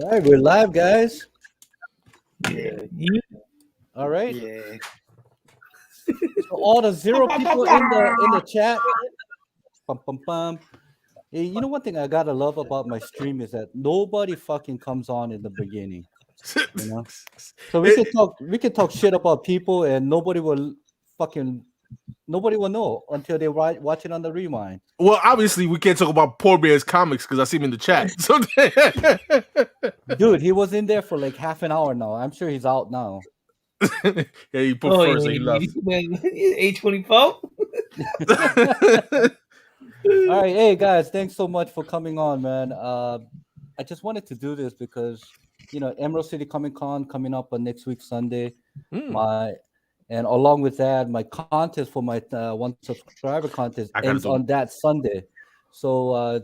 All right, we're live, guys. Yeah. All right. Yeah. So all the zero people in the chat. Pum, pum, pum. Hey, you know one thing I gotta love about my stream is that nobody fucking comes on in the beginning. You know, so we can talk shit about people and nobody will know until they watch it on the rewind. Well, obviously, we can't talk about Poor Bear's comics because I see him in the chat. So, Dude, he was in there for like half an hour now. I'm sure he's out now. yeah, he put first and he left. A24? All right, hey guys, thanks so much for coming on, man. I just wanted to do this because Emerald City Comic Con coming up on next week Sunday. And along with that, my contest for my one subscriber contest ends on that Sunday. So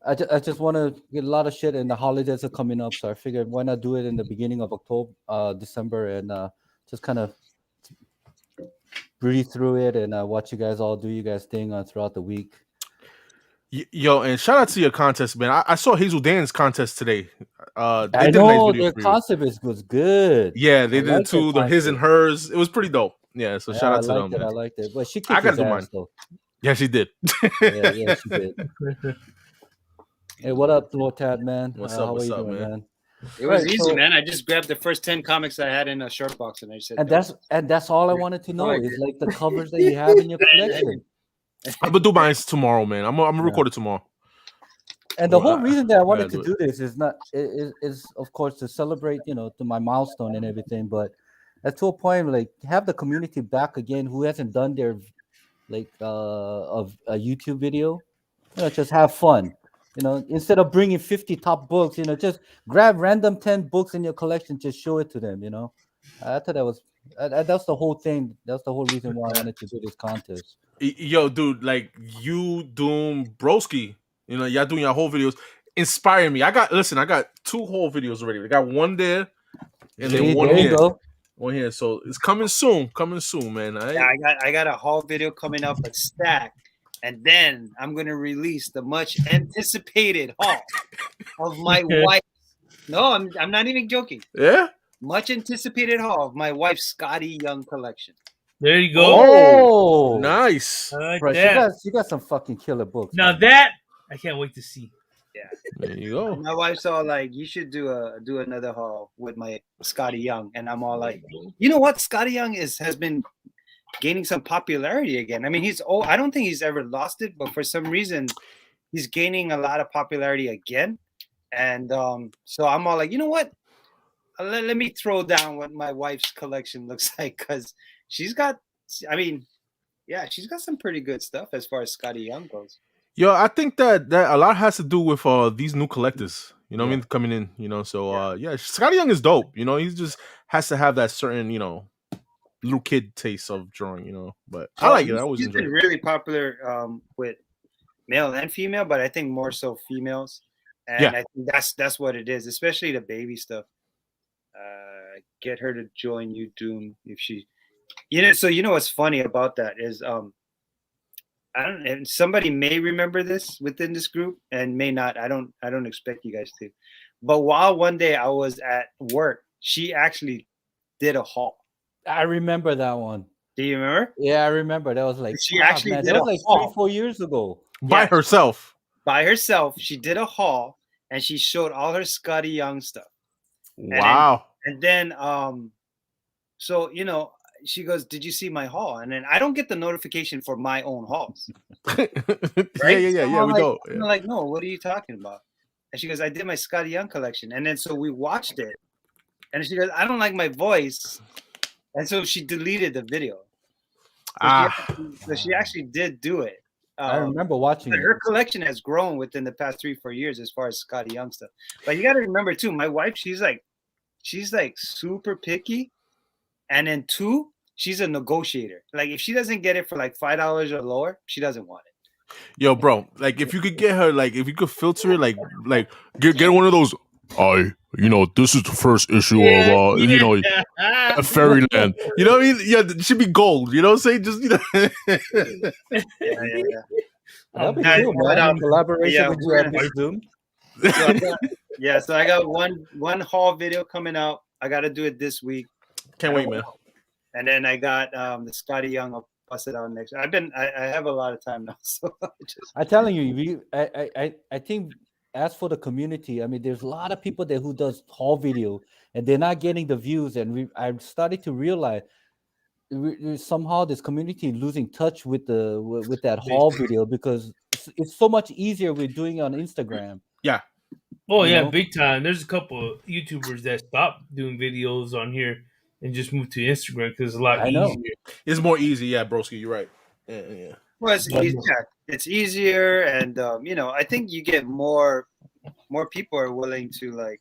I just want to get a lot of shit, and the holidays are coming up, so I figured why not do it in the beginning of December, and just kind of breathe through it and watch you guys all do you guys thing throughout the week. Yo, and shout out to your contest, man. I saw Hazel Dan's contest today. I know their concept was good. Yeah, they did too. The his and hers. It was pretty dope. Yeah, so shout out to them. I liked it. But she kicked his ass, though. Yeah, she did. yeah, she did. Hey, what up, Lotat, man? What's up, man? It was easy, man. I just grabbed the first 10 comics I had in a short box, and I said, and that's all I wanted to know is like the covers that you have in your collection. I'm gonna do mine tomorrow, man. I'm gonna record it tomorrow. And the whole reason that I wanted to do this is of course to celebrate, to my milestone and everything, but to a point like have the community back again who hasn't done their of a YouTube video, just have fun. Instead of bringing 50 top books, just grab random 10 books in your collection, just show it to them. I thought that's the whole thing. That's the whole reason why I wanted to do this contest. Yo, dude, like you doing broski, y'all doing your whole videos, inspire me. I got 2 whole videos already. I got one there, and then one here. One here. So it's coming soon, man. Yeah, I got a whole video coming up, a stack. And then I'm going to release the much anticipated haul of my wife. No, I'm not even joking. Yeah? Much anticipated haul of my wife's Scotty Young collection. There you go. Oh, nice. Bro, she got some fucking killer books. Now that I can't wait to see. Yeah. There you go. My wife's all like, you should do another haul with my Scotty Young. And I'm all like, you know what? Scotty Young has been gaining some popularity again. I mean, he's old. I don't think he's ever lost it, but for some reason, he's gaining a lot of popularity again. And so I'm all like, you know what? Let me throw down what my wife's collection looks like, because she's got some pretty good stuff as far as Scotty Young goes. Yo, I think that a lot has to do with these new collectors. You know what I mean? Coming in. So Scotty Young is dope. He just has to have that certain, little kid taste of drawing, but I like it. I always enjoy it. He's been really popular with male and female, but I think more so females. And I think that's what it is, especially the baby stuff. Get her to join you, Doom, if she, So what's funny about that is, I don't. And somebody may remember this within this group, and may not. I don't expect you guys to. But while one day I was at work, she actually did a haul. I remember that one. Do you remember? Yeah, I remember. That was like she actually did that was like 3-4 years ago. By herself. By herself, she did a haul, and she showed all her Scotty Young stuff. Wow. And then so she goes, "Did you see my haul?" And then I don't get the notification for my own hauls. Right? Yeah. We don't. I'm like, no, what are you talking about? And she goes, "I did my Scotty Young collection." And then so we watched it, and she goes, "I don't like my voice." And so she deleted the video. So she actually did do it. I remember watching it. Her collection has grown within the past 3-4 years as far as Scotty Young stuff. But you got to remember too, my wife, she's like super picky. And then 2, she's a negotiator. Like if she doesn't get it for like $5 or lower, she doesn't want it. Yo, bro, like if you could get her, like if you could filter it, like get one of those. This is the first issue of Fairyland. You know what I mean? Yeah, it should be gold. You know what I'm saying? Just That'd be cool, man. Collaboration with you, Doom. Yeah, so I got one haul video coming out. I got to do it this week. Can't wait, man. And then I got the Scotty Young. I'll bust it out next. I have a lot of time now, so I'm telling you, I think as for the community, I mean, there's a lot of people there who does haul video, and they're not getting the views. And I'm starting to realize somehow this community is losing touch with that haul video because it's so much easier with doing it on Instagram. Yeah. Oh yeah, big time. There's a couple of YouTubers that stopped doing videos on here and just moved to Instagram because it's a lot easier. It's more easy, yeah, broski. You're right. Yeah. Well, it's easier, and I think you get more people are willing to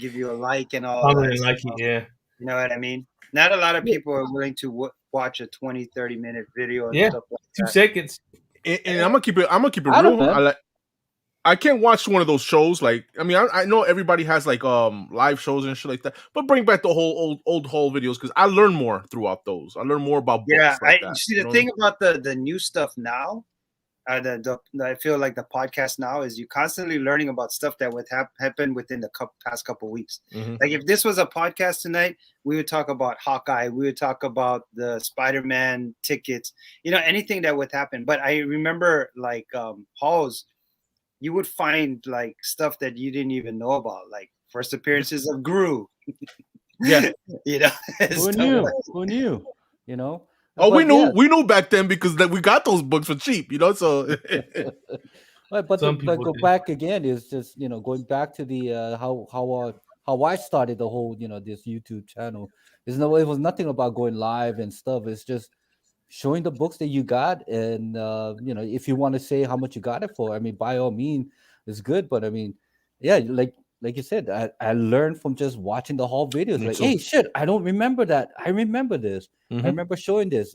give you a like and all that. Yeah. You know what I mean? Not a lot of people are willing to watch a 20-30 minute video and stuff like 2 seconds. And I'm gonna keep it real. I can't watch one of those shows. Like, I mean, I know everybody has like live shows and shit like that, but bring back the whole old haul videos because I learn more throughout those. I learn more about books. Yeah, like that, see the thing about the new stuff now. I feel like the podcast now is you constantly learning about stuff that would happen within the past couple weeks. Mm-hmm. Like if this was a podcast tonight, we would talk about Hawkeye. We would talk about the Spider-Man tickets. Anything that would happen. But I remember like hauls. You would find like stuff that you didn't even know about, like first appearances of Gru. Yeah, who knew? Oh, we knew back then because we got those books for cheap, So, but go back again is just going back to the how I started the whole this YouTube channel. It was nothing about going live and stuff. It's just showing the books that you got, and if you want to say how much you got it for, I mean, by all means, it's good. But I mean, yeah, like you said, I learned from just watching the haul videos. Like, hey, shit, I don't remember that. I remember this. Mm-hmm. I remember showing this.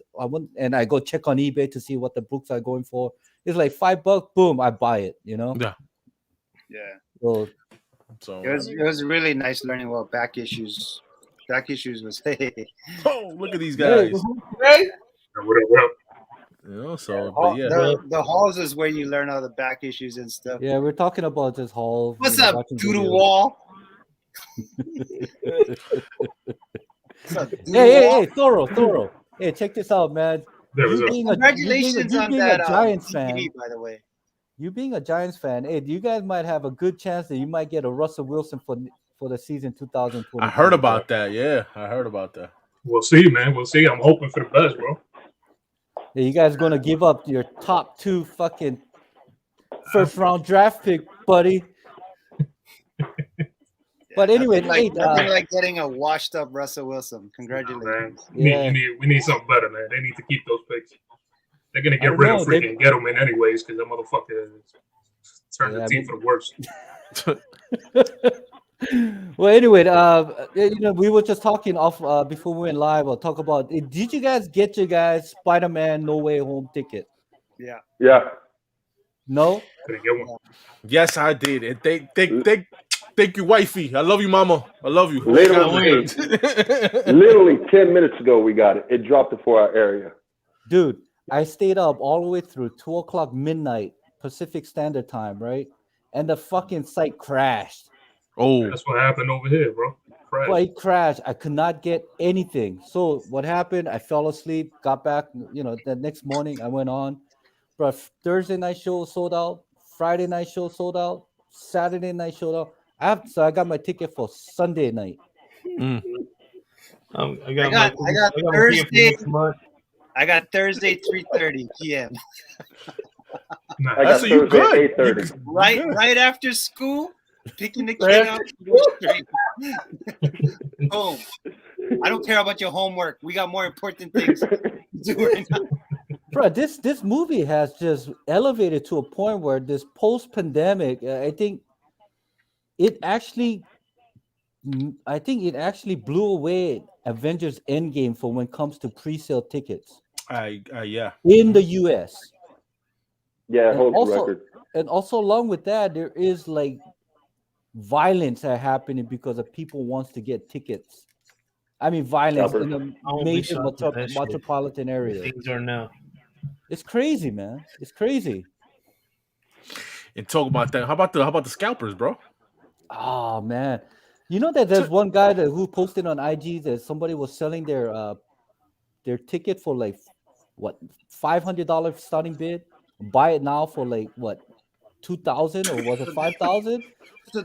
And I go check on eBay to see what the books are going for. It's like $5. Boom, I buy it. Yeah. So it was really nice learning about back issues. Back issues was oh, look at these guys. Hey. What up? So but yeah, the hauls is where you learn all the back issues and stuff. Yeah, we're talking about this haul. What's up, Doodle Wall? Hey, Thoro. Hey, check this out, man. Congratulations on that Giants DVD, fan, by the way. You being a Giants fan, hey, you guys might have a good chance that you might get a Russell Wilson for the season 2020. I heard about that. Yeah, I heard about that. We'll see, man. We'll see. I'm hoping for the best, bro. Yeah, you guys gonna give up your top 2 fucking first round draft pick, buddy. But anyway, nothing like getting a washed up Russell Wilson. Congratulations. Man. We need something better, man. They need to keep those picks. They're gonna get rid of freaking Gettleman anyways, because that motherfucker turned the team for the worst. Well, anyway, we were just talking off before we went live. I'll talk about. Did you guys get your guys Spider-Man No Way Home ticket? Yeah. No. Couldn't get one. Yes, I did. And thank you, wifey. I love you, mama. I love you. Literally 10 minutes ago, we got it. It dropped it for our area. Dude, I stayed up all the way through 2:00 midnight Pacific Standard Time, right? And the fucking site crashed. Oh, that's what happened over here, bro. It crashed. I could not get anything. So what happened? I fell asleep. Got back. The next morning I went on. But Thursday night show sold out. Friday night show sold out. Saturday night sold out. So I got my ticket for Sunday night. I got Thursday. I got Thursday 3:30 p.m. That's you good. 8:30. Right after school. Picking the kid up, boom. I don't care about your homework. We got more important things to do right now. Bro, this movie has just elevated to a point where this post-pandemic, I think it actually blew away Avengers Endgame for when it comes to pre-sale tickets. Yeah. In the US. Yeah, holds record. And also along with that, there is like violence are happening because of people wants to get tickets. I mean, violence in a major metropolitan area. Things are now. It's crazy, man. It's crazy. And talk about that. How about the scalpers, bro? Oh man, you know that there's one guy who posted on IG that somebody was selling their ticket for like what $500 starting bid. Buy it now for like what 2,000 or was it 5,000? So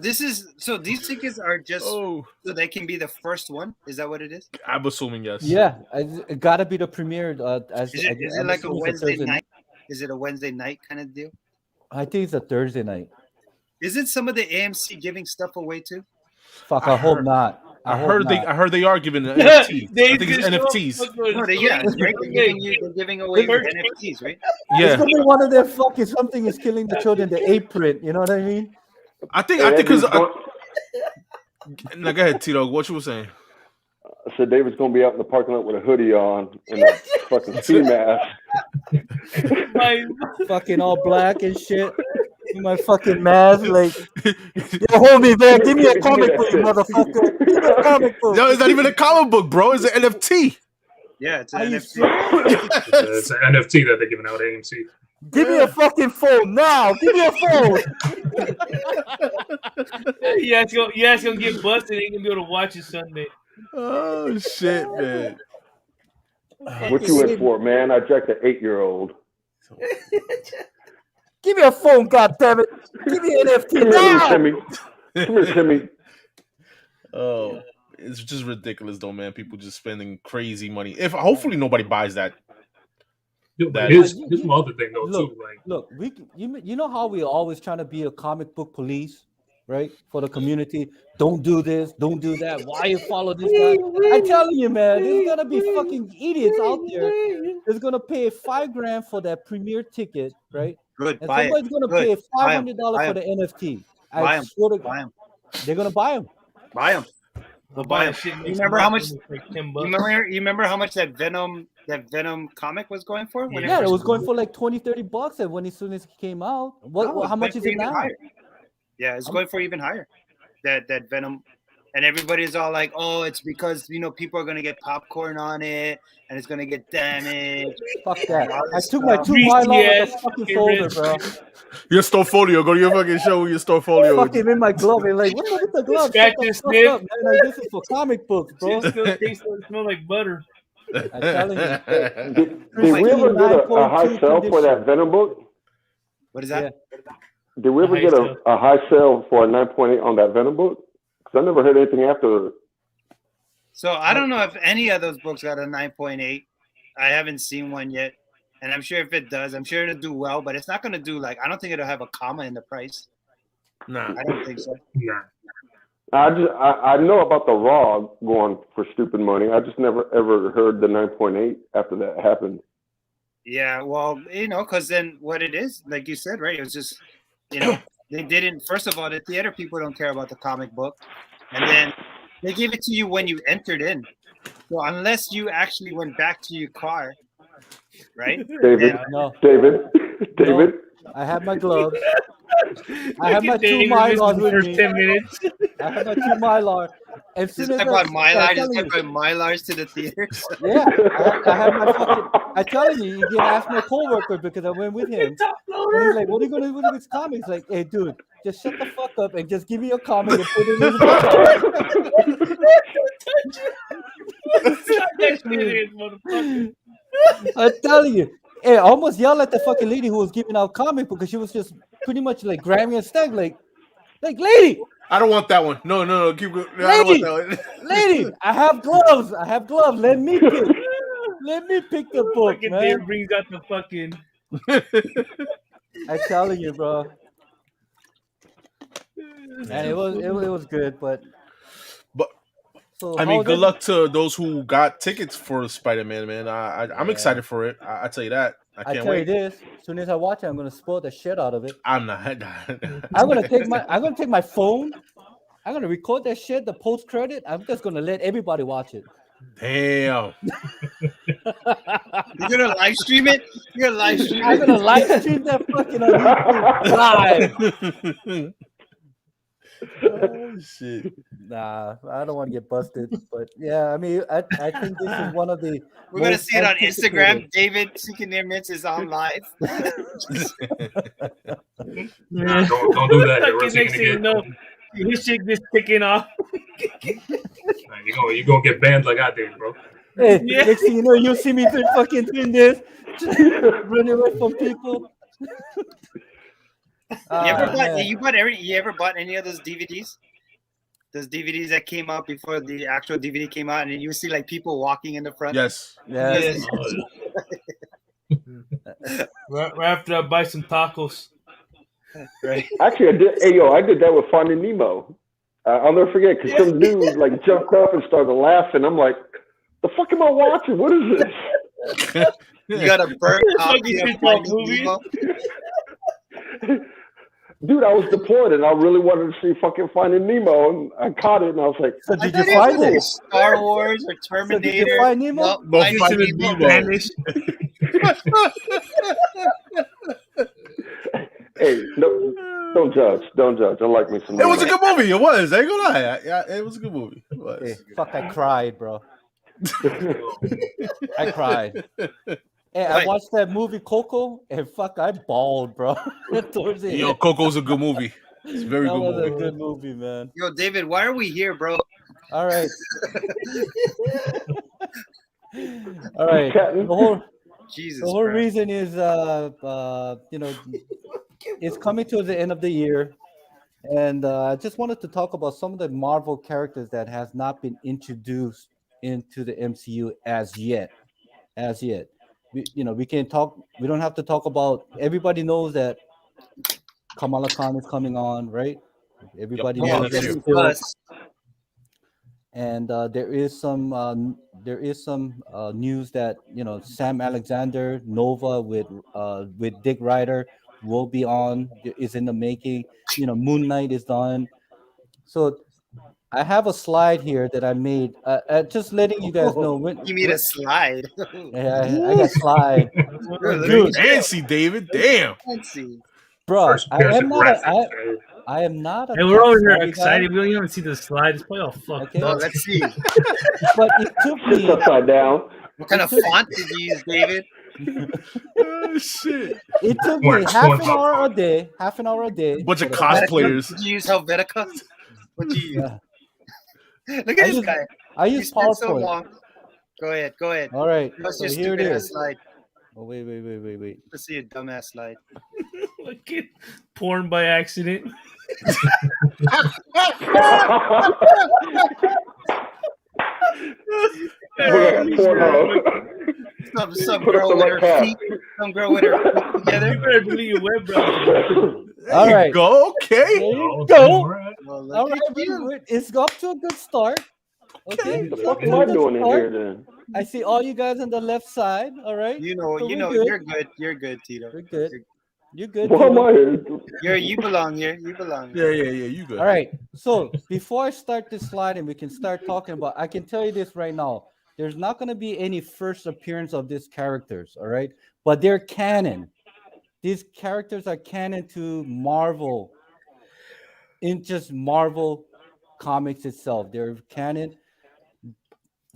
these tickets are just so they can be the first one. Is that what it is? I'm assuming yes. Yeah, it gotta be the premiere. Is it like a Wednesday night? Is it a Wednesday night kind of deal? I think it's a Thursday night. Isn't some of the AMC giving stuff away too? Fuck, I hope not. I heard they are giving NFTs. I think it's NFTs. No, they're giving away NFTs, right? Yeah. It's gonna be one of their fucking something is killing the children. The A-print, you know what I mean? I think because. Now go ahead, Tito. What you were saying? I said David's gonna be out in the parking lot with a hoodie on and a fucking ski mask. Fucking all black and shit. My fucking mask, like, yo, hold me there. Give me a comic book, motherfucker. Give me a comic book. No, it's not even a comic book, bro. It's an NFT. Yeah, it's an NFT. It's an NFT that they're giving out at AMC. Give me a fucking phone now. Give me a phone. Yeah, it's gonna get busted. Ain't gonna be able to watch it Sunday. Oh shit, man. What you in for, man? I jacked an 8-year-old. Give me a phone, goddammit. Give me an NFT now. Come here, Timmy. Oh, it's just ridiculous, though, man. People just spending crazy money. Hopefully nobody buys that. Here's my other thing, though, too. Like, look, you know how we always trying to be a comic book police, right? For the community. Don't do this. Don't do that. Why you follow this guy? I'm telling you, man. There's gonna be fucking idiots out there. There's gonna pay $5,000 for that premiere ticket, right? Good. And somebody's gonna pay $500 for the NFT. Buy them. They're gonna buy them. Buy them. They'll buy them. You remember how much? You remember how much that Venom comic was going for? Yeah, it was going for like $20-$30, and as soon as it came out, how much is it now? Higher. Yeah, it's going for even higher. That Venom, and everybody's all like, "Oh, it's because people are gonna get popcorn on it, and it's gonna get damaged." Fuck that! I took my 2 Mylar with the fucking folder, bro. Your Storefolio. Go to your fucking show with your Storefolio. Fucking in my glove. And like, what's with the glove? Shut the fuck up, man. Like, this is for comic books, bro. It still tastes like, smell like butter. I'm telling you. Did we ever get a high sale for that Venom book? What is that? Yeah. Did we ever get a high sale for a 9.8 on that Venom book? Because I never heard anything after. So I don't know if any of those books got a 9.8. I haven't seen one yet. And I'm sure if it does, I'm sure it'll do well, but it's not going to do I don't think it'll have a comma in the price. Nah. I don't think so. nah. I know about the RAWR going for stupid money. I just never ever heard the 9.8 after that happened. Yeah, well, because then what it is, like you said, right? It was just, they didn't. First of all, the theater people don't care about the comic book, and then they give it to you when you entered in. So unless you actually went back to your car, right? David, No, I have my gloves. I have my 2 Mylar with me. 10 minutes. I have my 2 Mylar. As soon as Mylars to the theaters. Yeah, I have my fucking. I'm telling you, you can ask my coworker because I went with him. And he's like, "What are you gonna do with this comic?" He's like, "Hey, dude, just shut the fuck up and just give me a comic and put it in the I'm telling you. Hey, I almost yelled at the fucking lady who was giving out comic because she was just pretty much like grabbing a stag, like, lady. I don't want that one. No. Keep going. No, Lady, I don't want that one. lady, I have gloves. Let me pick. Let me pick the book, Fucking man. Dave brings out the fucking. I'm telling you, bro. And it was good, but so I mean, good luck to those who got tickets for Spider-Man, man. I'm excited for it. I tell you that. I can't wait. This. As soon as I watch it, I'm gonna spoil the shit out of it. I'm not. I'm gonna take my phone. I'm gonna record that shit. The post credit. I'm just gonna let everybody watch it. Damn. You're gonna live stream it? You're gonna live stream it? I'm gonna live stream that fucking on YouTube live. Oh shit. Nah, I don't want to get busted. But yeah, I mean, I think this is one of the. We're gonna see it on Instagram. David Seeking Near Mitts is on live. Don't do that. Next thing you know, His shit gets taken off. You're gonna get banned like I did, bro. Hey, next thing you know, you'll see me doing this, running away from people. You ever bought any of those DVDs? Those DVDs that came out before the actual DVD came out, and you see like people walking in the front. Yes. Right after I buy some tacos. Right. Actually, I did that with Finding Nemo. I'll never forget because some dude like jumped up and started laughing. I'm like, the fuck am I watching? What is this? You got a burnt copy of Finding Nemo? Dude, I was deployed and I really wanted to see fucking Finding Nemo, and I caught it and I was like, so did you find it? Star Wars or Terminator? So did you find Nemo? No, Finding Nemo. Hey, no, don't judge. I like me some. It was a good movie. It was. I ain't gonna lie. It was a good movie. It was. Hey, fuck, I cried, bro. I cried. Hey, I watched that movie Coco, and fuck, I bawled, bro. Towards the end. Coco's a good movie. It's a very good movie. That was a good movie, man. Yo, David, why are we here, bro? All right. All right. The whole reason is, it's coming to the end of the year, and I just wanted to talk about some of the Marvel characters that has not been introduced into the MCU as yet. We can talk. We don't have to talk about. Everybody knows that Kamala Khan is coming on, right? Everybody knows that. And there is some news that Sam Alexander Nova with Dick Ryder will be on. Is in the making. Moon Knight is done. So I have a slide here that I made. Just letting you guys know. You made a slide. Yeah, I got slide. Dude, fancy, David. Damn. Fancy. Bro, I am not a. Hey, we're over here excited. We don't even see the slide. It's probably all fucked up. Let's see. But it took me upside down. What kind of font did you use, David? Oh, shit. It took me half an hour a day. Bunch of cosplayers. Did you use Helvetica? What did you use? Look at this guy. I use PowerPoint. So long. Go ahead. All right. So here it is. Slide. Oh, wait. Let's see a dumbass slide. Look at porn by accident. Some girl with her feet. Some girl with her feet together. You better delete your web browser. All right. Go. Okay. There you go. All right. It's up to a good start. Okay. What the fuck am I doing in here then? I see all you guys on the left side. All right. So you're good. You're good, Tito. You're good. You're good. Why am I here? You belong here. You belong. Yeah. You good. All right. So before I start this slide and we can start talking about, I can tell you this right now. There's not going to be any first appearance of these characters. All right. But they're canon. These characters are canon to Marvel. In just Marvel Comics itself, they're canon.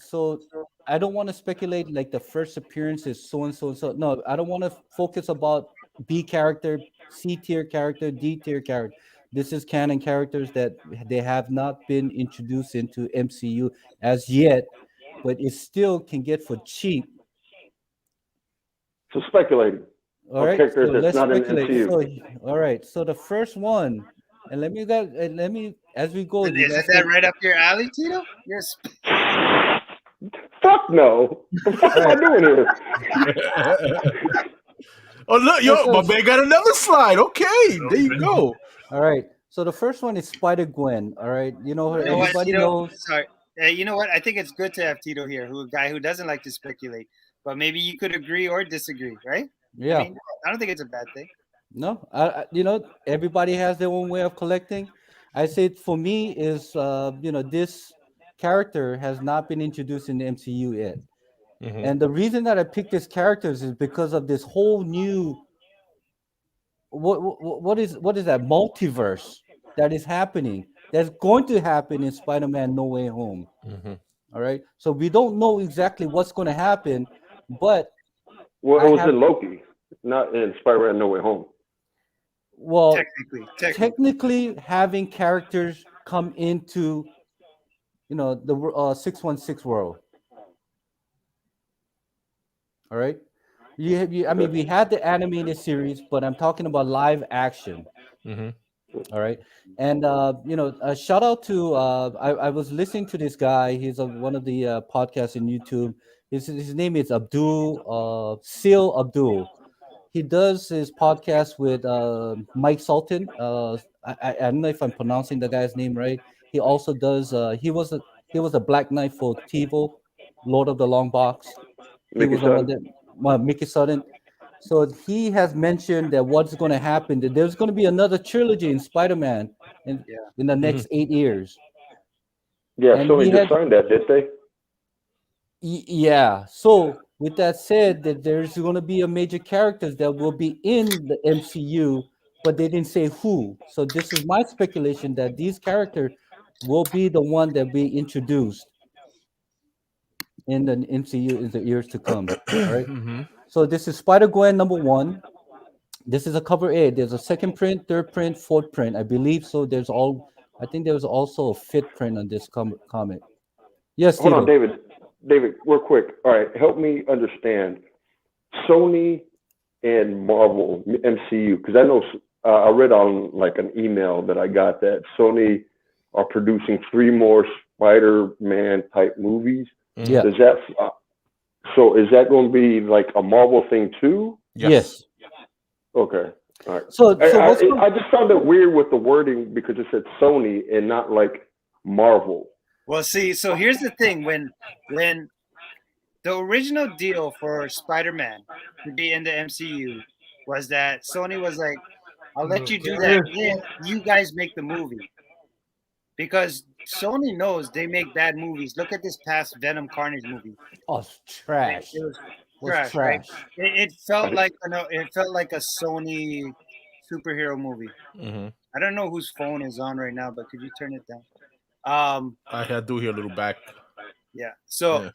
So I don't want to speculate like the first appearance is so and so and so. No, I don't want to focus about B character, C tier character, D tier character. This is canon characters that they have not been introduced into MCU as yet, but it still can get for cheap. So speculating. All right, characters so that's not in speculate. MCU. All right, so the first one, and let me as we go. Is that right up your alley, Tito? Yes. Fuck no. What the fuck am I doing here? Oh look, my man got another slide. Okay, there you go. All right, so the first one is Spider-Gwen. All right, everybody knows. Sorry, you know what? I think it's good to have Tito here, a guy who doesn't like to speculate, but maybe you could agree or disagree, right? Yeah, I don't think it's a bad thing. No, everybody has their own way of collecting. I say for me is this character has not been introduced in the MCU yet. Mm-hmm. And the reason that I picked these characters is because of this whole new what is that multiverse that is happening, that's going to happen in Spider-Man No Way Home. Mm-hmm. All right, so we don't know exactly what's going to happen, but it was in Loki, not in Spider-Man No Way Home. Well, technically, having characters come into, the 616 world. All right. I mean, we had the animated series, but I'm talking about live action. All right. And shout out to I was listening to this guy. He's one of the podcasts in YouTube. His name is Seal Abdul. He does his podcast with Mike Sultan. I don't know if I'm pronouncing the guy's name right. He also does. He was a Black Knight for TiVo, Lord of the Long Box. He was the one that Mickey Sutton. So he has mentioned that what's going to happen. That there's going to be another trilogy in Spider-Man in the next 8 years. Yeah, Sony just signed that, did they? Yeah. So with that said, that there's going to be a major characters that will be in the MCU, but they didn't say who. So this is my speculation that these characters will be the one that be introduced in the MCU in the years to come. All right. So this is Spider-Gwen #1. This is a cover A. There's a second print, third print, fourth print. I believe so. I think there's also a fifth print on this comic. Yes, Hold on, David. David, real quick. All right, help me understand Sony and Marvel MCU, because I know I read on like an email that I got that Sony are producing 3 more Spider-Man type movies. Yeah. Does that? So is that going to be like a Marvel thing too? Yes. Okay. All right. So I just found it weird with the wording because it said Sony and not like Marvel. Well, see, so here's the thing: when the original deal for Spider-Man to be in the MCU was that Sony was like, "I'll let you do that if you guys make the movie," because Sony knows they make bad movies. Look at this past Venom Carnage movie. Oh, trash. It was trash. Right? It felt like a Sony superhero movie. I don't know whose phone is on right now, but could you turn it down? I do hear a little back. Yeah. So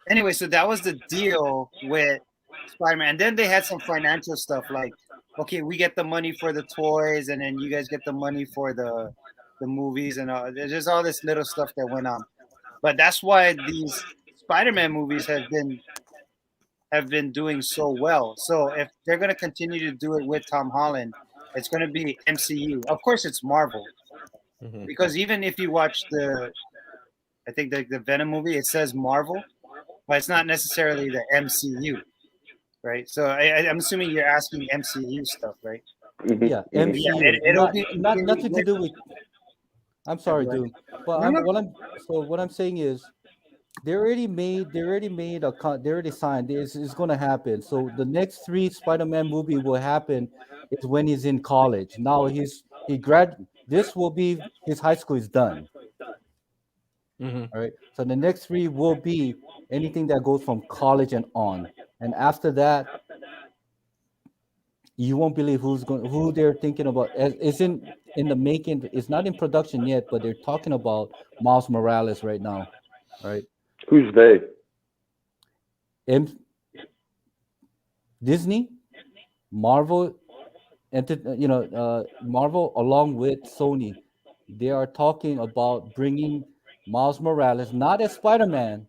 anyway, so that was the deal with Spider-Man. And then they had some financial stuff like, okay, we get the money for the toys, and then you guys get the money for the movies, and there's all this little stuff that went on. But that's why these Spider-Man movies have been doing so well. So if they're gonna continue to do it with Tom Holland, it's gonna be MCU. Of course, it's Marvel. Because even if you watch the Venom movie, it says Marvel, but it's not necessarily the MCU, right? So I'm assuming you're asking MCU stuff, right? Yeah, MCU. Yeah, it'll be nothing to do with. I'm sorry, dude. But what I'm saying is, they already signed. It's going to happen. So the next 3 Spider-Man movie will happen is when he's in college. Now this will be his high school is done. All right. So the next 3 will be anything that goes from college and on. And after that, you won't believe who they're thinking about. It's in the making. It's not in production yet, but they're talking about Miles Morales right now. All right. Who's they? Disney, Marvel, Marvel along with Sony, they are talking about bringing Miles Morales not as Spider-Man,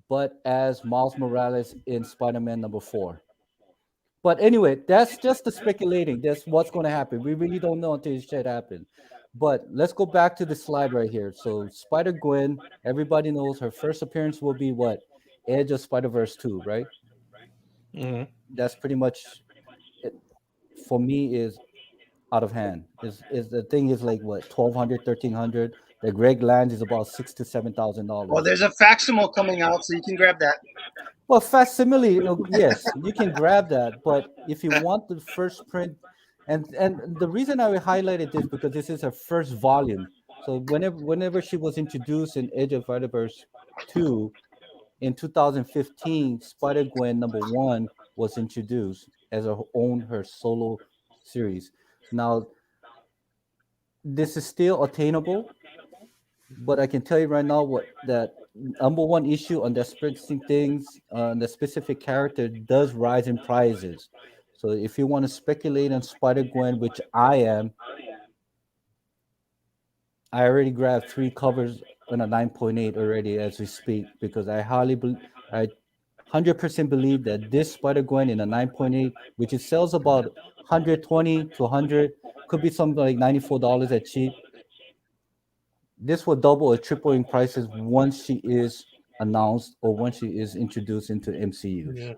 but as Miles Morales in Spider-Man #4. But anyway, that's just the speculating. That's what's going to happen. We really don't know until this shit happens. But let's go back to the slide right here. So Spider-Gwen, everybody knows her first appearance will be what? Edge of Spider-Verse 2, right? That's pretty much it, for me is out of hand. Is the thing is like what, 1,200, 1,300. The Greg Lands is about $6,000 to $7,000. Well, there's a facsimile coming out, so you can grab that. Well, facsimile, yes, you can grab that. But if you want the first print, and the reason I highlighted this because this is her first volume. So whenever she was introduced in Edge of Spider-Verse 2 in 2015, Spider-Gwen #1 was introduced as her solo series. Now, this is still attainable, but I can tell you right now that #1 issue on the specific things, the specific character does rise in prices. So if you want to speculate on Spider-Gwen, which I am, I already grabbed 3 covers on a 9.8 already as we speak, because I 100% believe that this Spider-Gwen in a 9.8, which it sells about 120 to 100, could be something like $94 at cheap. This will double or triple in prices once she is announced or once she is introduced into MCU. Yeah.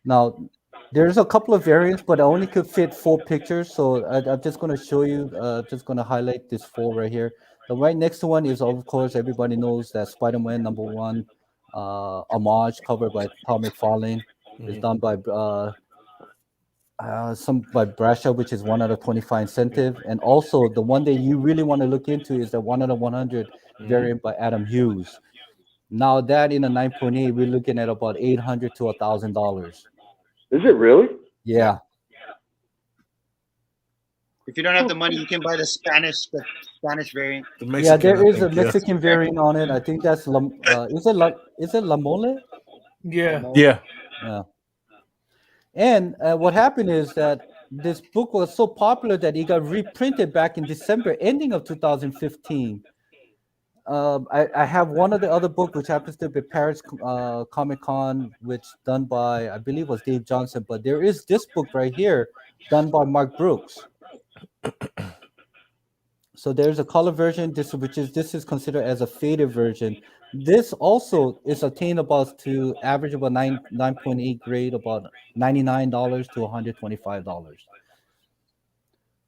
Now, there's a couple of variants, but I only could fit 4 pictures, so I'm just going to show you. Just going to highlight this 4 right here. The right next to one is, of course, everybody knows that Spider-Man #1 homage cover by Todd McFarlane. It's done by by Brasha, which is 1 out of 25 incentive, and also the one that you really want to look into is the 1 out of 100 variant by Adam Hughes. Now that in a 9.8, we're looking at about $800 to $1,000. Is it really? Yeah. If you don't have the money, you can buy the Spanish variant. Yeah, there is a Mexican variant on it. I think that's is it La Mole? Yeah. Yeah. Yeah. And what happened is that this book was so popular that it got reprinted back in December, ending of 2015. I have one of the other book, which happens to be Paris Comic Con, which done by, I believe, was Dave Johnson. But there is this book right here, done by Mark Brooks. So there's a color version, this is considered as a faded version. This also is attainable to average about 9.8 grade, about $99 to $125.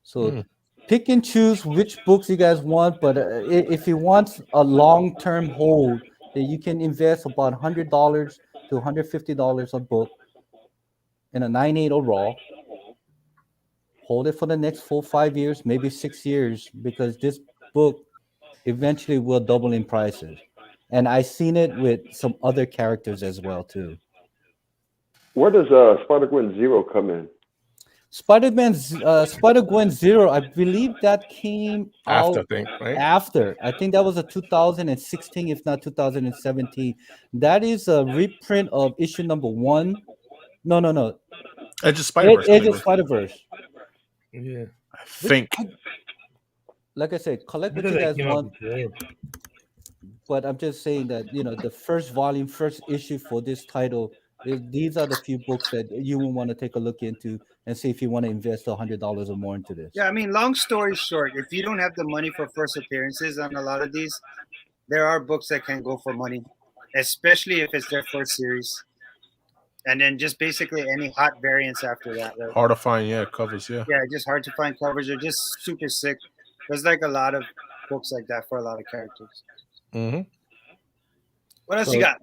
So pick and choose which books you guys want, but if you want a long-term hold, then you can invest about $100 to $150 a book in a 9.8 or raw. Hold it for the next 4-5 years, maybe 6 years, because this book eventually will double in prices. And I've seen it with some other characters as well too. Where does Spider-Gwen 0 come in? Spider-Gwen 0, I believe that came out after. I think that was a 2016, if not 2017. That is a reprint of issue number 1. No. Edge of Spider-Verse. Edge of Spider-Verse. Yeah. I think. Like I said, collect what you guys want. But I'm just saying that, the first volume, first issue for this title, these are the few books that you will want to take a look into and see if you want to invest $100 or more into this. Yeah, I mean, long story short, if you don't have the money for first appearances on a lot of these, there are books that can go for money, especially if it's their first series. And then just basically any hot variants after that. Right? Hard to find, covers, Yeah, just hard to find covers. They're just super sick. There's like a lot of books like that for a lot of characters. Mm-hmm. What else you got?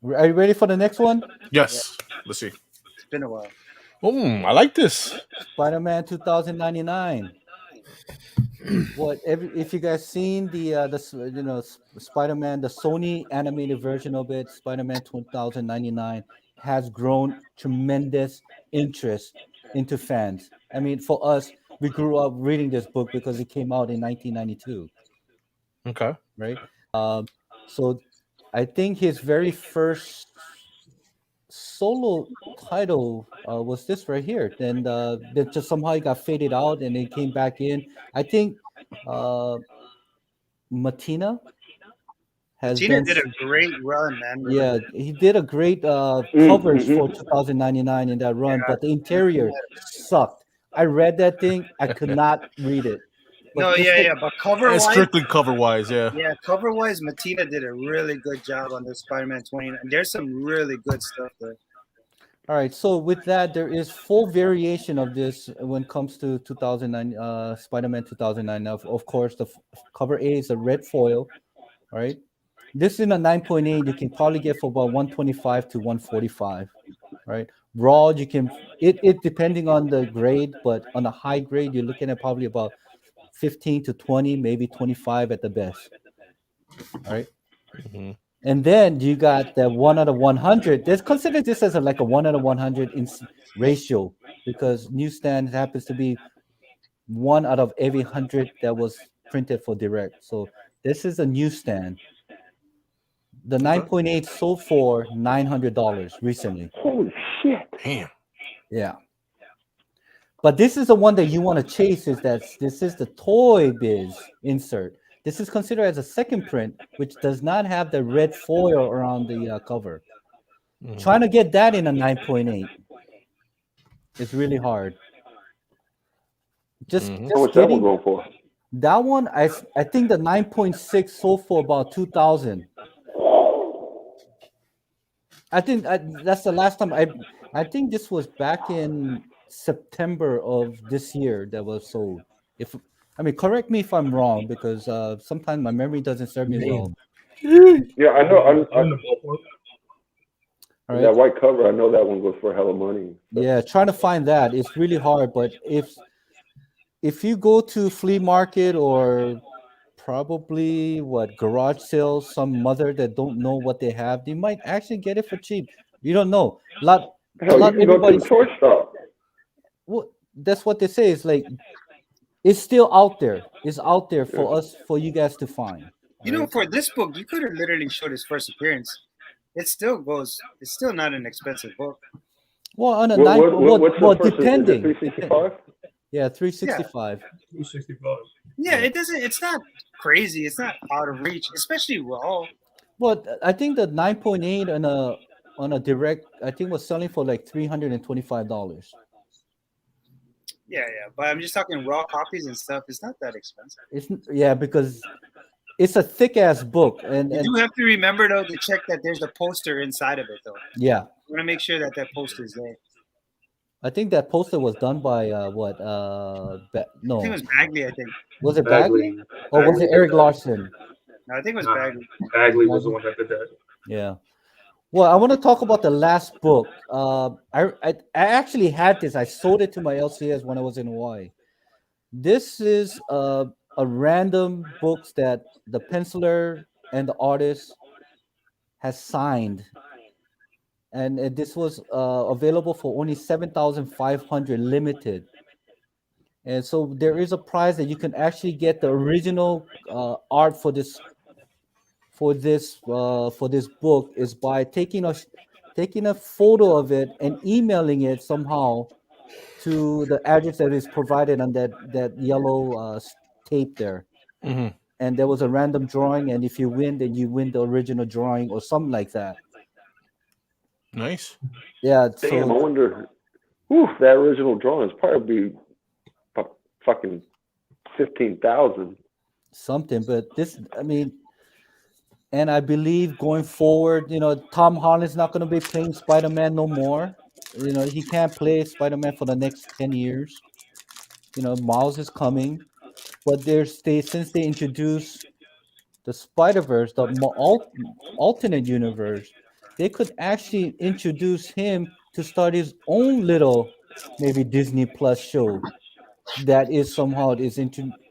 Are you ready for the next one? Yes. Yeah. Let's see. It's been a while. I like this. Spider-Man 2099. If you guys seen the Spider-Man, the Sony animated version of it, Spider-Man 2099 has grown tremendous interest into fans. I mean, for us, we grew up reading this book because it came out in 1992. Okay. Right. So I think his very first solo title was this right here. Then that just somehow he got faded out and it came back in. I think Matina did a great run, man. Yeah, he did a great covers for 2099 in that run, but the interior sucked. I read that thing, I could not read it. But but cover-wise, strictly cover-wise, Yeah, cover-wise, Matina did a really good job on the Spider-Man 29. There's some really good stuff there. All right, so with that, there is full variation of this when it comes to 2009, Spider-Man 2009. Now, of course, the cover A is a red foil, all right? This in a 9.8, you can probably get for about 125 to 145, right? Raw, you can, it depending on the grade, but on a high grade, you're looking at probably about 15 to 20, maybe 25 at the best. All right. Mm-hmm. And then you got the 1 out of 100. Let's consider this as like a 1 out of 100 in ratio, because newsstand happens to be 1 out of every 100 that was printed for direct. So this is a newsstand. The 9.8 sold for $900 recently. Holy shit! Damn. Yeah. But this is the one that you want to chase. This is the Toy Biz insert. This is considered as a second print, which does not have the red foil around the cover. Trying to get that in a 9.8 is really hard. Just how much that one going for? That one, I think the 9.6 sold for about 2,000. I think that's the last time I think this was back in September of this year that was sold. Correct me if I'm wrong, because sometimes my memory doesn't serve me well. Yeah, I know. All right. That white cover, I know that one goes for a hell of money. Yeah, trying to find that is really hard. But if you go to flea market or probably garage sales, some mother that don't know what they have, they might actually get it for cheap. You don't know. Hell, you can go to the toy shop. Well, that's what they say. It's like it's still out there. It's out there for you guys to find. You know, for this book, you could have literally showed his first appearance. It still goes. It's still not an expensive book. Well, on a depending. 365. Yeah, 365. 365. Yeah, it doesn't. It's not crazy. It's not out of reach, especially raw. Well, I think the 9.8 on a direct, I think was selling for like $325. Yeah, but I'm just talking raw copies and stuff. It's not that expensive. Because it's a thick ass book, and you do have to remember though to check that there's a poster inside of it though. Yeah, you want to make sure that poster is there. I think that poster was done by no. I think it was Bagley. I think. Was it Bagley? Or was it Eric Larson? No, I think it was Bagley. Bagley was the one that did that. Yeah. Well, I want to talk about the last book. I actually had this. I sold it to my LCS when I was in Hawaii. This is a random books that the penciler and the artist has signed, and this was available for only 7,500 limited. And so there is a prize that you can actually get the original art for this book is by taking a photo of it and emailing it somehow to the address that is provided on that yellow tape there. Mm-hmm. And there was a random drawing, and if you win, then you win the original drawing or something like that. Nice. Yeah. Damn, I wonder. That original drawing is probably fucking 15,000. Something, but this, and I believe going forward, Tom Holland's not going to be playing Spider-Man no more. He can't play Spider-Man for the next 10 years. Miles is coming, but since they introduced the Spider-Verse, the alternate universe, they could actually introduce him to start his own little maybe Disney Plus show that is somehow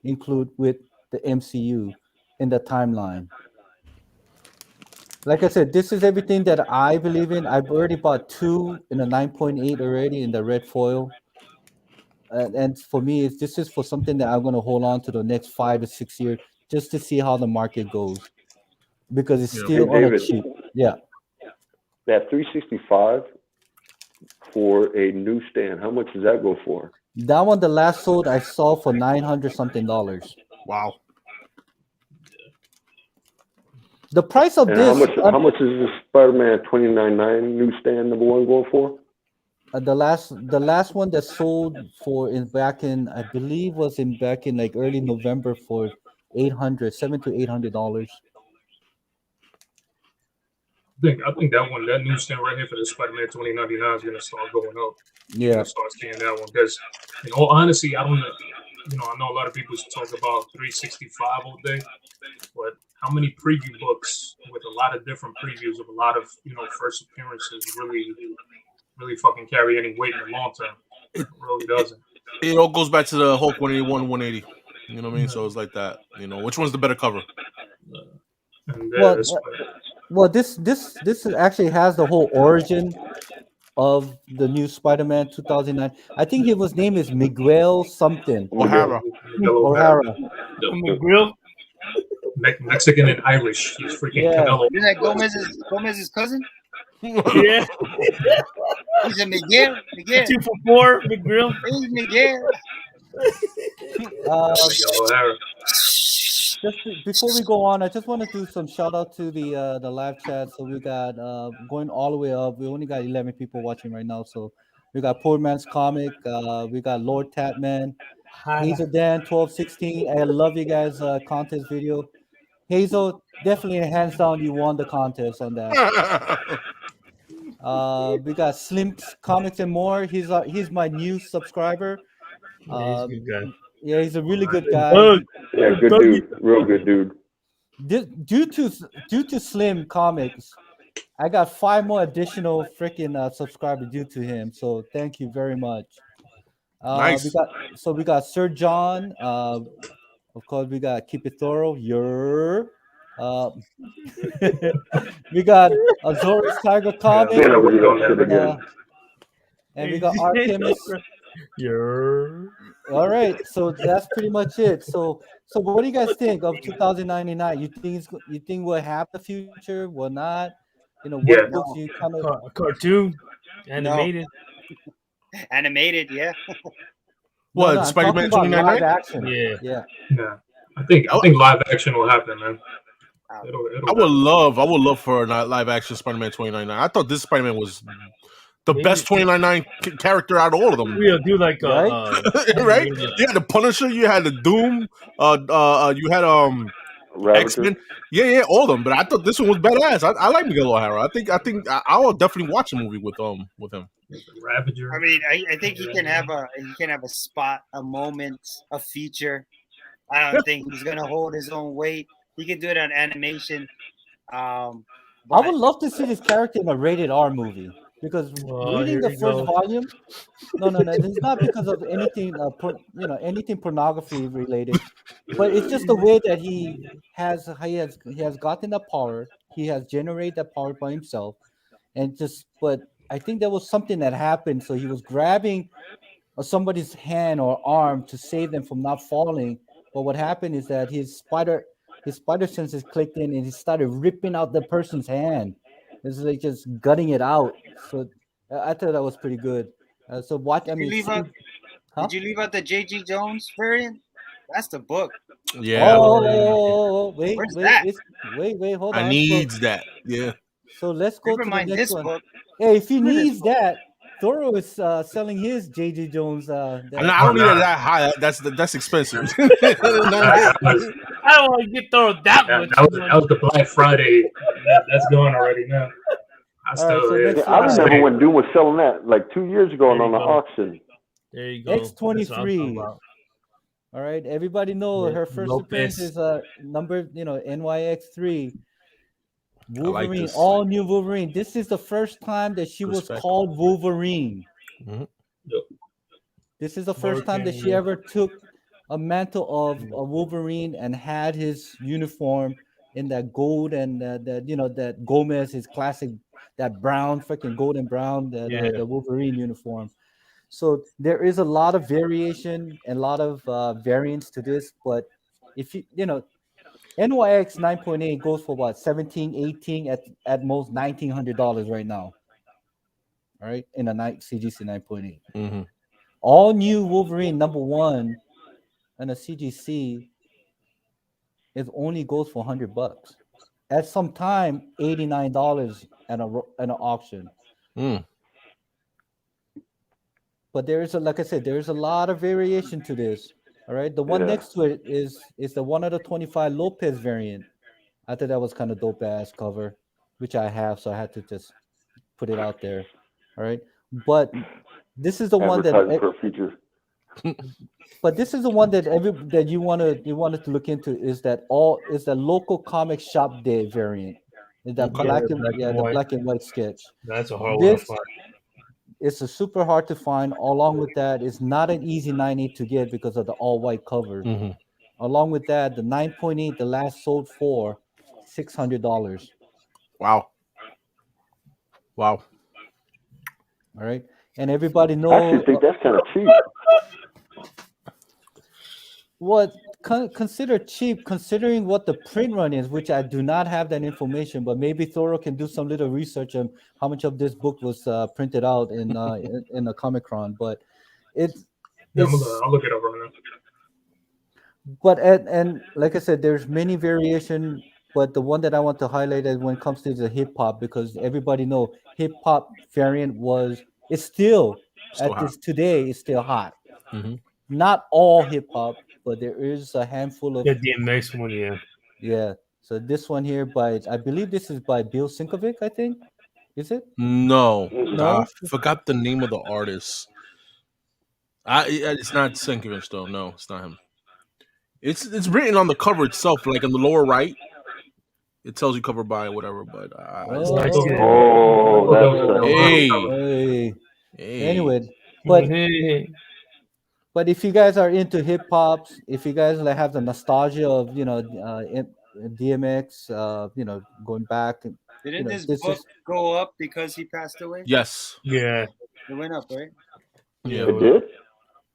include with the MCU in the timeline. Like I said, this is everything that I believe in. I've already bought 2 in a 9.8 already in the red foil. And for me, this is for something that I'm going to hold on to the next 5 to 6 years just to see how the market goes. Because it's still on a cheap. Yeah. That 365 for a newsstand, how much does that go for? That one, the last sold, I saw for $900 something. Wow. The price of this. How much is the Spider-Man 29.9 newsstand number 1 going for? The last one that sold back in I believe was back in like early November for $700 to $800. I think that newsstand right here for the Spider-Man 2099 is gonna start going up. Yeah. Gonna start seeing that one because, in all honesty, I don't know. I know a lot of people talk about 365 all day, but how many preview books with a lot of different previews of a lot of first appearances really fucking carry any weight in the long term? It really doesn't. It all goes back to the Hulk 181, 180. You know what I mean? So it's like that. Which one's the better cover? Well, this actually has the whole origin of the new Spider-Man 2009. I think his name is Miguel something. O'Hara. Miguel. Mexican and Irish. He's freaking Canelo. Isn't that Gomez's cousin? Yeah. He's a Miguel. Miguel. 2 for 4, McGrill. He's Miguel. Just before we go on, I just want to do some shout out to the live chat. So we got going all the way up. We only got 11 people watching right now. So we got Poor Man's Comic. We got Lord Tatman, Hazel Dan 1216. I love you guys contest video. Hazel, definitely hands down, you won the contest on that. We got Slim Comics and More. He's my new subscriber. Yeah, he's a good guy. Yeah, he's a really good guy. Yeah, good dude, real good dude. Due to Slim Comics, I got 5 more additional freaking subscribers due to him. So thank you very much. Nice. We got Sir John. Of course, we got Keep It Thorough. We got Azorius Tiger Comic. And we got Artemis. All right, so that's pretty much it. So what do you guys think of 2099? You think we'll have the future? Will not? You know, what books you kind of cartoon, animated, animated, yeah. What, no, Spider-Man live 2099? action. Yeah. I think live action will happen, man. I would love for a live action Spider-Man 2099. I thought this Spider-Man was the best 2099 character out of all of them. We'll do like right? You had the Punisher, you had the Doom, you had X-Men. Yeah, all of them. But I thought this one was badass. I like Miguel O'Hara. I think I will definitely watch a movie with him. Ravager. I mean, I think he can have a spot, a moment, a feature. I don't think he's gonna hold his own weight. He can do it on animation. I would love to see this character in a rated R movie. Because reading the first volume, no, it's not because of anything, anything pornography related, but it's just the way that he has gotten that power. He has generated that power by himself, but I think there was something that happened. So he was grabbing somebody's hand or arm to save them from not falling. But what happened is that his spider senses clicked in and he started ripping out the person's hand. It's like just gutting it out. So I thought that was pretty good. So watch. I mean, did you leave out the J.G. Jones variant? That's the book. Yeah. Wait, hold on. I needs that. Yeah. So let's go to the next one. Book. Hey, if he needs that, Thoro is selling his J.J. Jones. I don't need it that high. That's expensive. I don't want to get Thoro that much. That was the Black Friday. That's going already now. I remember when Doom was selling that like 2 years ago on the auction. There you go. X-23. All right, everybody know her first appearance is number, NYX3. Wolverine, like all new Wolverine. This is the first time that she was called Wolverine. Mm-hmm. Yep. This is the first time that she ever took a mantle of a Wolverine and had his uniform in that gold and that Gomez, his classic, that brown, freaking golden brown, the Wolverine uniform. So there is a lot of variation and a lot of variance to this, but if NYX 9.8 goes for what, 17, 18, at most $1,900 right now. All right, in a CGC 9.8. Mm-hmm. All new Wolverine #1 and a CGC, it only goes for $100. At some time, $89 at an auction. Mm. But there is like I said, there is a lot of variation to this. All right, the one next to it is the 1/25 Lopez variant. I thought that was kind of dope ass cover, which I have, so I had to just put it out there. All right, but this is the one that. But this is the one that you wanted to look into is the local comic shop day variant. The black and white sketch. That's a hard one to find. It's a super hard to find. Along with that, it's not an easy 9.8 to get because of the all white cover. Mm-hmm. Along with that, the 9.8, the last sold for $600. Wow. All right, and everybody knows. I actually think that's kind of cheap. What consider cheap considering what the print run is, which I do not have that information, but maybe Thoro can do some little research on how much of this book was printed out in a Comic-Con. But it's I'll look it up right now. But and like I said, there's many variation, but the one that I want to highlight is when it comes to the hip hop, because everybody know hip hop variant it's still at hot. this today is still hot. Mhm. Not all hip hop, but there is a handful of DMX one, yeah. So this one here I believe this is by Bill Sinkovic, I think. Is it? No, No? I forgot the name of the artist. It's not Sienkiewicz though. No, it's not him. It's written on the cover itself, like in the lower right. It tells you cover by whatever, but hey. Anyway, but if you guys are into hip hops, if you guys like have the nostalgia of DMX, going back. Didn't this book go up because he passed away? Yes. Yeah. It went up, right? Yeah. It did?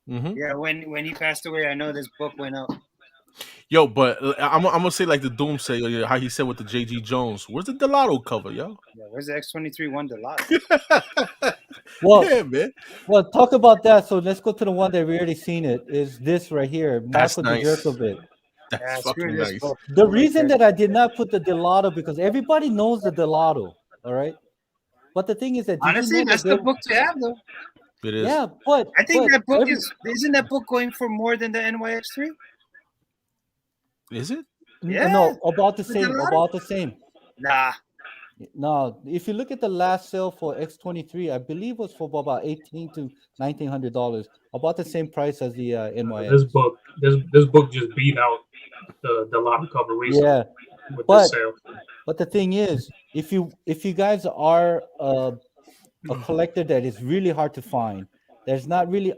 Mm-hmm. Yeah, when he passed away, I know this book went up. Yo, but I'm gonna say like the Doomsday, how he said with the J.G. Jones. Where's the Delato cover, yo? Yeah, where's the X-23 one Delato? Well, yeah, man. Well, talk about that. So let's go to the one that we already seen. It is this right here, That's Marco nice. Djurkovic. That's fucking nice. The reason that I did not put the Delato because everybody knows the Delato, all right. But the thing is that honestly, that's the book to have, though. It is. Yeah, but I think that book isn't that book going for more than the NYX3? Is it? Yeah. No, about the same. About the same. Nah. No, if you look at the last sale for X23, I believe it was for about $1,800 to $1,900, about the same price as the NYX. This book just beat out the lot cover recently. Yeah, with the sale. But the thing is, if you guys are a collector that is really hard to find, there's not really.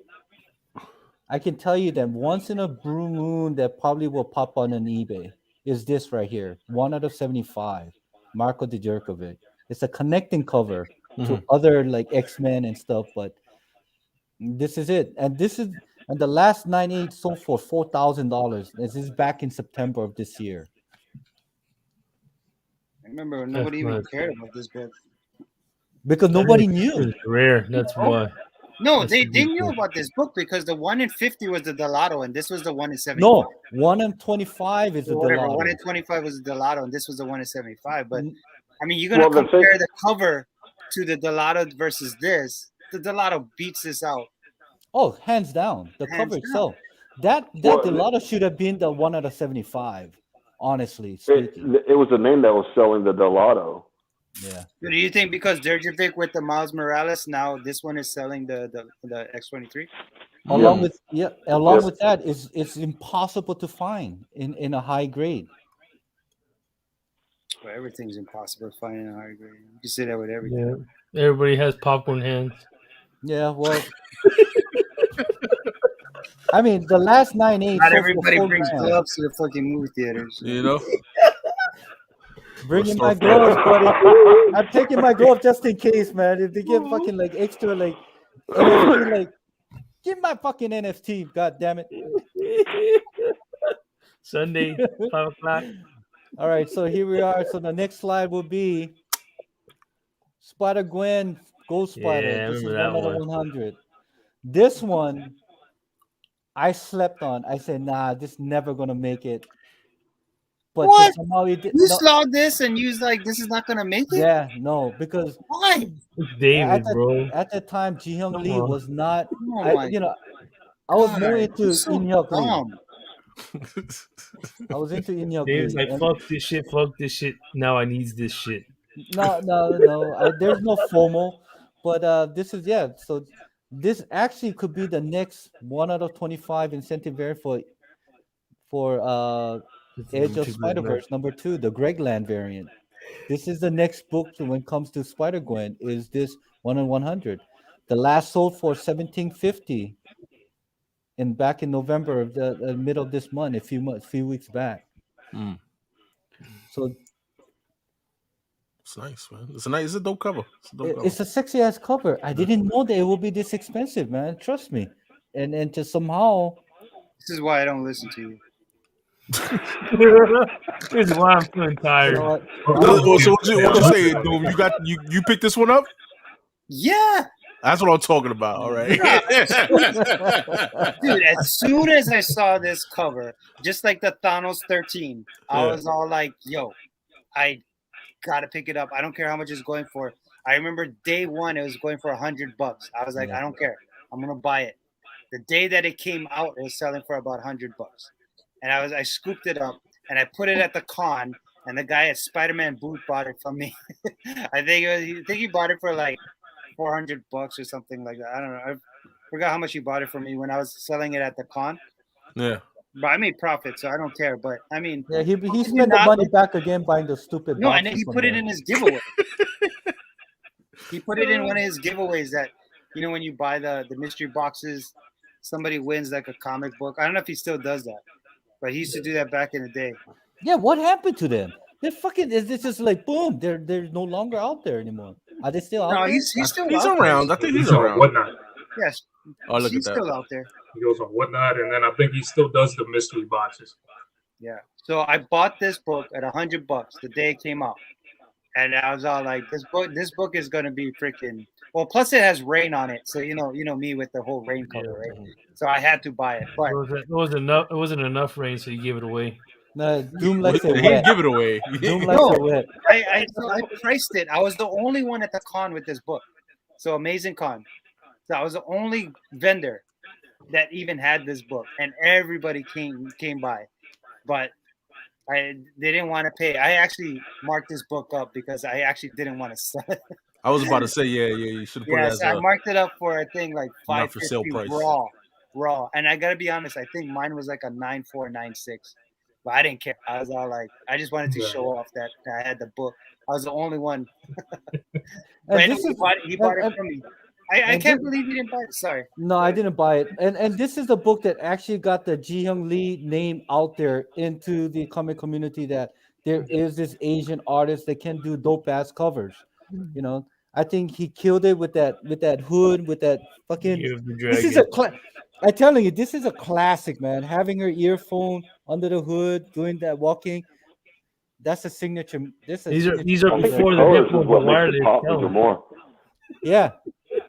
I can tell you that once in a blue moon that probably will pop on eBay is this right here, 1 out of 75, Marco Djurkovic. It's a connecting cover to other like X-Men and stuff, but this is it. And the last 98 sold for $4,000. This is back in September of this year. I remember nobody even cared about this book. Because nobody knew. It's rare. That's why. No, they knew about this book because the 1 in 50 was the Delato, and this was the 1 in 75. No, 1 in 25 is the Delato. 1 in 25 was the Delato, and this was the 1 in 75. But I mean, you're gonna compare the cover to the Delato versus this. The Delato beats this out. Oh, hands down. The cover itself. That Delato should have been the 1 out of 75. Honestly speaking, it was the name that was selling the Delato. Yeah. Do you think because Djurkovic with the Miles Morales, now this one is selling the X23? Along with that, it's impossible to find in a high grade. Well, everything's impossible to find in a high grade. You can say that with everything. Yeah. Everybody has popcorn hands. Yeah, well, I mean, the last 98. Not everybody brings gloves to the fucking movie theaters. You know. Bringing my gloves, buddy. I'm taking my glove just in case, man. If they give fucking like extra like NFT, like give my fucking NFT, god damn it. Sunday, 5:00. All right, so here we are. So the next slide will be Spider-Gwen, Ghost Spider. Yeah, this is 1 that out of one. 100. This one I slept on. I said, nah, this never gonna make it. But what? Somehow it did. You slowed this and you was like, this is not gonna make it? Yeah, no, because why? David, bro. At that time, Ji-Hyun Lee was not. Oh I was more into In-Hyuk Lee. I was into In-Hyuk Lee. David's like, fuck this shit. Now I need this shit. No. There's no FOMO, but this is So this actually could be the next 1 out of 25 incentive variant for Edge of Spider-Verse #2, the Greg Land variant. This is the next book when it comes to Spider-Gwen. Is this 1 in 100? The last sold for $1,750, back in November of the middle of this month, a few weeks back. So it's nice, man. It's a dope cover. It's a sexy ass cover. I didn't know that it would be this expensive, man. Trust me. And to somehow. This is why I don't listen to you. Here's why I'm feeling tired. You know what? So what you say, Doom? You picked this one up? Yeah. That's what I'm talking about. All right. Dude, as soon as I saw this cover, just like the Thanos 13, I was all like, yo, I gotta pick it up. I don't care how much it's going for. I remember day one, it was going for $100. I was like, I don't care. I'm gonna buy it. The day that it came out, it was selling for about $100. And I scooped it up and I put it at the con, and the guy at Spider-Man booth bought it from me. I think he bought it for like $400 or something like that. I don't know. I forgot how much he bought it for me when I was selling it at the con. Yeah. But I made profit, so I don't care. But I mean, yeah, he spent the money back again buying the stupid. No, and then he put it in his giveaway. He put it in one of his giveaways that, you know, when you buy the mystery boxes, somebody wins like a comic book. I don't know if he still does that, but he used to do that back in the day. Yeah, what happened to them? They're fucking. It's just like boom. They're no longer out there anymore. Are they still out there? No, he's still He's out around. there. I think he's around. Whatnot. Yes. Oh, look He's at that. still out there. He goes on Whatnot, and then I think he still does the mystery boxes. Yeah. So I bought this book at $100 the day it came out, and I was all like, "This book is gonna be freaking." Well, plus it has rain on it, so you know me with the whole rain cover, right? So I had to buy it. But It wasn't enough rain, so you gave it away. No, Doom likes it He wet. didn't give it away. Doom likes it wet. I priced it. I was the only one at the con with this book. So Amazing Con. So I was the only vendor that even had this book, and everybody came by. But they didn't want to pay. I actually marked this book up because I actually didn't want to sell it. I was about to say, you should have put it as I marked it up for, I think, like not for sale $5.50 price. raw. And I gotta be honest, I think mine was like a 9.4, 9.6. But I didn't care. I was all like, I just wanted to show off that I had the book. I was the only one. But anyway, he bought it from me. I can't believe he didn't buy it. Sorry. No, I didn't buy it. And this is the book that actually got the Ji Hyung Lee name out there into the comic community, that there is this Asian artist that can do dope ass covers. You know, I think he killed it with that hood, with that fucking. This is I'm telling you, this is a classic, man. Having her earphone under the hood, doing that walking. That's a signature. These are before the wireless. Yeah.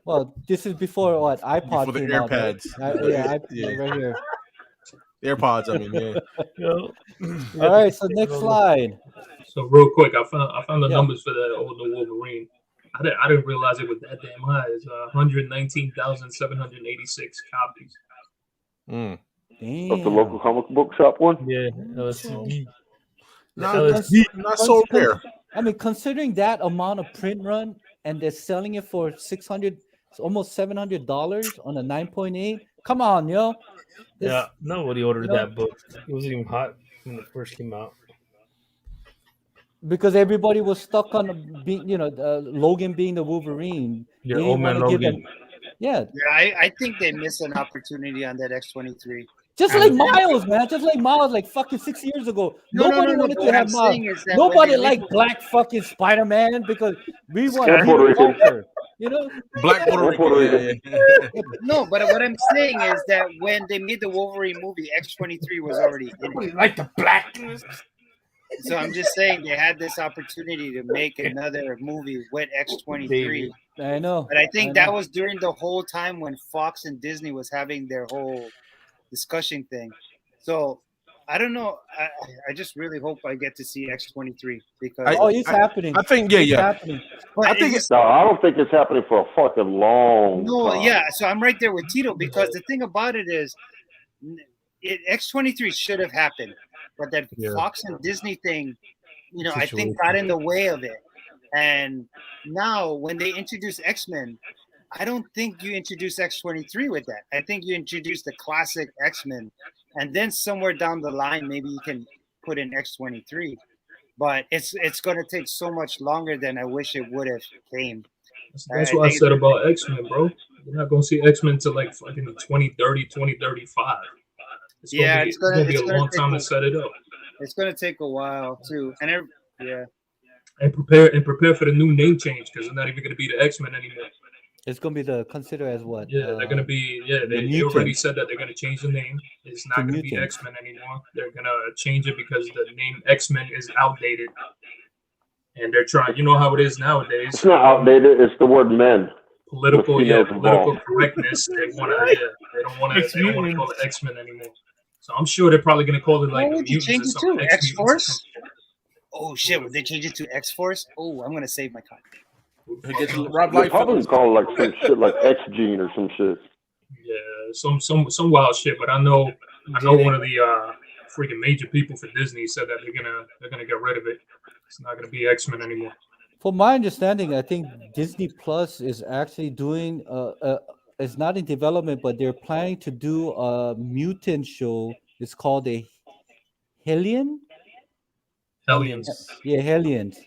Well, this is before what iPod before the came AirPads. Out, right? Right here. AirPods. I mean, yeah. All right. So next slide. So real quick, I found the numbers for that Old Wolverine. I didn't realize it was that damn high. It's 119,786 copies. Of the local comic book shop one. Yeah. Not so rare. I mean, considering that amount of print run, and they're selling it for $600, almost $700 on a 9.8. Come on, yo. Yeah, nobody ordered that book. It wasn't even hot when it first came out. Because everybody was stuck on being, Logan being the Wolverine. Your old man Logan. I think they missed an opportunity on that X-23. Just like Miles, man. Just like Miles, like fucking 6 years ago. Nobody wanted to have Miles. Nobody liked black fucking Spider-Man because we want culture. Black Puerto Rican. No, but what I'm saying is that when they made the Wolverine movie, X-23 was already in it. Like the blackness. So I'm just saying they had this opportunity to make another movie with X-23. I know. But I think that was during the whole time when Fox and Disney was having their whole discussion thing. So I don't know. I just really hope I get to see X-23 because it's happening. I think it's happening. I don't think it's happening for a fucking long time. Yeah. So I'm right there with Tito because the thing about it is, X-23 should have happened, but that Fox and Disney thing, I think got in the way of it. And now when they introduce X-Men, I don't think you introduce X-23 with that. I think you introduce the classic X-Men, and then somewhere down the line, maybe you can put in X-23. But it's going to take so much longer than I wish it would have came. That's what I said about X-Men, bro. You're not going to see X-Men until like fucking 2030, 2035. It's going to be a long time to set it up. It's going to take a while too, and prepare for the new name change because it's not even going to be the X-Men anymore. It's gonna be considered as what? Yeah, they're gonna be. Yeah, they already said that they're gonna change the name. It's not gonna be X-Men anymore. They're gonna change it because the name X-Men is outdated, and they're trying. You know how it is nowadays. It's not outdated. It's the word men. Political correctness. They want to. Yeah, they don't want to call it X-Men anymore. So I'm sure they're probably gonna call it like the mutants or something. X-Force. Oh shit! Would they change it to X-Force? Oh, I'm gonna save my copy. They're probably call it like some shit like X-Gene or some shit. Yeah, some wild shit. But I know one of the freaking major people for Disney said that they're gonna get rid of it. It's not gonna be X-Men anymore. From my understanding, I think Disney Plus is actually doing it's not in development, but they're planning to do a mutant show. It's called a Hellions. Yeah, Hellions.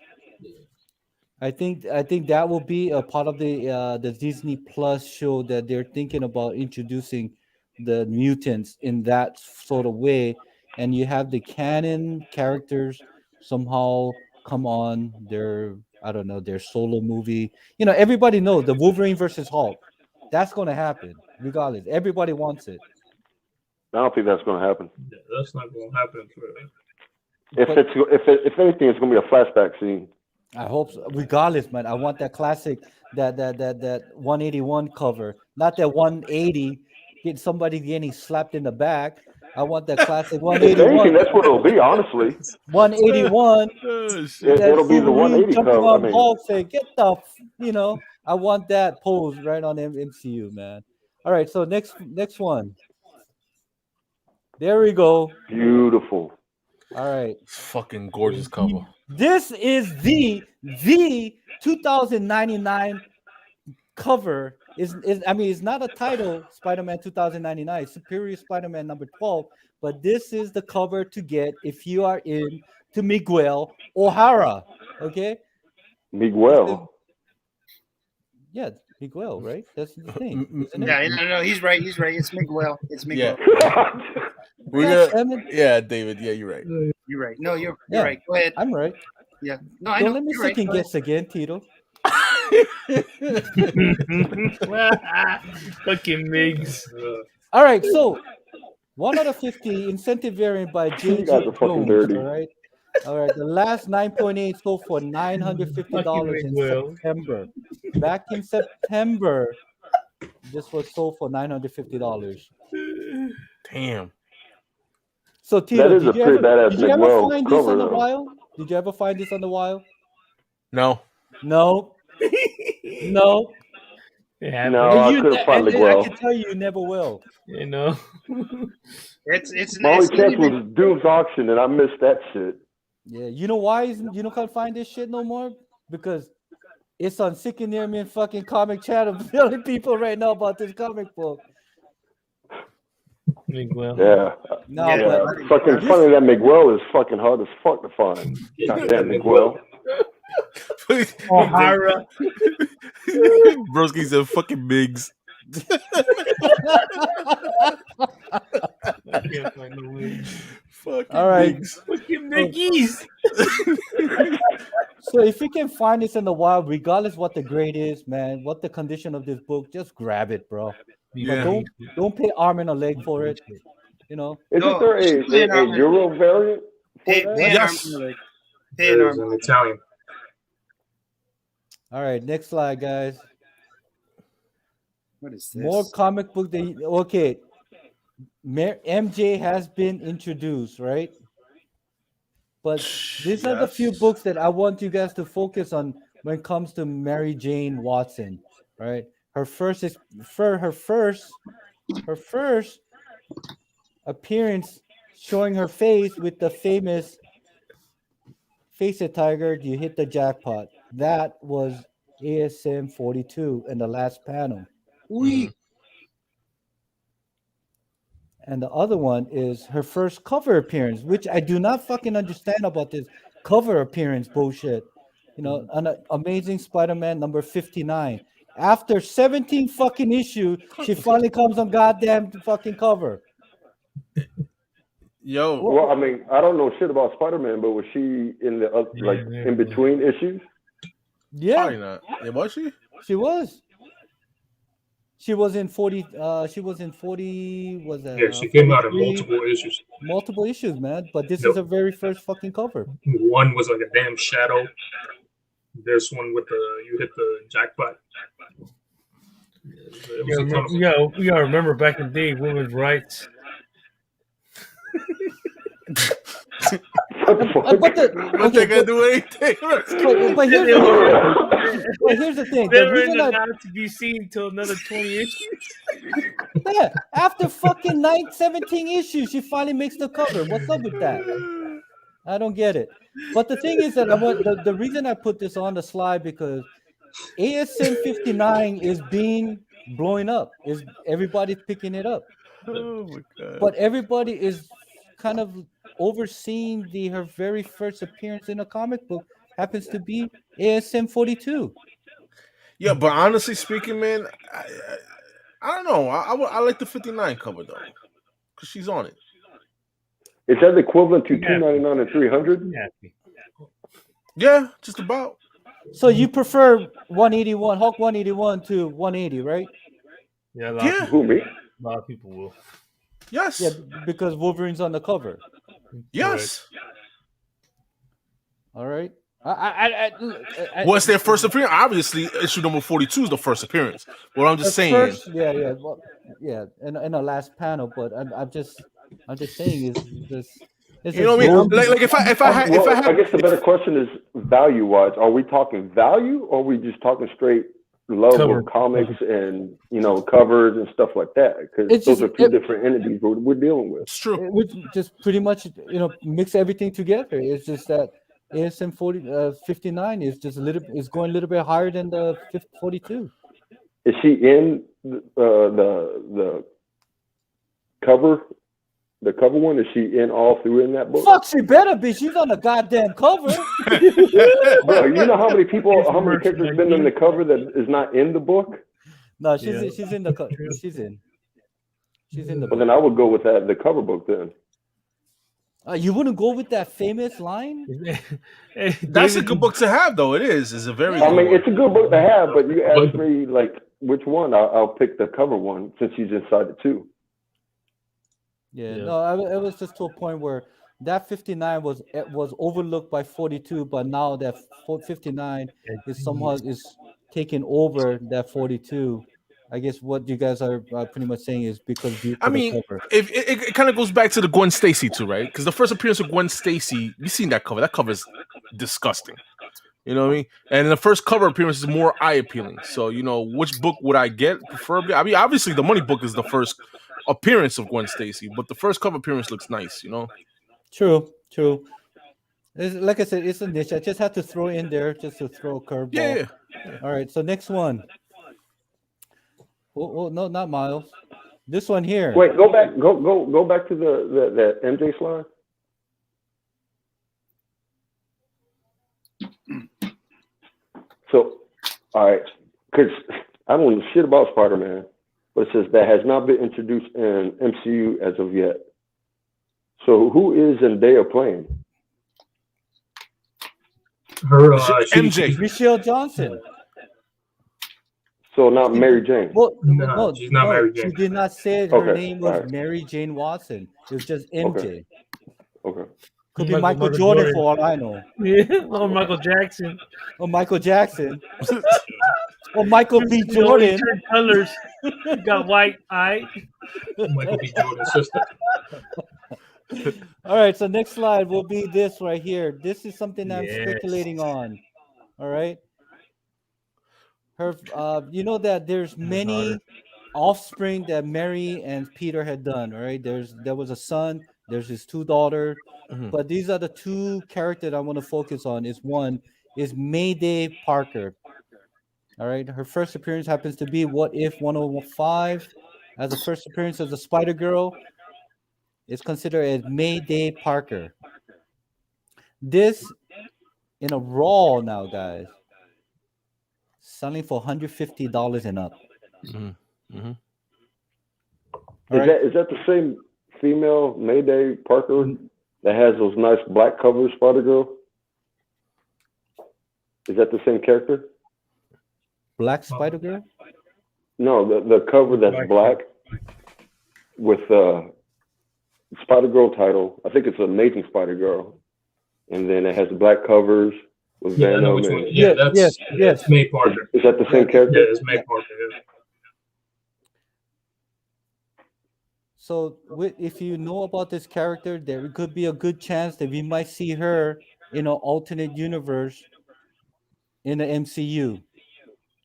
I think that will be a part of the Disney Plus show that they're thinking about introducing the mutants in that sort of way, and you have the canon characters somehow come on their their solo movie. You know, everybody knows the Wolverine versus Hulk. That's going to happen regardless. Everybody wants it. I don't think that's going to happen. Yeah, that's not going to happen. If anything, it's going to be a flashback scene. I hope so. Regardless, man, I want that classic that 181 cover, not that 180 get somebody getting slapped in the back. I want that classic 181. That's what it'll be, honestly. 181. It'll be the 180 cover. I mean, say, get the, I want that pose right on MCU, man. All right, so next one. There we go. Beautiful. All right. Fucking gorgeous cover. This is the 2099 cover. It's not a title, Spider-Man 2099, Superior Spider-Man number 12, but this is the cover to get if you are in to Miguel O'Hara. Okay? Miguel. Yeah, Miguel, right? That's his name. No, he's right. It's Miguel. It's Miguel. Yeah, David. Yeah, you're right. You're right. No, you're right. Go ahead. I'm right. Yeah. No, I know. Don't let me second guess again, Tito. Fucking Migs. All right, so 1 out of 50 incentive variant by J.J. Jones. All right. The last 9.8 sold for $950 in September. Back in September, this was sold for $950. Damn. So Tito, did you ever find this on the wild? Did you ever find this on the wild? No. No. Yeah, no, I couldn't find Miguel. I can tell you never will. You know. It's my only chance was Doom's auction, and I missed that shit. Yeah, you know why you don't can't find this shit no more? Because it's on Sick and Near Me and fucking Comic Channel telling people right now about this comic book. Miguel. Yeah. But fucking funny that Miguel is fucking hard as fuck to find. Goddamn Miguel. O'Hara. Broski said fucking Bigs. I can't find the wig. Fucking all right. Fucking Bigeez. So if you can find this in the wild, regardless what the grade is, man, what the condition of this book, just grab it, bro. Yeah. But don't pay arm and a leg for it. You know. Isn't there a Euro variant? Yes. Pay an arm. In Italian. All right, next slide, guys. What is this? More comic book. Okay. MJ has been introduced, right? But these are the few books that I want you guys to focus on when it comes to Mary Jane Watson, right? Her first appearance showing her face with the famous "Face It, Tiger, you hit the jackpot." That was ASM 42 in the last panel. And the other one is her first cover appearance, which I do not fucking understand about this cover appearance bullshit. You know, an Amazing Spider-Man number 59. After 17 fucking issues, she finally comes on goddamn fucking cover. Yo. Well, I mean, I don't know shit about Spider-Man, but was she in the in between issues? Yeah. Probably not. Yeah, was she? She was. She was in 40. She was in 40. Was that? Yeah, she came out in multiple issues. Multiple issues, man. But this is her very first fucking cover. One was like a damn shadow. This one with you hit the jackpot. You gotta remember back in the day, women's rights. But they gonna do anything. But here's the thing. They were not to be seen until another 20 issues. Yeah, after fucking 17 issues, she finally makes the cover. What's up with that? I don't get it. But the thing is that the reason I put this on the slide because ASM 59 is blowing up. Is everybody's picking it up? Oh my god! But everybody is kind of overseeing her very first appearance in a comic book happens to be ASM 42. Yeah, but honestly speaking, man, I don't know. I like the 59 cover though, because she's on it. Is that equivalent to $299 and $300? Yeah, just about. So you prefer 181, Hulk 181 to 180, right? Yeah, Who, me? A lot of people will. Yes. Yeah, because Wolverine's on the cover. Yes. All right. What's their first appearance? Obviously, issue number 42 is the first appearance. What I'm just saying. In the last panel, but I'm just saying is you know what I mean? Like if I guess the better question is value wise. Are we talking value, or are we just talking straight love of comics and covers and stuff like that? Because those are two different entities we're dealing with. It's true. We just pretty much mix everything together. It's just that ASM 59 is just going a little bit higher than the 42. Is she in the cover? The cover one, is she in all through in that book? Fuck, she better be. She's on the goddamn cover. Bro, you know how many characters have been in the cover that is not in the book? No, she's in the cover. She's in the book. Well, then I would go with the cover book then. You wouldn't go with that famous line? That's a good book to have, though. It is. It's a very. It's a good book to have, but you asked me like which one. I'll pick the cover one since she's inside it too. Yeah. No, it was just to a point where that 59 was overlooked by 42, but now that 59 is taking over that 42. I guess what you guys are pretty much saying is because it kind of goes back to the Gwen Stacy too, right? Because the first appearance of Gwen Stacy, you've seen that cover. That cover is disgusting. You know what I mean? And the first cover appearance is more eye appealing. So which book would I get preferably? I mean, obviously the money book is the first appearance of Gwen Stacy, but the first cover appearance looks nice. True. It's, like I said, it's a niche. I just had to throw in there just to throw a curveball. Yeah. All right. So next one. Oh no, not Miles. This one here. Wait, go back to the MJ slide. So, all right, because I don't know shit about Spider-Man, but it says that has not been introduced in MCU as of yet. So who is Zendaya playing? Her MJ. Michelle Johnson. So not Mary Jane. Well, no, she's not Mary Jane. She did not say her name was Mary Jane Watson. It was just MJ. Okay. Could be Michael Jordan for all I know. Yeah, or Michael Jackson. Or Michael Jackson. Or Michael B. Jordan. Colors. Got white eye. Michael B. Jordan's sister. All right, so next slide will be this right here. This is something I'm speculating on. All right. Her, that there's many offspring that Mary and Peter had done. Right. There was a son. There's his two daughters. Mm-hmm. But these are the two characters I want to focus on. One is Mayday Parker. All right. Her first appearance happens to be What If 105 as a first appearance as a Spider-Girl. It's considered as Mayday Parker. This in a RAW now, guys. Selling for $150 and up. Mm-hmm. Mm-hmm. Is that the same female Mayday Parker that has those nice black covers, Spider-Girl? Is that the same character? Black Spider-Girl? No, the cover that's black with Spider-Girl title. I think it's Amazing Spider-Girl. And then it has black covers with Venom. That's May Parker. Is that the same character? Yeah, it's May Parker. Yeah. So if you know about this character, there could be a good chance that we might see her in an alternate universe in the MCU.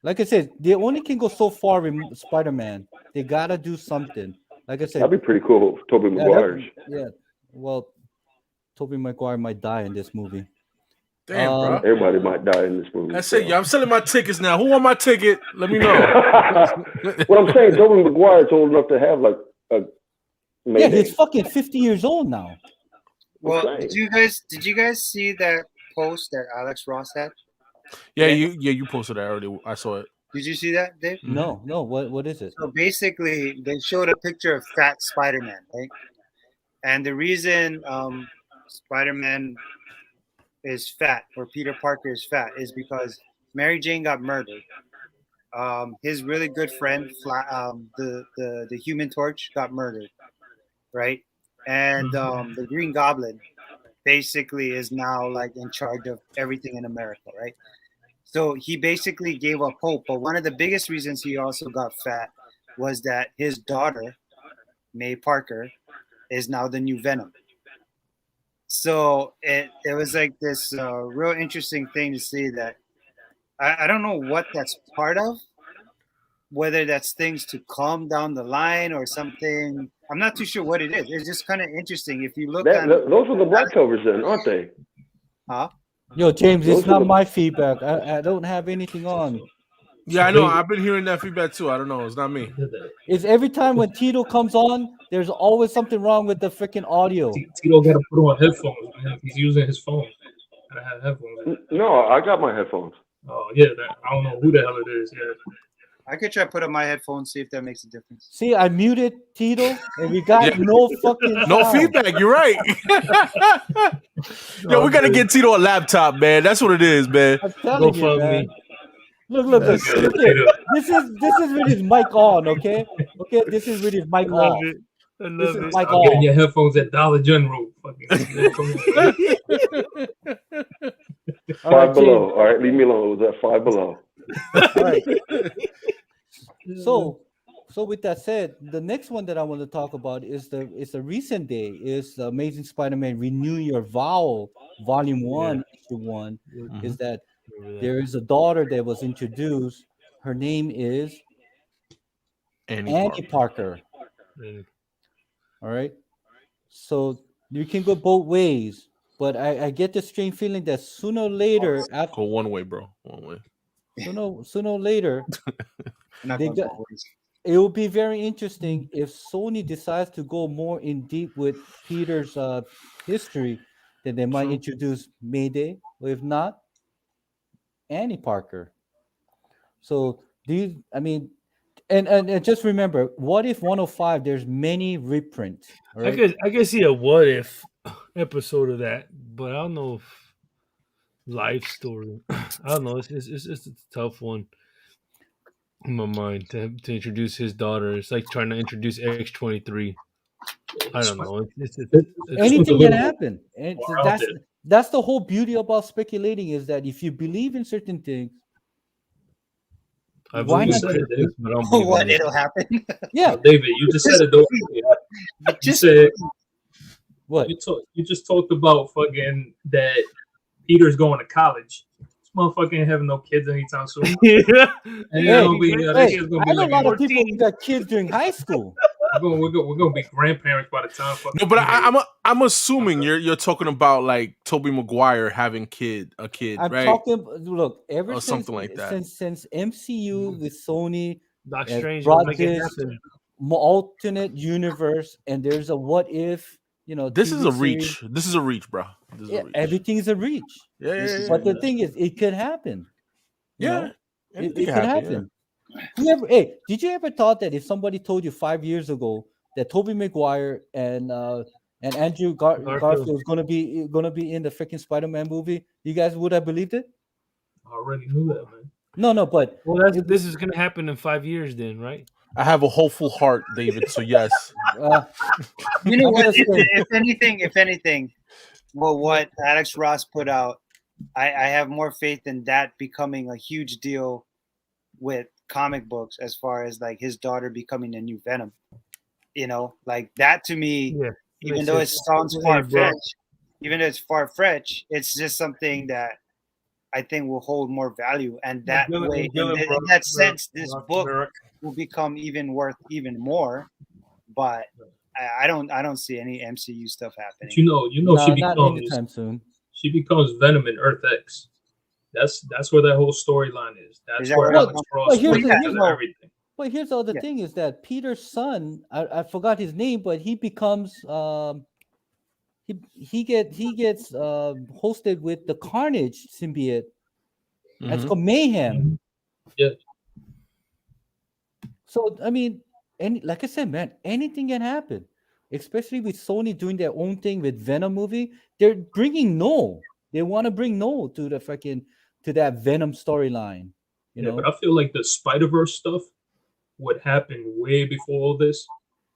Like I said, they only can go so far with Spider-Man. They gotta do something. Like I said, that'd be pretty cool. Tobey Maguire's. Well, Tobey Maguire might die in this movie. Damn, bro. Everybody might die in this movie. That's it. Yeah, I'm selling my tickets now. Who want my ticket? Let me know. What I'm saying, Tobey Maguire's old enough to have like a. Yeah, he's fucking 50 years old now. Well, did you guys see that post that Alex Ross had? Yeah, you posted that already. I saw it. Did you see that, Dave? No. What is it? So basically, they showed a picture of fat Spider-Man, right? And the reason Spider-Man is fat, or Peter Parker is fat, is because Mary Jane got murdered. His really good friend, the Human Torch, got murdered, right? And the Green Goblin basically is now like in charge of everything in America, right? So he basically gave up hope. But one of the biggest reasons he also got fat was that his daughter, May Parker, is now the new Venom. So it was like this real interesting thing to see that I don't know what that's part of, whether that's things to calm down the line or something. I'm not too sure what it is. It's just kind of interesting. If you look at those are the black covers then, aren't they? Huh? Yo, James, it's not my feedback. I don't have anything on. Yeah, I know. I've been hearing that feedback too. I don't know. It's not me. It's every time when Tito comes on, there's always something wrong with the freaking audio. Tito got to put on headphones, man. He's using his phone. Gotta have headphones. No, I got my headphones. Oh yeah, I don't know who the hell it is. Yeah. I could try to put on my headphones, see if that makes a difference. See, I muted Tito, and we got no fucking no feedback. You're right. Yo, we gotta get Tito a laptop, man. That's what it is, man. I'm telling you, man. Look. This is with his mic on, okay? Okay, this is with his mic off. I love it. I'm getting your headphones at Dollar General. Five below. All right, leave me alone. It was at Five Below. All right. So with that said, the next one that I want to talk about is a recent day. Is the Amazing Spider-Man Renew Your Vow, Volume 1, Issue 1. Is that there is a daughter that was introduced. Her name is Annie Parker. All right. So you can go both ways, but I get the strange feeling that sooner or later, go one way, bro. One way. Sooner or later, it will be very interesting if Sony decides to go more in deep with Peter's history. Then they might introduce Mayday, or if not, Annie Parker. So and just remember, What If 105? There's many reprints. Right? I could see a What If episode of that, but I don't know if life story. I don't know. It's a tough one in my mind to introduce his daughter. It's like trying to introduce X-23. I don't know. It's anything can happen, and that's the whole beauty about speculating, is that if you believe in certain things, why not? What it'll happen? Yeah, David, you just said it though. You said what? You just talked about fucking that Peter's going to college. This motherfucker ain't having no kids anytime soon. I know a lot of people who got kids during high school. We're gonna be grandparents by the time. No, but I'm assuming you're talking about like Tobey Maguire having a kid, I'm right? Look, ever or since something like that. Since MCU with Sony Doctor Strange brought this alternate universe, and there's a what if. This is a reach. This is a reach, bro. Everything is a reach. Yeah. But the thing is, it could happen. Yeah, it could happen. Did you ever thought that if somebody told you 5 years ago that Tobey Maguire and Andrew Garfield was gonna be in the freaking Spider-Man movie, you guys would have believed it? I already knew that, man. No, but this is gonna happen in 5 years, then, right? I have a hopeful heart, David. So yes. You know what? If anything, well, what Alex Ross put out, I have more faith in that becoming a huge deal with comic books, as far as like his daughter becoming a new Venom. You know, like that to me. Yeah. Even though it sounds far-fetched, it's just something that I think will hold more value, and that way, in that sense, this book will become worth even more. But I don't see any MCU stuff happening. But you know, not anytime soon. She becomes Venom in Earth X. That's where that whole storyline is. That's where Alex Ross everything. But here's the other thing: is that Peter's son? I forgot his name, but he becomes he gets hosted with the Carnage symbiote. That's called Mayhem. Yeah. So I mean, like I said, man, anything can happen. Especially with Sony doing their own thing with Venom movie, they're bringing Noel. They want to bring Noel to that Venom storyline. You know, but I feel like the Spider-Verse stuff would happen way before all this,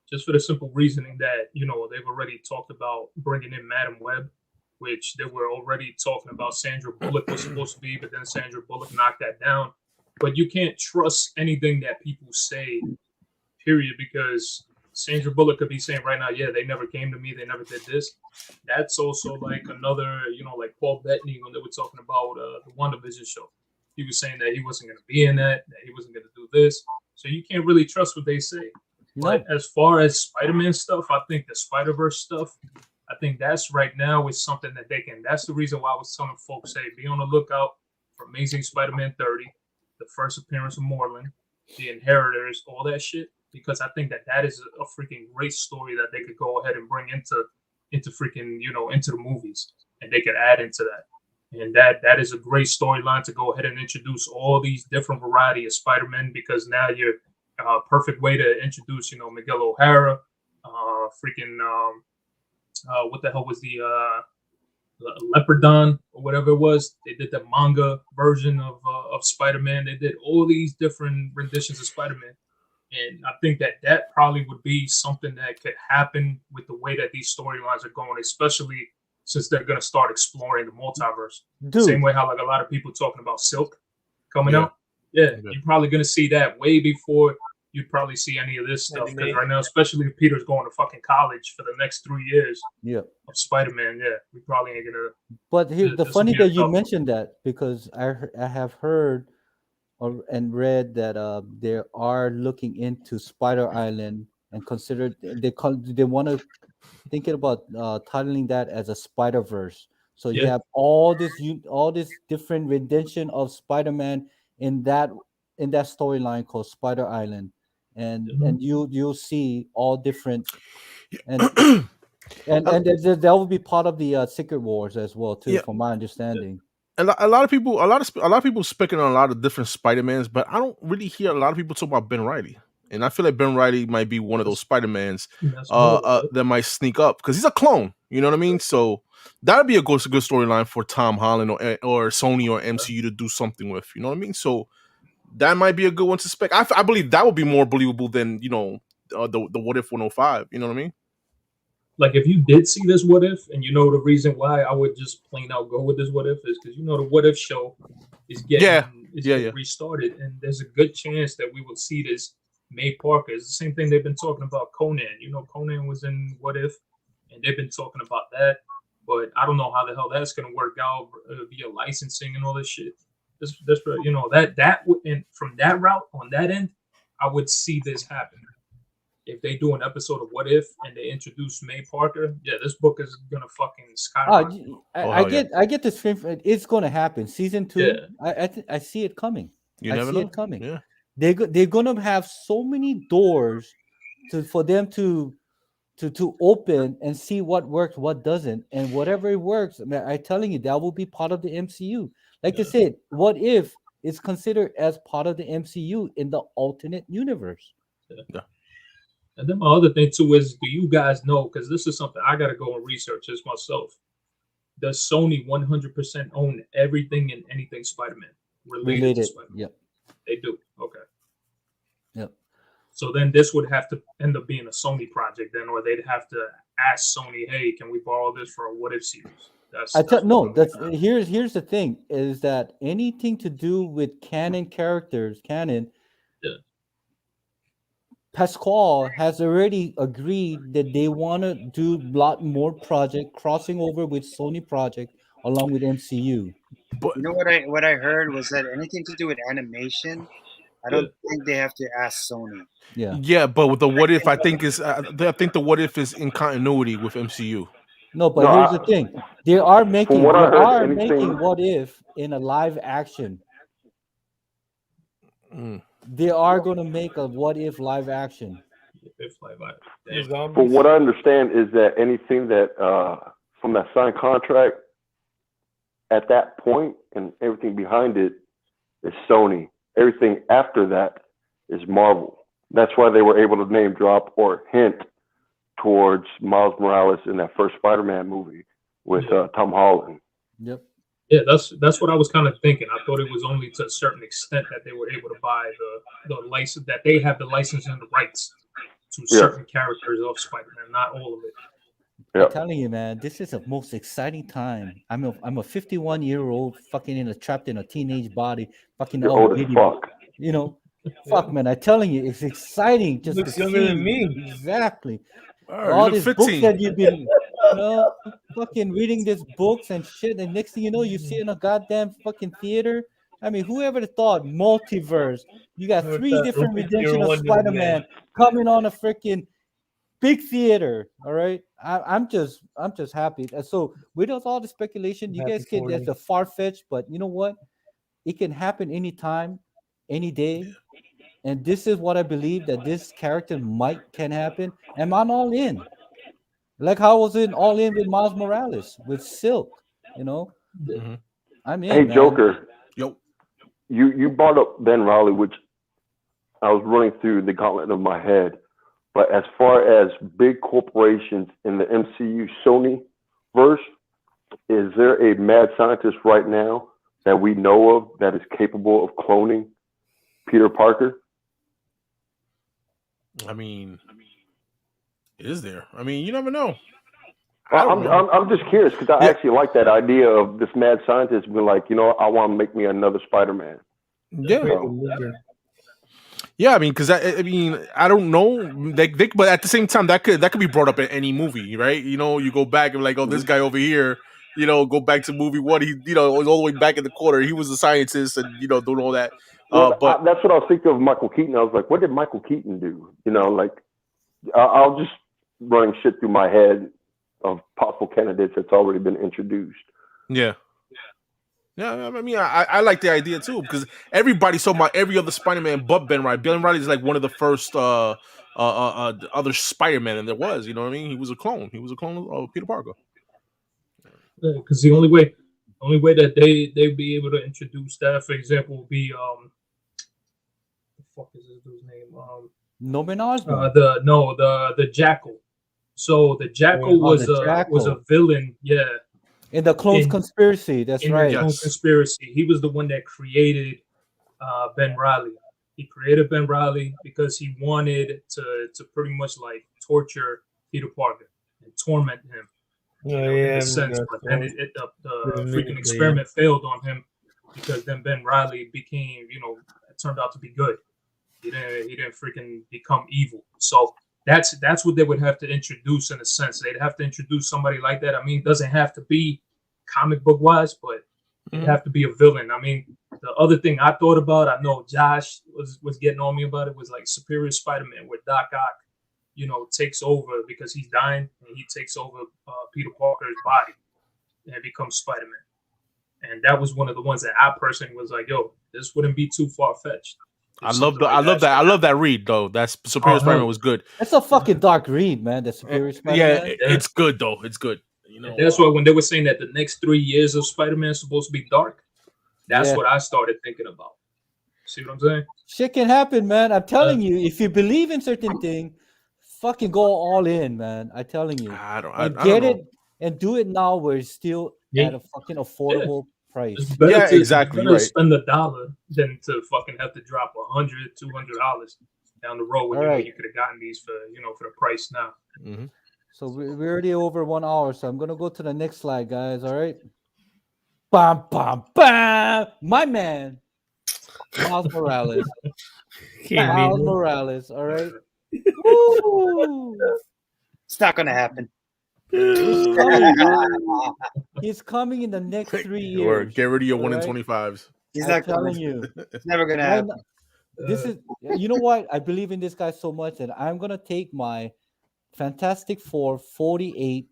just for the simple reasoning that they've already talked about bringing in Madam Web, which they were already talking about. Sandra Bullock was supposed to be, but then Sandra Bullock knocked that down. But you can't trust anything that people say, period, because Sandra Bullock could be saying right now, yeah, they never came to me, they never did this. That's also like another, like Paul Bettany when they were talking about the WandaVision show. He was saying that he wasn't going to be in that he wasn't going to do this. So you can't really trust what they say. No. But as far as Spider-Man stuff, I think the Spider-Verse stuff, I think that's right now is something that they can. That's the reason why I was telling folks, hey, be on the lookout for Amazing Spider-Man 30, the first appearance of Moreland, the Inheritors, all that shit. Because I think that is a freaking great story that they could go ahead and bring into freaking, into the movies, and they could add into that. And that is a great storyline to go ahead and introduce all these different variety of Spider-Men, because now you're perfect way to introduce, Miguel O'Hara, what the hell was the Leopardon or whatever it was. They did the manga version of Spider-Man. They did all these different renditions of Spider-Man. And I think that probably would be something that could happen with the way that these storylines are going, especially since they're going to start exploring the multiverse. Dude. Same way how like a lot of people talking about Silk coming out. Yeah, you're probably going to see that way before you'd probably see any of this stuff. Because right now, especially if Peter's going to fucking college for the next 3 years of Spider-Man, we probably ain't going to. But here, the funny that you mentioned that, because I have heard and read that they are looking into Spider Island and considered they want to thinking about titling that as a Spider-Verse. So you have all this different rendition of Spider-Man in that storyline called Spider Island, and you'll see all different and that will be part of the Secret Wars as well too, from my understanding. A lot of people speculating on a lot of different Spider-Mans, but I don't really hear a lot of people talk about Ben Reilly. And I feel like Ben Reilly might be one of those Spider-Mans that might sneak up, because he's a clone. You know what I mean? So that would be a good storyline for Tom Holland or Sony or MCU to do something with. You know what I mean? So that might be a good one to spec. I believe that would be more believable than the What If 105. You know what I mean? Like if you did see this What If, and the reason why I would just plain out go with this What If is because the What If show is getting restarted, and there's a good chance that we will see this May Parker. It's the same thing they've been talking about Conan. Conan was in What If, and they've been talking about that. But I don't know how the hell that's going to work out via licensing and all this shit. And from that route on that end, I would see this happen. If they do an episode of What If and they introduce May Parker, this book is gonna fucking skyrocket. I get the stream. It's gonna happen. Season 2. I see it coming. I see it coming. Yeah. They're gonna have so many doors for them to open and see what works, what doesn't, and whatever it works. Man, I'm telling you, that will be part of the MCU. Like I said, What If is considered as part of the MCU in the alternate universe. Yeah. And then my other thing too is, do you guys know? Because this is something I gotta go and research this myself. Does Sony 100% own everything and anything Spider-Man? related to Spider-Man. Yep. They do. Okay. Yep. So then this would have to end up being a Sony project then, or they'd have to ask Sony, "Hey, can we borrow this for a What If series?" Here's the thing: is that anything to do with canon characters, Pasquale has already agreed that they want to do a lot more project crossing over with Sony project along with MCU. But you know what I heard was that anything to do with animation, I don't think they have to ask Sony. Yeah, but with the What If, I think the What If is in continuity with MCU. No, but here's the thing: they are making What If in a live action. They are going to make a What If live action. From what I understand is that anything that from that signed contract at that point and everything behind it is Sony. Everything after that is Marvel. That's why they were able to name drop or hint towards Miles Morales in that first Spider-Man movie with Tom Holland. Yep. Yeah, that's what I was kind of thinking. I thought it was only to a certain extent that they were able to buy the license, that they have the license and the rights to certain characters of Spider-Man, not all of it. I'm telling you, man, this is the most exciting time. I'm a 51-year-old fucking trapped in a teenage body, fucking old as fuck. You know, fuck, man. I'm telling you, it's exciting. Just looks younger than me. Exactly. Right, all these books that you've been, fucking reading these books and shit, and next thing you know, you see it in a goddamn fucking theater. I mean, whoever thought multiverse? You got 3 different redemption of Spider-Man coming on a freaking big theater. All right, I'm just happy. And so with all the speculation, you guys can that's a far-fetched, but you know what? It can happen anytime, any day. And this is what I believe that this character can happen. And I'm all in. Like how I was all in with Miles Morales, with Silk, you know. Mm-hmm. I'm in. Hey, man. Joker. Yo. You brought up Ben Reilly, which I was running through the gauntlet of my head. But as far as big corporations in the MCU Sony verse, is there a mad scientist right now that we know of that is capable of cloning Peter Parker? I mean, is there? I mean, you never know. I'm just curious because I actually like that idea of this mad scientist being like, I want to make me another Spider-Man. Yeah. Yeah, I mean, because I don't know, but at the same time, that could be brought up in any movie, right? You go back and like, oh, this guy over here, go back to movie 1. He, was all the way back in the corner. He was a scientist, and doing all that. But that's what I was thinking of Michael Keaton. I was like, what did Michael Keaton do? I'll just running shit through my head of possible candidates that's already been introduced. Yeah. Yeah, I mean, I like the idea too because everybody's talking about every other Spider-Man but Ben Reilly. Ben Reilly is like one of the first other Spider-Man, and there was, you know what I mean? He was a clone. He was a clone of Peter Parker. Because the only way that they'd be able to introduce that, for example, would be the fuck is this dude's name? Norman Osborn. The Jackal. So the Jackal was a villain, yeah. In the Clone Conspiracy, that's right. In the Clone Conspiracy, he was the one that created Ben Reilly. He created Ben Reilly because he wanted to pretty much like torture Peter Parker and torment him. In a sense, but then the freaking experiment failed on him because then Ben Reilly became, it turned out to be good. He didn't freaking become evil. So that's what they would have to introduce in a sense. They'd have to introduce somebody like that. I mean, it doesn't have to be comic book wise, but it'd have to be a villain. I mean, the other thing I thought about, I know Josh was getting on me about it, was like Superior Spider-Man, where Doc Ock, takes over because he's dying, and he takes over Peter Parker's body and becomes Spider-Man. And that was one of the ones that I personally was like, yo, this wouldn't be too far-fetched. I love that read though. That's Superior Spider-Man was good. That's a fucking dark read, man. The Superior Spider-Man. Yeah, it's good though. It's good. That's why when they were saying that the next 3 years of Spider-Man is supposed to be dark, that's what I started thinking about. See what I'm saying? Shit can happen, man. I'm telling you, if you believe in certain thing, fucking go all in, man. I'm telling you. I don't it and do it now where it's still at a fucking affordable price. It's better Yeah, to, exactly, better right. to spend $1 than to fucking have to drop $100, $200 down the road when All you know right. you could have gotten these for for the price now. Mm-hmm. So we're already over 1 hour, so I'm gonna go to the next slide, guys. All right. Bam, bam, bam. My man, Miles Morales. Miles Morales. All right. Woo! It's not gonna happen. He's coming, bro. He's coming in the next 3 years. Get rid of your all 1 in right? 25s. He's I'm not telling coming. you. It's never gonna Right happen. now, this is, you know what? I believe in this guy so much that I'm gonna take my Fantastic Four 48.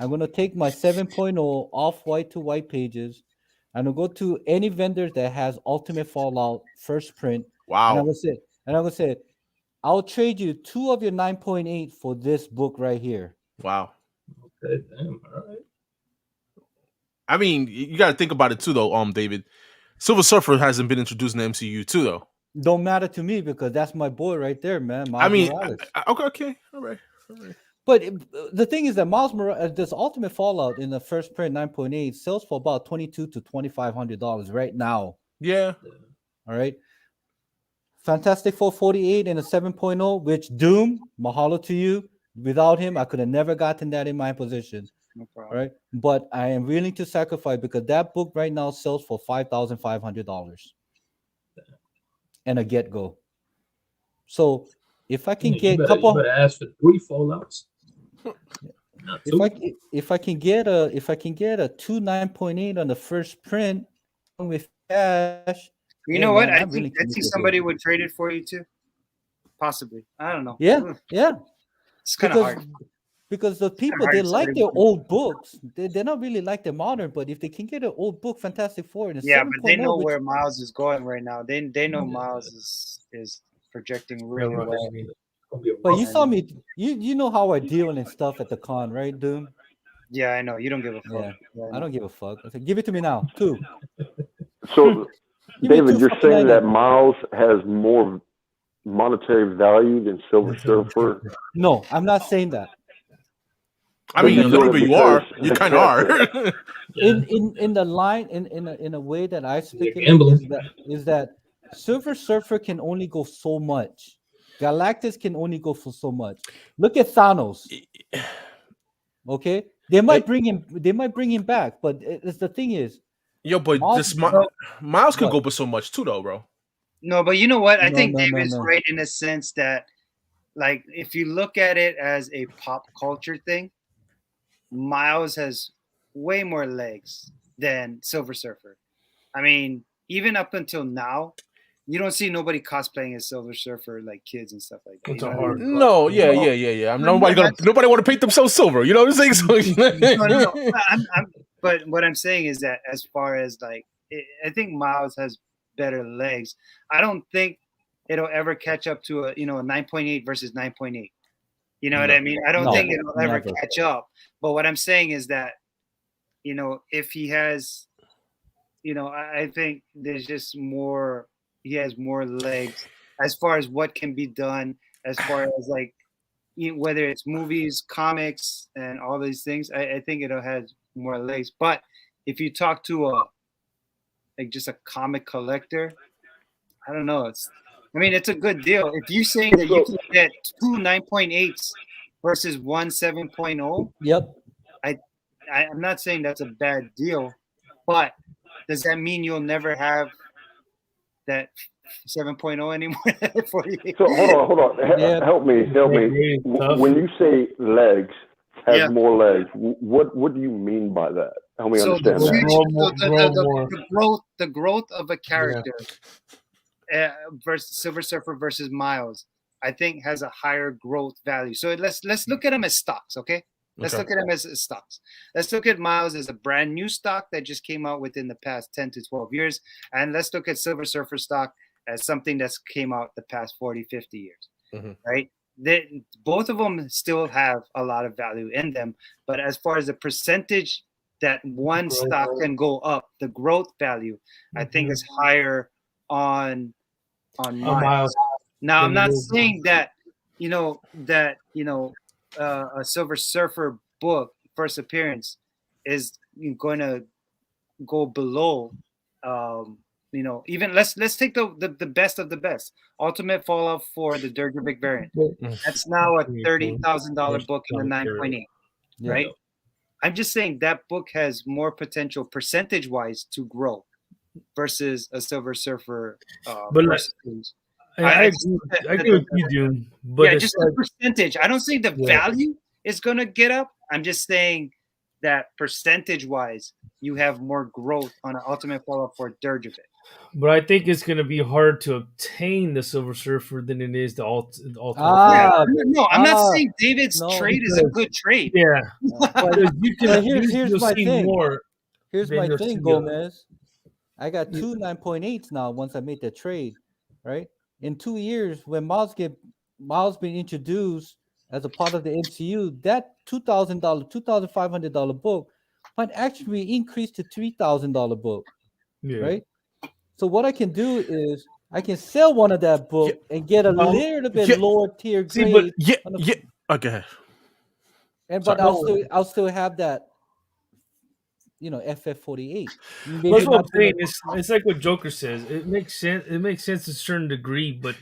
I'm gonna take my 7.0 off-white to white pages. I'm gonna go to any vendor that has Ultimate Fallout first print. Wow. And I'm gonna say, I'll trade you 2 of your 9.8 for this book right here. Wow. Okay, damn, all right. I mean, you got to think about it too, though. David, Silver Surfer hasn't been introduced in the MCU too, though. Don't matter to me because that's my boy right there, man. Miles Morales. Okay, all right. But the thing is that Miles Morales, this Ultimate Fallout in the first print 9.8 sells for about $2,200 to $2,500 right now. Yeah. All right. Fantastic Four 48 and a 7.0, which Doom, mahalo to you. Without him, I could have never gotten that in my position. No All problem. right. But I am willing to sacrifice because that book right now sells for $5,500 and a get-go. So if I can get a couple, you better ask for 3 Fallouts. if I can get a 2 9.8 on the first print with cash. You know what? I think somebody would trade it for you too. Possibly. I don't know. Yeah. It's kind of hard. Because the people, they like their old books. They're not really like the modern, but if they can get an old book, Fantastic Four, and but they know where Miles is going right now. They know Miles is projecting really well. But you saw me. You know how I deal and stuff at the con, right, Doom? Yeah, I know. You don't give a fuck. Yeah, I don't give a fuck. I said, give it to me now, 2. So, David, you're saying that Miles has more monetary value than Silver Surfer? No, I'm not saying that. I mean, a little bit you are. You kind of are. in the line, in a way that I speak is that Silver Surfer can only go so much. Galactus can only go for so much. Look at Thanos. Okay, they might bring him back, but the thing is, but Miles can go for so much too, though, bro. No, but you know what? I think David's right in a sense that, like, if you look at it as a pop culture thing, Miles has way more legs than Silver Surfer. I mean, even up until now, you don't see nobody cosplaying as Silver Surfer, like kids and stuff like that. No, yeah. Nobody want to paint themselves silver. You know what I'm saying? No. But what I'm saying is that as far as like, I think Miles has better legs. I don't think it'll ever catch up to a 9.8 versus 9.8. You know what I mean? I don't think it'll ever catch up. But what I'm saying is that, if he has, I think there's just more. He has more legs as far as what can be done, as far as like whether it's movies, comics, and all these things. I think it has more legs. But if you talk to just a comic collector, I don't know. It's a good deal. If you say that you can get 2 9.8s versus 1 7.0, yep. I'm not saying that's a bad deal, but does that mean you'll never have that 7.0 anymore? So hold on. Help me. When you say legs has more legs, what do you mean by that? Help me understand that. The growth of a character versus Silver Surfer versus Miles, I think has a higher growth value. So let's look at them as stocks, okay? Let's look at them as stocks. Let's look at Miles as a brand new stock that just came out within the past 10 to 12 years. And let's look at Silver Surfer stock as something that's came out the past 40, 50 years, right? Both of them still have a lot of value in them. But as far as the percentage that one stock can go up, the growth value, I think is higher on Miles. Now, I'm not saying that, a Silver Surfer book first appearance is going to go below. Even let's take the best of the best. Ultimate Fallout 4, the Durgovic variant. That's now a $30,000 book in the 9.8, right? I'm just saying that book has more potential percentage-wise to grow versus a Silver Surfer. But I agree with you, Doom. But just the percentage. I don't think the value is gonna get up. I'm just saying that percentage-wise, you have more growth on an Ultimate Fallout 4 Durgovic. But I think it's going to be harder to obtain the Silver Surfer than it is the Ultimate. No, I'm not saying David's trade is a good trade. Yeah. You can, here's my thing. Here's my thing, Gomez. I got two 9.8s now once I made the trade, right? In 2 years, when Miles been introduced as a part of the MCU, that $2,000, $2,500 book might actually increase to $3,000 book, right? So what I can do is I can sell one of that book and get a little bit lower tier grade. Okay. But I'll still have that, FF48. That's what I'm saying. It's like what Joker says. It makes sense. It makes sense to a certain degree, but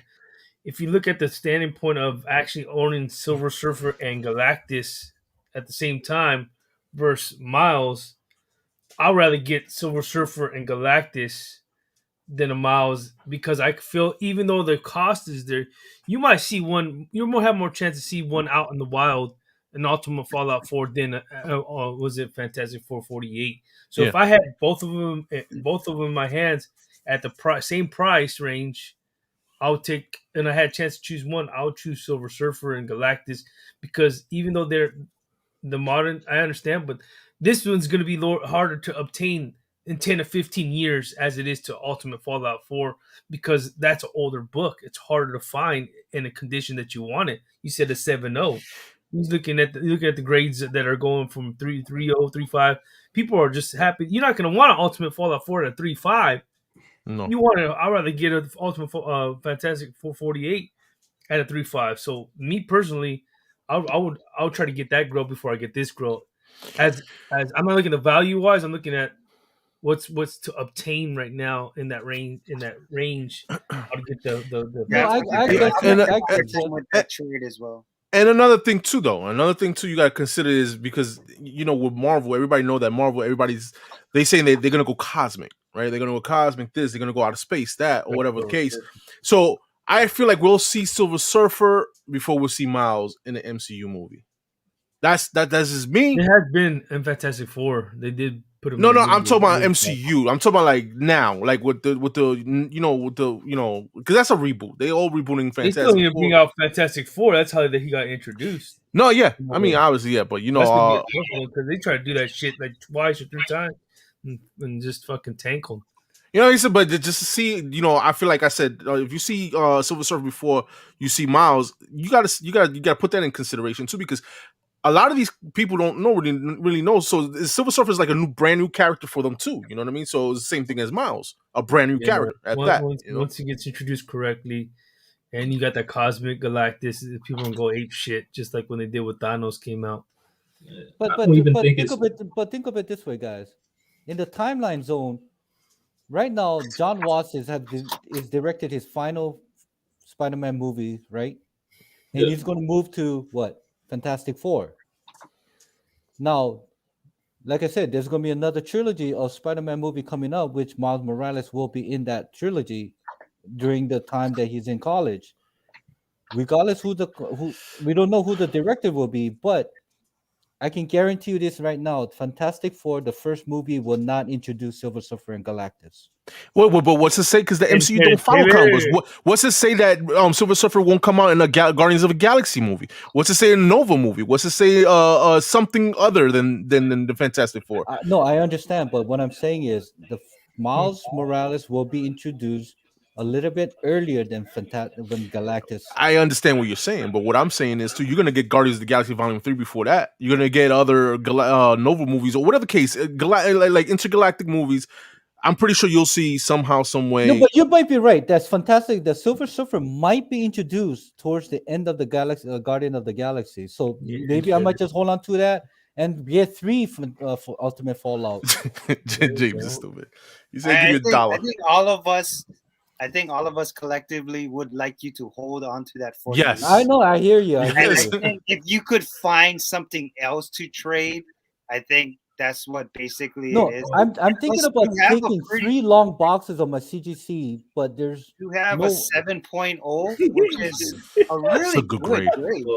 if you look at the standing point of actually owning Silver Surfer and Galactus at the same time versus Miles, I'd rather get Silver Surfer and Galactus than a Miles, because I feel even though the cost is there, you might see one. You might have more chance to see one out in the wild, an Ultimate Fallout 4 than was it Fantastic 448. So if I had both of them in my hands at the same price range, I would take, and I had a chance to choose one, I would choose Silver Surfer and Galactus, because even though they're the modern, I understand, but this one's going to be harder to obtain in 10 to 15 years as it is to Ultimate Fallout 4, because that's an older book. It's harder to find in a condition that you want it. You said a 7.0. He's looking at the grades that are going from 3.0, 3.5. People are just happy. You're not going to want an Ultimate Fallout 4 at a 3.5. No. You want to? I'd rather get an Ultimate Fantastic 448 at a 3.5. So me personally, I would try to get that growth before I get this growth. As I'm not looking at value wise, I'm looking at what's to obtain right now in that range. I'll get the I trade as well. And another thing too, you got to consider is because with Marvel, everybody know that Marvel, they saying they're gonna go cosmic, right? They're gonna go cosmic this, they're gonna go out of space that, or whatever the case. So I feel like we'll see Silver Surfer before we'll see Miles in the MCU movie. That's just me. It has been in Fantastic Four. They did put him. No, I'm talking about MCU. I'm talking about like now, like with the because that's a reboot. They all rebooting Fantastic Four. They still need to bring out Fantastic Four. That's how he got introduced. No, yeah. I mean, obviously, yeah, but because they try to do that shit like twice or three times and just fucking tank them. But just to see, I feel like I said, if you see Silver Surfer before you see Miles, you gotta put that in consideration too, because a lot of these people don't really know. So Silver Surfer is like a brand new character for them too. You know what I mean? So it's the same thing as Miles, a brand new character Once he gets introduced correctly, and you got that cosmic Galactus, people gonna go ape shit, just like when they did with Thanos came out. But think of it this way, guys. In the timeline zone, right now, John Watts is directed his final Spider-Man movie, right? And he's going to move to what? Fantastic Four. Now, like I said, there's going to be another trilogy of Spider-Man movie coming up, which Miles Morales will be in that trilogy during the time that he's in college. Regardless who we don't know who the director will be, but I can guarantee you this right now: Fantastic Four, the first movie, will not introduce Silver Surfer and Galactus. Well, but what's to say? Because the MCU don't follow comics. What's to say that Silver Surfer won't come out in a Guardians of the Galaxy movie? What's to say in a Nova movie? What's to say something other than the Fantastic Four? No, I understand, but what I'm saying is the Miles Morales will be introduced a little bit earlier than Galactus. I understand what you're saying, but what I'm saying is too, you're gonna get Guardians of the Galaxy Volume 3 before that. You're gonna get other Nova movies or whatever case, like intergalactic movies. I'm pretty sure you'll see somehow, some way. No, but you might be right. That's fantastic. The Silver Surfer might be introduced towards the end of the Galaxy, Guardian of the Galaxy. So maybe I might just hold on to that and get 3 for Ultimate Fallout. James is stupid. He said, "Give you $1." I think all of us collectively would like you to hold on to that 40. Yes. I know. I hear you. I hear Yes. you. I think if you could find something else to trade, I think that's what basically No, it is. I'm thinking Plus, about you have a taking pretty- 3 long boxes of my CGC, but there's You have no- a 7.0, which is a really a good grade.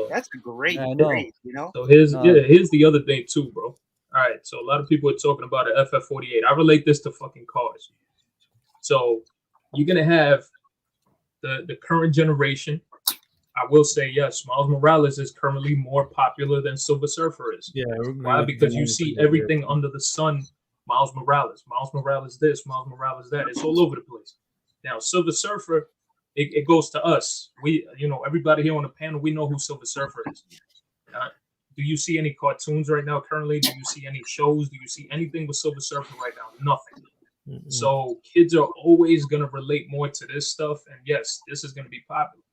That's a great I know. grade, you know. So here's the other thing too, bro. All right, so a lot of people are talking about an FF48. I relate this to fucking cars. So you're gonna have the current generation. I will say yes, Miles Morales is currently more popular than Silver Surfer is. Yeah. Why? Because you see everything under the sun. Miles Morales this, Miles Morales that. It's all over the place. Now Silver Surfer, it goes to us. We, everybody here on the panel, we know who Silver Surfer is. Do you see any cartoons right now currently? Do you see any shows? Do you see anything with Silver Surfer right now? Nothing. Mm-hmm. So kids are always going to relate more to this stuff. And yes, this is going to be popular.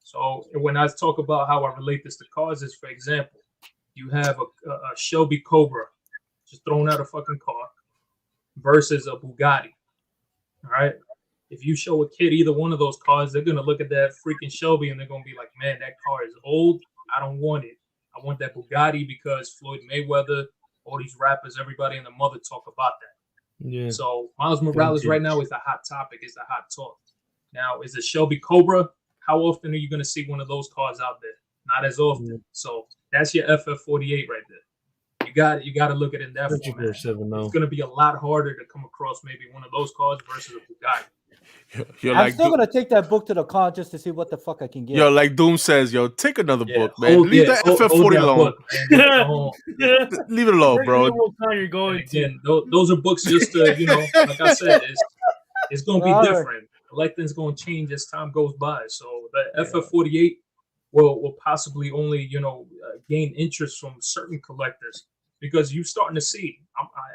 So when I talk about how I relate this to cars is, for example, you have a Shelby Cobra just throwing out a fucking car versus a Bugatti. All right. If you show a kid either one of those cars, they're going to look at that freaking Shelby and they're going to be like, man, that car is old. I don't want it. I want that Bugatti because Floyd Mayweather, all these rappers, everybody and the mother talk about that. Yeah. So Miles Morales right now is the hot topic, is the hot talk. Now, is it Shelby Cobra? How often are you going to see one of those cars out there? Not as often. Yeah. So that's your FF48 right there. You got to look at it in that format. It's going to be a lot harder to come across maybe one of those cars versus a Bugatti. I'm still gonna take that book to the con just to see what the fuck I can get. Yo, like Doom says, yo, take another book, man. Leave that FF40 alone. Leave it alone, bro. You're going again, those are books just to, like I said, it's gonna be different. Collecting's gonna change as time goes by. So the FF48 will possibly only, gain interest from certain collectors because you're starting to see,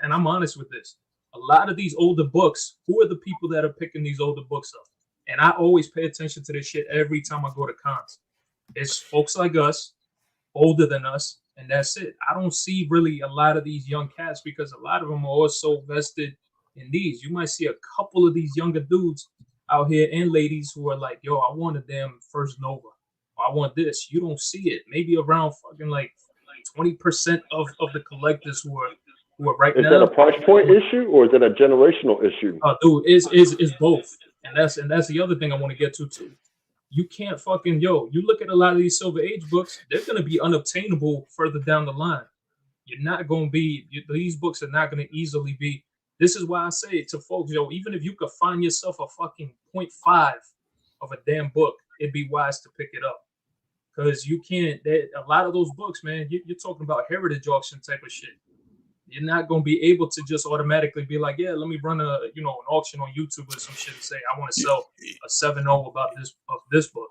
and I'm honest with this. A lot of these older books, who are the people that are picking these older books up? And I always pay attention to this shit every time I go to cons. It's folks like us, older than us, and that's it. I don't see really a lot of these young cats because a lot of them are also vested in these. You might see a couple of these younger dudes out here and ladies who are like, yo, I want a damn First Nova. Or I want this. You don't see it. Maybe around fucking like 20% of the collectors who are right now. Is that a price point issue or is it a generational issue? Dude, is both. And that's the other thing I want to get to too. You can't fucking you look at a lot of these Silver Age books, they're gonna be unobtainable further down the line. You're not gonna be these books are not gonna easily be. This is why I say to folks, even if you could find yourself a fucking 0.5 of a damn book, it'd be wise to pick it up. Because you can't a lot of those books, man, you're talking about heritage auction type of shit. You're not going to be able to just automatically be like, yeah, let me run an auction on YouTube or some shit and say, I want to sell a 7.0 about this book.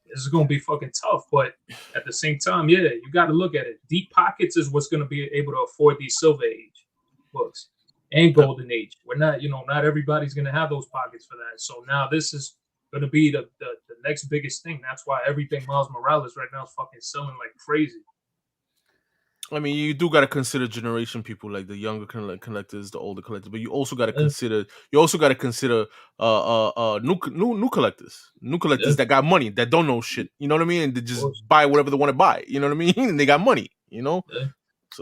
This is going to be fucking tough. But at the same time, yeah, you got to look at it. Deep pockets is what's going to be able to afford these Silver Age books and Golden Age. We're not, not everybody's going to have those pockets for that. So now this is going to be the next biggest thing. That's why everything Miles Morales right now is fucking selling like crazy. I mean, you do got to consider generation people, like the younger collectors, the older collectors, but you also got to consider. You also got to consider new collectors, that got money, that don't know shit. You know what I mean? And they just buy whatever they want to buy. You know what I mean? And they got money. So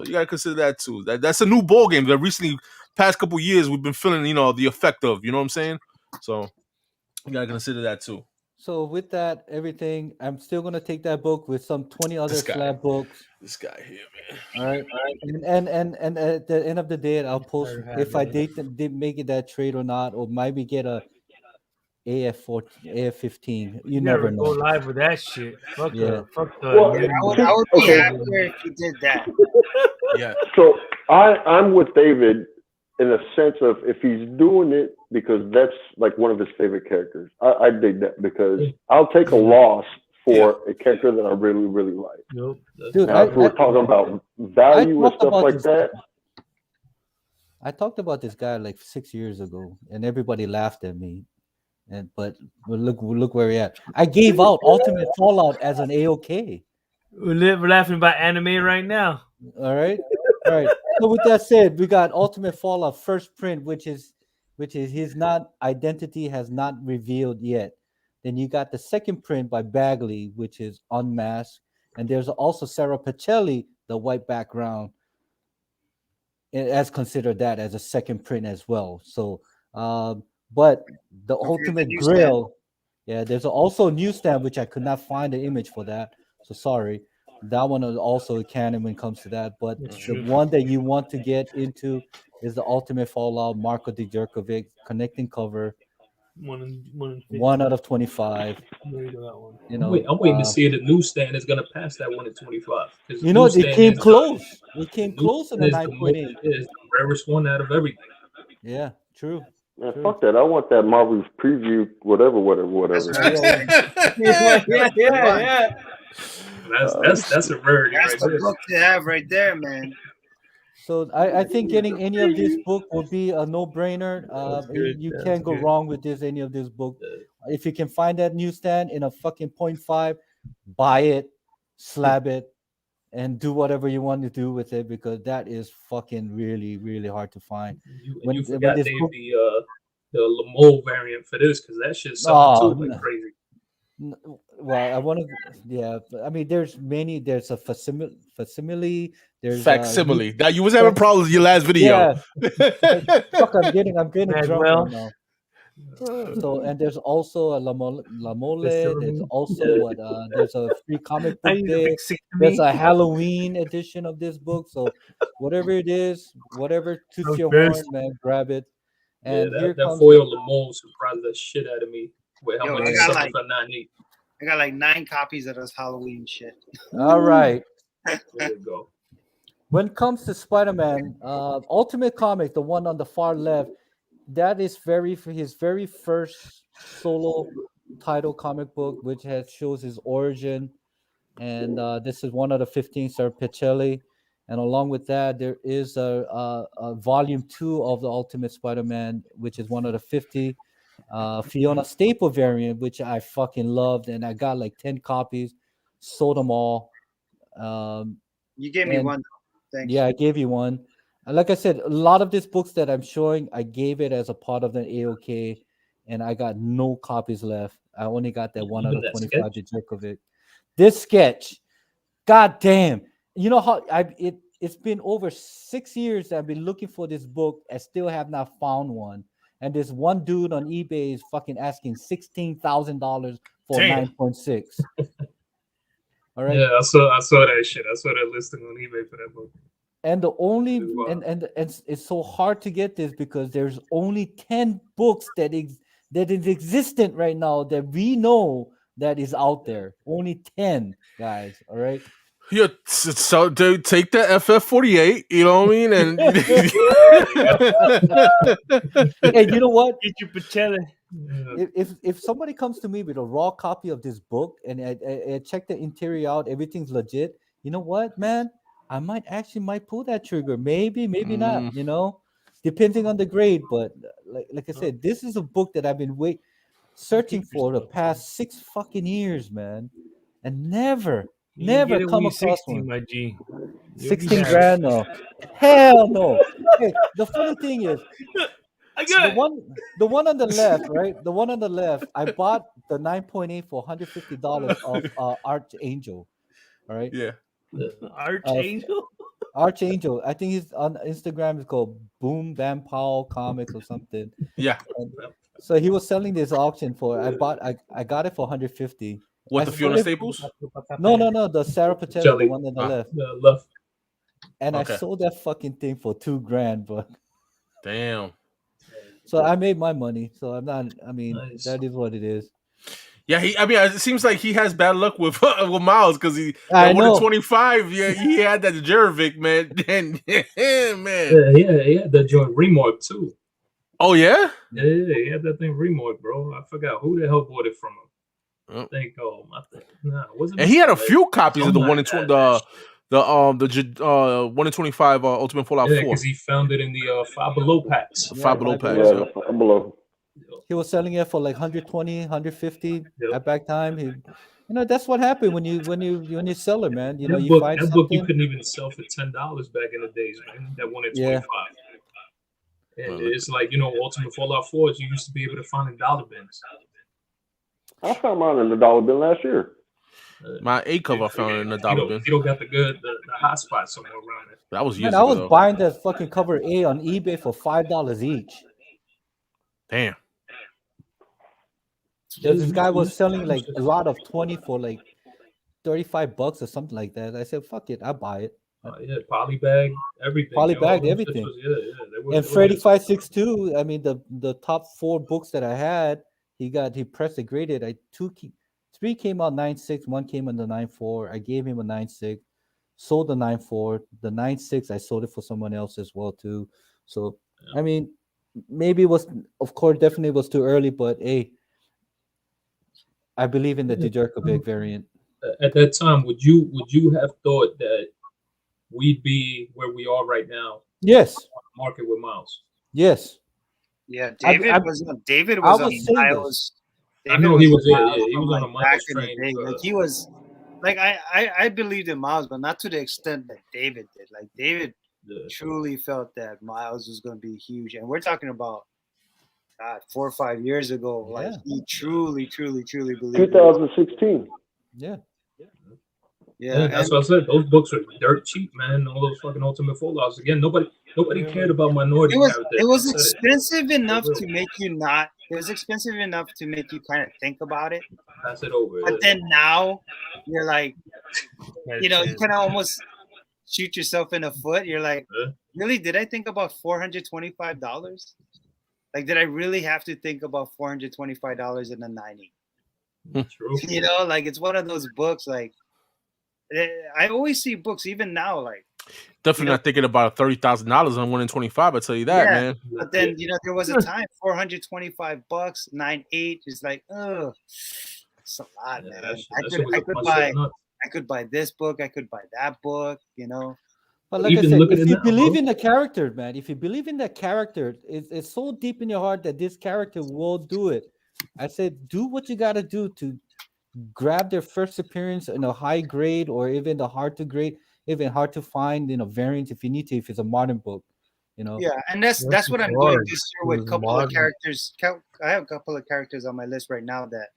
you got to consider that too. That's a new ball game that recently, past couple years, we've been feeling. The effect of. You know what I'm saying? So you got to consider that too. So with that, everything, I'm still gonna take that book with some 20 other slab books. This guy here, man. All right. And at the end of the day, I'll post if I did make it that trade or not, or maybe get a AF15. You never know. Go live with that shit. Fuck yeah. I would be happier if you did that. Yeah. So I'm with David in a sense of if he's doing it because that's like one of his favorite characters. I dig that because I'll take a loss for a character that I really, really like. Nope. Dude, now, if we're talking about value and stuff like that. I talked about this guy like 6 years ago, and everybody laughed at me. But look where we're at. I gave out Ultimate Fallout as an AOK. We're laughing about anime right now. All right. So with that said, we got Ultimate Fallout first print, which is his not identity has not revealed yet. Then you got the second print by Bagley, which is Unmasked, and there's also Sarah Pacelli, the white background, as considered that as a second print as well. So, but the Ultimate Grail, yeah, there's also a newsstand which I could not find the image for that. So sorry. That one is also canon when it comes to that. But the one that you want to get into is the Ultimate Fallout Marko Djurkovic connecting cover. 1 out of 25. You know, I'm waiting to see if the newsstand is gonna pass that 1 in 25. You know, it came close. It came close in the 9.8. It is the rarest one out of everything. Yeah, true. Man, fuck that. I want that Marvel's preview, whatever. Yeah. That's a rarity. That's the book to have right there, man. So I think getting any of this book would be a no-brainer. You can't go wrong with any of this book. If you can find that newsstand in a fucking 0.5, buy it, slab it, and do whatever you want to do with it, because that is fucking really, really hard to find. You forgot the Lamole variant for this, because that shit's selling too like crazy. Well, I want to, yeah. I mean, there's many. There's a facsimile. There's facsimile. Now you was having problems with your last video. Yeah. Fuck, I'm getting drunk right now. So, and there's also a Lamole. There's also there's a free comic book day. There's a Halloween edition of this book. So, whatever it is, whatever toots your horn, man, grab it. And yeah, that foil Lamole surprised the shit out of me. With how much I got like 9 copies of this Halloween shit. All right. There you go. When it comes to Spider-Man, Ultimate Comic, the one on the far left, that is his very first solo title comic book, which shows his origin. And this is one of the 15, Sir Pacelli. And along with that, there is a volume 2 of the Ultimate Spider-Man, which is one of the 50. Fiona Staple variant, which I fucking loved, and I got like 10 copies, sold them all. You gave me one. Thanks. Yeah, I gave you one. And like I said, a lot of these books that I'm showing, I gave it as a part of the AOK, and I got no copies left. I only got that 1 out of 25 Djurkovic. This sketch, god damn. You know how it's been over 6 years that I've been looking for this book. I still have not found one. And this one dude on eBay is fucking asking $16,000 for 9.6. All right. Yeah, I saw that shit. I saw that listing on eBay for that book. And the only and it's so hard to get this because there's only 10 books that is existent right now that we know that is out there. Only 10, guys. All right. Yeah, so dude, take the FF48, you know what I mean? And hey, you know what? Get your Pacelli. If somebody comes to me with a raw copy of this book and I check the interior out, everything's legit. You know what, man? I might pull that trigger. Maybe not. You know, depending on the grade. But like I said, this is a book that I've been searching for the past 6 fucking years, man, and never come across 16, one. My G. 16 grand, no. Hell no. Hey, the funny thing is, the one on the left, right? The one on the left, I bought the 9.8 for $150 of Archangel. All right. Yeah. Archangel. Archangel. I think he's on Instagram. It's called Boom Bam Pow Comics or something. Yeah. So he was selling this auction for. I got it for $150. What, the Fiona Staples? No, the Sarah Pacelli, the one on the left. And I sold that fucking thing for $2,000, but damn. So I made my money. So I'm not. I mean, nice. That is what it is. Yeah, it seems like he has bad luck with Miles because he at 25. Yeah, he had that Jerovic, man. And man, he had that joint remork too. Oh yeah, he had that thing remork, bro. I forgot who the hell bought it from him. I think, wasn't. And he had a few copies of the 1 in 20, the 1 in 25 Ultimate Fallout 4. Yeah, because he found it in the Five Below packs. Five Below packs. Yeah, Five Below. He was selling it for like 120, 150 at back time. You know, that's what happened when you sell it, man. You know, you book, find that something. book you couldn't even sell for $10 back in the days, man. That one at 25. And it's like, you know, Ultimate Fallout 4s, you used to be able to find in dollar bins. I found mine in the dollar bin last year. My A cover I found in the dollar bin. You don't got the hot spot somewhere around it. That was years Man, I ago. was though. buying that fucking cover A on eBay for $5 each. Damn. This guy was selling like a lot of 20 for like $35 or something like that. I said, "Fuck it, I buy it." Yeah, polybag, everything. Polybagged everything. And Freddy 562. I mean, the top 4 books that I had, he pressed and graded. 3 came out 9.6, 1 came in the 9.4. I gave him a 9.6, sold the 9.4. The 9.6, I sold it for someone else as well too. So I mean, maybe it was, of course, definitely was too early, but hey, I believe in the Dijerko big variant. At that time, would you have thought that we'd be where we are right now? Yes. On the market with Miles. Yes. Yeah, David was on Miles. I know he was on a Miles train. Like he was, like I believed in Miles, but not to the extent that David did. Like David truly felt that Miles was going to be huge, and we're talking about 4 or 5 years ago. Like he truly believed. 2016. Yeah. Yeah, that's what I said. Those books are dirt cheap, man. All those fucking Ultimate Fallouts. Again, nobody cared about minority characters. It was expensive enough to make you not. It was expensive enough to make you kind of think about it. Pass it over. But then now, you're like, you know, you kind of almost shoot yourself in the foot. You're like, really? Did I think about $425? Like, did I really have to think about $425 in a 90? True. You know, like it's one of those books. Like, I always see books, even now, like definitely not thinking about $30,000 on 1 in 25. I tell you that, man. But then there was a time $425, 9.8 is like, oh, it's a lot, man. I could buy this book, I could buy that book, you know. But like I said, if you believe in the character, man, if you believe in that character, it's so deep in your heart that this character will do it. I said, do what you got to do to grab their first appearance in a high grade or even the hard to grade, even hard to find, variant if you need to, if it's a modern book, Yeah, and that's what I'm doing this year with a couple of characters. I have a couple of characters on my list right now that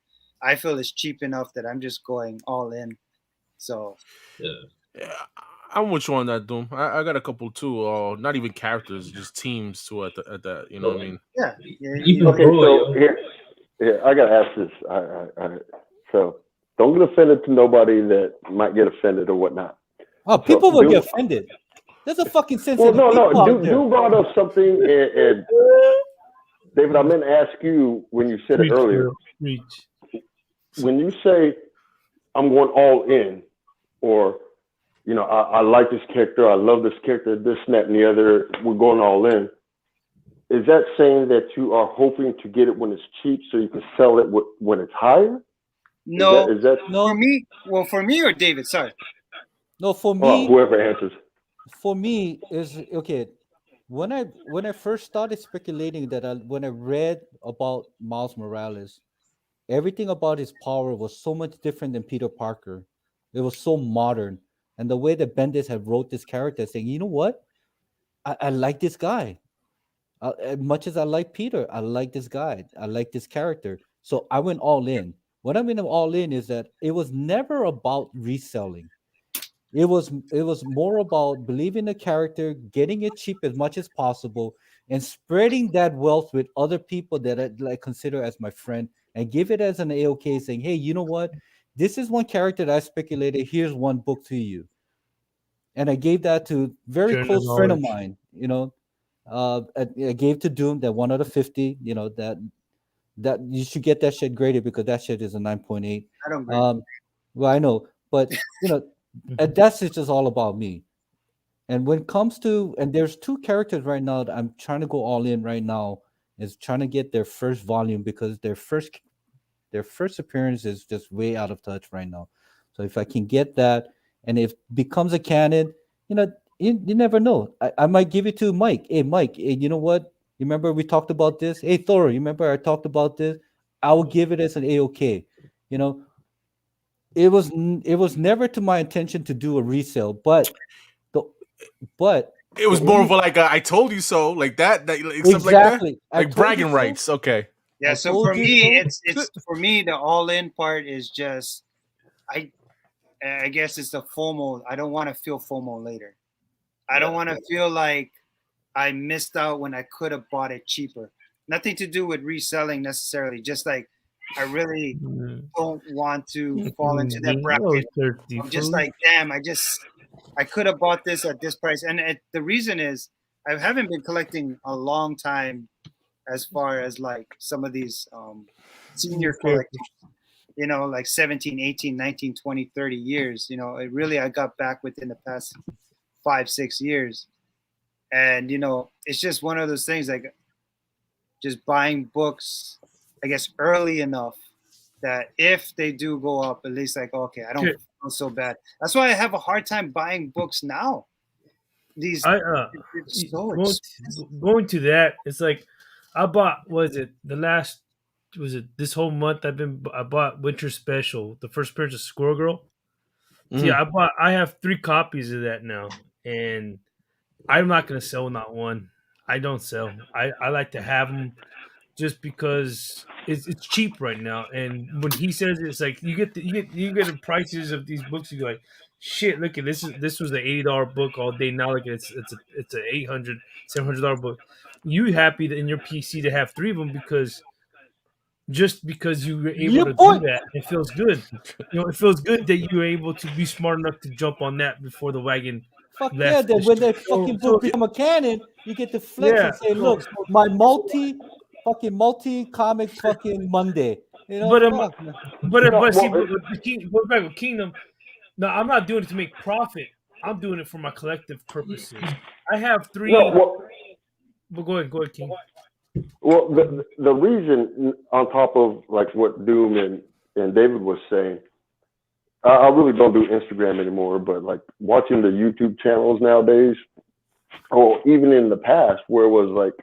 I feel is cheap enough that I'm just going all in. So yeah, I'm with you on that, Doom. I got a couple too. Not even characters, just teams too. At that, you know what I mean? Yeah. Okay, so here, I gotta ask this. So don't get offended to nobody that might get offended or whatnot. Oh, people will get offended. There's a fucking sense. Well, no. Dude brought up something, and David, I meant to ask you when you said it earlier. When you say I'm going all in, or I like this character, I love this character, this, that, and the other, we're going all in. Is that saying that you are hoping to get it when it's cheap so you can sell it when it's higher? No, is that no. For me, for me or David, sorry. No, for me. Whoever answers. For me is okay. When I first started speculating when I read about Miles Morales, everything about his power was so much different than Peter Parker. It was so modern, and the way that Bendis had wrote this character, saying, you know what, I like this guy. As much as I like Peter, I like this guy. I like this character. So I went all in. What I mean all in is that it was never about reselling. It was more about believing the character, getting it cheap as much as possible, and spreading that wealth with other people that I consider as my friend, and give it as an AOK, saying, hey, you know what? This is one character that I speculated. Here's one book to you. And I gave that to a very close friend of mine, I gave to Doom that 1 out of 50, that you should get that shit graded because that shit is a 9.8. I don't grade. Well, I know, but and that's just all about me. And when it comes to, and there's 2 characters right now that I'm trying to go all in right now, is trying to get their first volume because their first appearance is just way out of touch right now. So if I can get that, and if it becomes a canon, you never know. I might give it to Mike. Hey, Mike, you know what? You remember we talked about this? Hey, Thoro, you remember I talked about this? I will give it as an AOK. it was never to my intention to do a resale, but it was more of like a, I told you so, like that like stuff exactly like that, like bragging rights. Okay. Yeah. I So told for you me, so. it's for me the all in part is just I guess it's the FOMO. I don't want to feel FOMO later. I don't want to feel like I missed out when I could have bought it cheaper. Nothing to do with reselling necessarily. Just like I really don't want to fall into that bracket. I'm just like, damn, I could have bought this at this price. And the reason is I haven't been collecting a long time as far as like some of these senior collectors, you know, like 17, 18, 19, 20, 30 years. You know, it really, I got back within the past 5-6 years. And, you know, it's just one of those things like just buying books, I guess, early enough that if they do go up, at least like, okay, I don't feel so bad. That's why I have a hard time buying books now. These going to that, it's like I bought, this whole month I bought Winter Special, the first purchase of Squirrel Girl. So yeah, I have 3 copies of that now, and I'm not gonna sell not one. I don't sell. I like to have them just because it's cheap right now. And when he says it's like you get the prices of these books, you go like, shit, look at this was an $80 book all day. Now look, it's an $800, $700 book. You happy that in your PC to have 3 of them because you were able to do that, it feels good. You know, it feels good that you were able to be smart enough to jump on that before the wagon. Fuck yeah! Then when that fucking book become a canon, you get to flex and say, "Look, my multi comics fucking Monday." You know, go back with Kingdom. No, I'm not doing it to make profit. I'm doing it for my collective purposes. I have 3. But go ahead, King. Well, the reason, on top of like what Doom and David was saying, I really don't do Instagram anymore, but like watching the YouTube channels nowadays, or even in the past where it was like,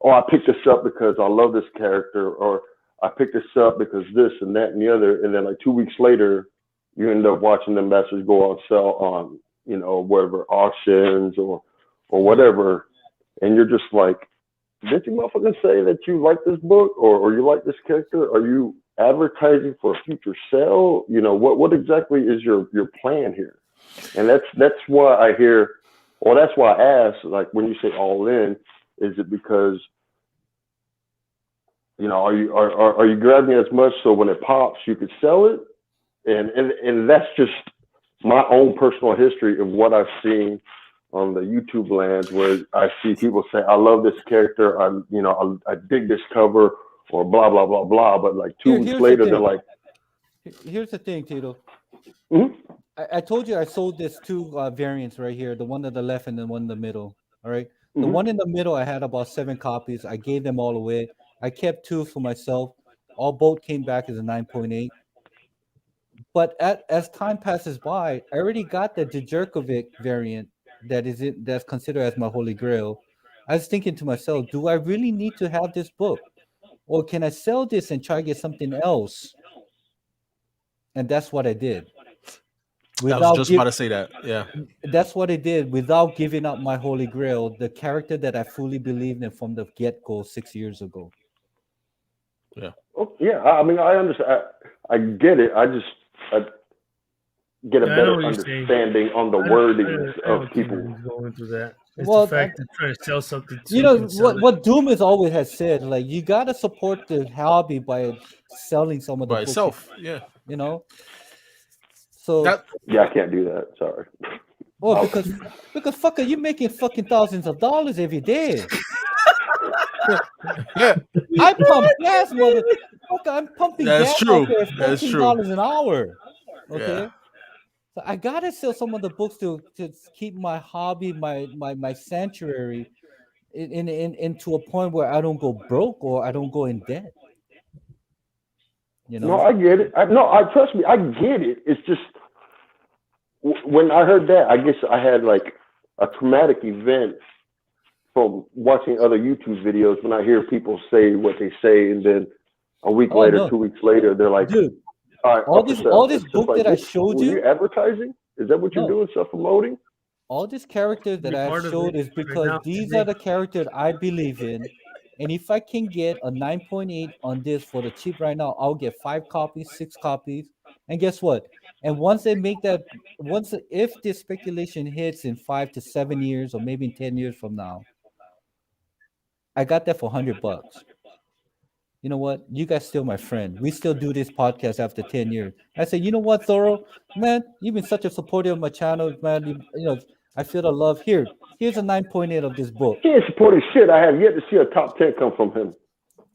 oh, I picked this up because I love this character, or I picked this up because this and that and the other, and then like 2 weeks later, you end up watching them bastards go on sale on, you know, whatever auctions or whatever, and you're just like, did you motherfuckers say that you like this book or you like this character? Are you advertising for a future sale? You know, what exactly is your plan here? And that's why I hear, or that's why I ask, like when you say all in, is it because, you know, are you grabbing as much so when it pops you could sell it? And that's just my own personal history of what I've seen on the YouTube lands, where I see people say, I love this character, I dig this cover, or blah, blah, blah, blah. But like 2 weeks later, they're like... Here's the thing, Tito. Mm-hmm. I told you I sold this 2 variants right here, the one on the left and the one in the middle, all right? The one in the middle, I had about 7 copies. I gave them all away. I kept 2 for myself. Both came back as a 9.8. But as time passes by, I already got the Djurkovic variant that's considered as my holy grail. I was thinking to myself, do I really need to have this book, or can I sell this and try to get something else? And that's what I did. I was just about to say that. Yeah, that's what I did without giving up my holy grail, the character that I fully believed in from the get-go 6 years ago. Yeah. Oh, yeah. I mean, I understand. I get it. I get a better understanding on the wordings of people going through that. It's the fact that trying to sell something. You know what Doom has always has said, like, you gotta support the hobby by selling some of the books itself. Yeah, you know. So I can't do that. Sorry. Well, because fucker, you making fucking thousands of dollars every day. Yeah, I pump gas, motherfucker. I'm pumping gas out there at $14 an hour. Okay. Yeah. So I gotta sell some of the books to keep my hobby, my sanctuary, into a point where I don't go broke or I don't go in debt. You know? No, I get it. Trust me, I get it. It's just when I heard that, I guess I had like a traumatic event from watching other YouTube videos when I hear people say what they say, and then a week later, 2 weeks later, they're like, dude, All right, all this book that I showed were you. you advertising? Is that what you're doing? Self-promoting? All these characters that I showed is because these are the characters I believe in. And if I can get a 9.8 on this for the cheap right now, I'll get 5 copies, 6 copies. And guess what? And once they make that, if this speculation hits in 5 to 7 years or maybe in 10 years from now, I got that for $100. You know what? You guys still my friend. We still do this podcast after 10 years. I said, you know what, Thoro? Man, you've been such a supporter of my channel, man. You know, I feel the love. Here's a 9.8 of this book. He ain't supporting shit. I have yet to see a top 10 come from him.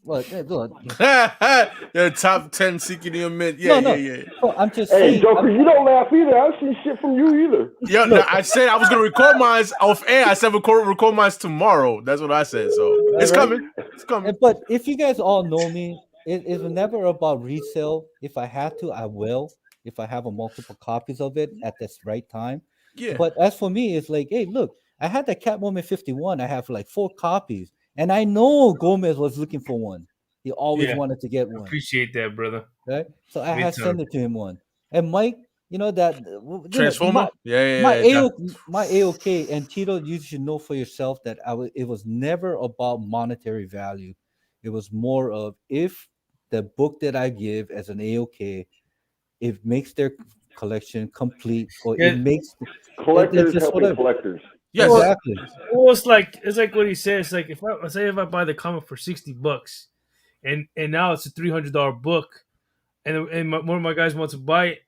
What? The top 10 seeking the mint. Yeah. No, I'm just saying. Hey, Joker, you don't laugh either. I don't see shit from you either. Yeah, no, I said I was gonna record mine off air. I said record mine tomorrow. That's what I said. So it's coming. It's coming. But if you guys all know me, it's never about resale. If I have to, I will. If I have a multiple copies of it at this right time. Yeah. But as for me, it's like, hey, look, I had that Catwoman 51. I have like 4 copies. And I know Gomez was looking for one. He always wanted to get one. Appreciate that, brother. Right? So I had sent it to him one. And Mike, you know that Transformer? My AOK and Tito, you should know for yourself that it was never about monetary value. It was more of if the book that I give as an AOK, it makes their collection complete, or it makes collectors helping collectors. Yes, exactly. Well, it's like what he says. It's like if I buy the comic for $60, and now it's a $300 book, and one of my guys wants to buy it,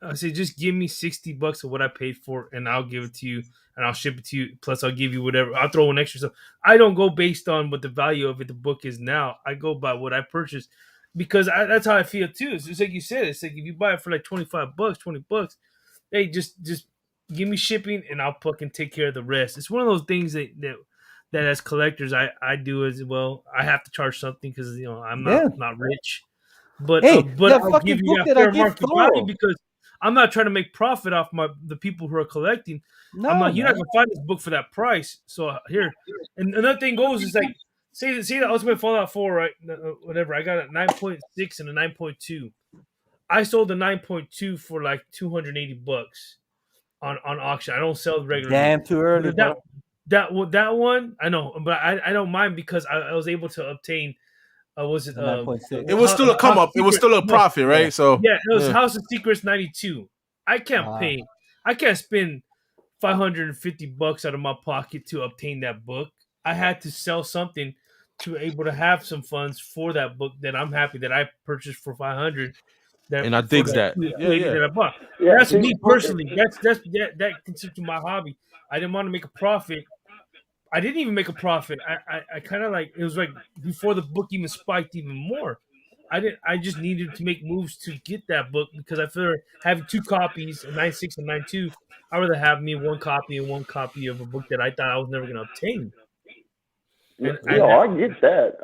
I say just give me $60 of what I paid for, and I'll give it to you, and I'll ship it to you. Plus, I'll give you whatever. I'll throw in extra stuff. I don't go based on what the value of the book is now. I go by what I purchased, because that's how I feel too. It's just like you said. It's like if you buy it for like $25, $20, hey, just give me shipping, and I'll fucking take care of the rest. It's one of those things that as collectors I do as well. I have to charge something because I'm not rich, but I'll give you that fair market value because I'm not trying to make profit off the people who are collecting. No, I'm not. You're not gonna find this book for that price. So here, and another thing goes is like see the Ultimate Fallout 4, right? Whatever. I got a 9.6 and a 9.2. I sold the 9.2 for like $280 on auction. I don't sell the regular. Damn, too early. That one I know, but I don't mind because I was able to obtain. Was it? 9.6. It was still a come up. It was still a profit, right? So yeah, it was House of Secrets 92. I can't pay. I can't spend $550 out of my pocket to obtain that book. I had to sell something to able to have some funds for that book that I'm happy that I purchased for $500. And I dig that. That I bought. That's me personally. That considered my hobby. I didn't want to make a profit. I didn't even make a profit. I kind of like it was like before the book even spiked even more. I just needed to make moves to get that book because I feel having 2 copies, a 9.6 and 9.2, I'd rather have me 1 copy and 1 copy of a book that I thought I was never going to obtain. I get that.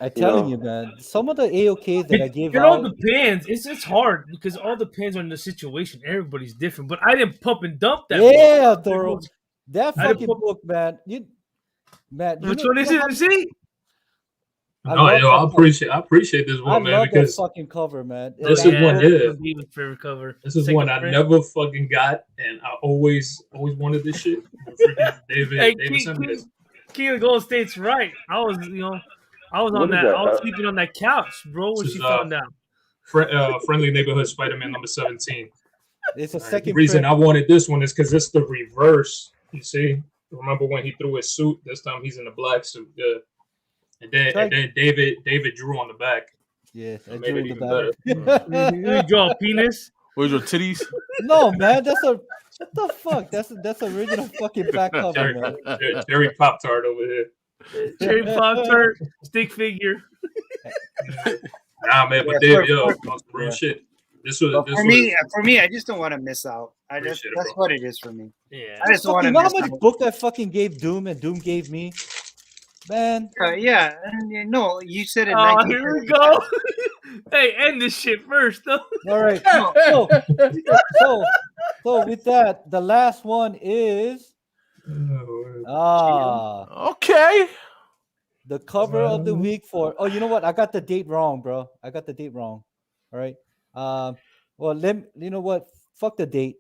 I'm telling you, man. Some of the AOKs that I gave out. It all depends. It's hard because it all depends on the situation. Everybody's different. But I didn't pump and dump that. Yeah, Thoro. That fucking book, man. Which one is it? See? I appreciate this one, man. Because that fucking cover, man. This is one. Favorite cover. This is one I never fucking got, and I always wanted this shit. Freaking David Keely Gold State's right. I was sleeping on that couch, bro, when she found out. Friendly Neighborhood Spider-Man number 17. It's a second. The reason I wanted this one is because it's the reverse. You see, remember when he threw his suit? This time he's in a black suit. Yeah. And then David drew on the back. Yes, I made it drew even better. You draw a penis? Where's your titties? No, man, what the fuck? That's original fucking back cover, man. Jerry Pop-Tart over here. Jerry Pop-Tart, stick figure. Nah, man, but David, on some real shit. For me, I just don't want to miss out. That's what it is for me. Yeah, I just want to. You know how much book I fucking gave Doom and Doom gave me, man. Yeah, no, you said it. Oh, here we go. Hey, end this shit first, though. All right. So with that, the last one is. Okay. The cover of the week for. Oh, you know what? I got the date wrong, bro. I got the date wrong. All right. Well, you know what? Fuck the date.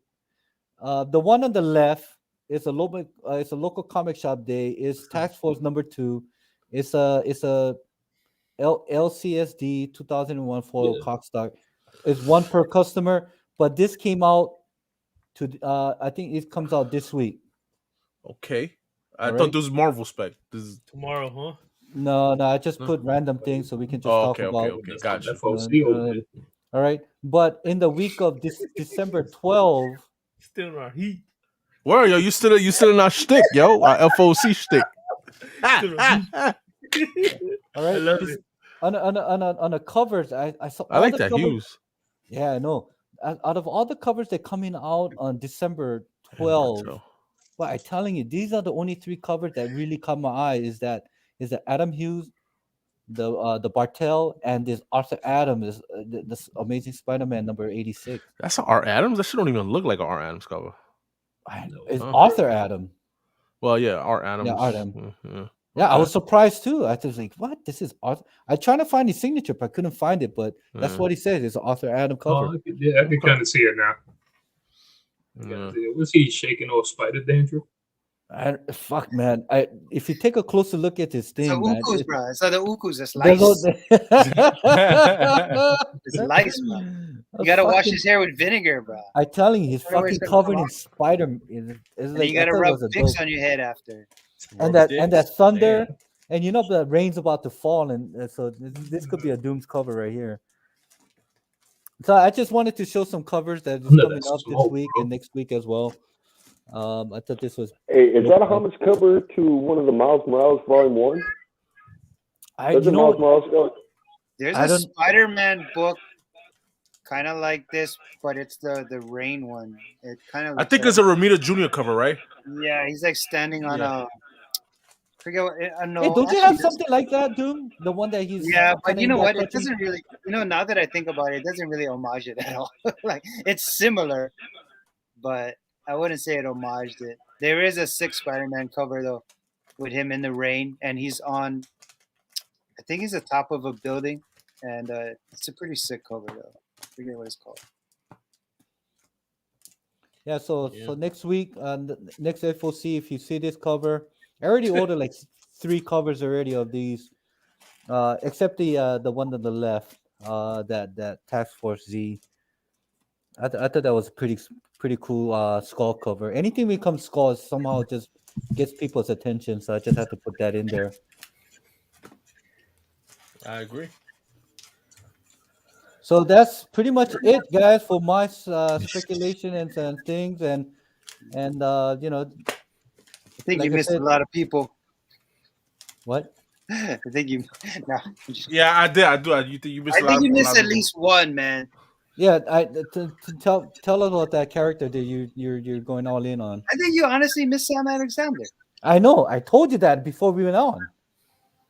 The one on the left is a local comic shop day. It's Task Force number 2. It's a LCSD 2001 foil cockstock. It's one per customer, but this came out to I think it comes out this week. Okay. I thought this was Marvel spec. This is tomorrow, huh? No, I just put random things so we can just talk about. Okay. Gotcha. All right, but in the week of this December 12, still in our heat. Where yo? You still in our shtick, yo? Our FOC shtick. All right. I love it. On the covers, I saw. I like that Hughes. Yeah, I know. Out of all the covers that coming out on December 12, well, I'm telling you, these are the only 3 covers that really caught my eye. Is that Adam Hughes, the Bartel, and this Arthur Adams, this Amazing Spider-Man number 86. That's an R. Adams. That shit don't even look like an R. Adams cover. It's Arthur Adams. Well, yeah, R. Adams. Yeah, Adam. Yeah, I was surprised too. I was like, "What? This is Arthur." I tried to find his signature, but I couldn't find it. But that's what he says. It's an Arthur Adams cover. I can kind of see it now. Was he shaking off spider danger? Fuck, man. If you take a closer look at this thing, it's man, Ukus, bro. It's the Ukus. It's lice. It's lice, man. You gotta wash his hair with vinegar, bro. I'm telling you, he's fucking covered in spider. It's like, you gotta rub Vicks on your head after. And that thunder, and you know the rain's about to fall, and so this could be a Doom's cover right here. So I just wanted to show some covers that is coming up this week and next week as well. I thought this was. Hey, is that a homage cover to one of the Miles Morales Volume 1? There's a Spider-Man book, kind of like this, but it's the rain one. It kind of. I think it's a Romita Jr. cover, right? Yeah, he's like standing on a. Forget what, no. Hey, don't you have something like that, Doom? The one that he's. Yeah, but you know what? It doesn't really. Now that I think about it, it doesn't really homage it at all. Like it's similar, but I wouldn't say it homaged it. There is a 6 Spider-Man cover though, with him in the rain, and he's on. I think he's at the top of a building, and it's a pretty sick cover though. I forget what it's called. Yeah, so next week, next FOC, if you see this cover, I already ordered like 3 covers already of these, except the one on the left, that Task Force Z. I thought that was pretty cool skull cover. Anything becomes skull somehow just gets people's attention, so I just have to put that in there. I agree. So that's pretty much it, guys, for my speculation and things, and I think like you missed a lot of people. What? I think you. No. Yeah, I did. I do. You missed. I think you missed at least one, man. Yeah, to tell us about that character that you're going all in on. I think you honestly missed Sam Alexander. I know. I told you that before we went on.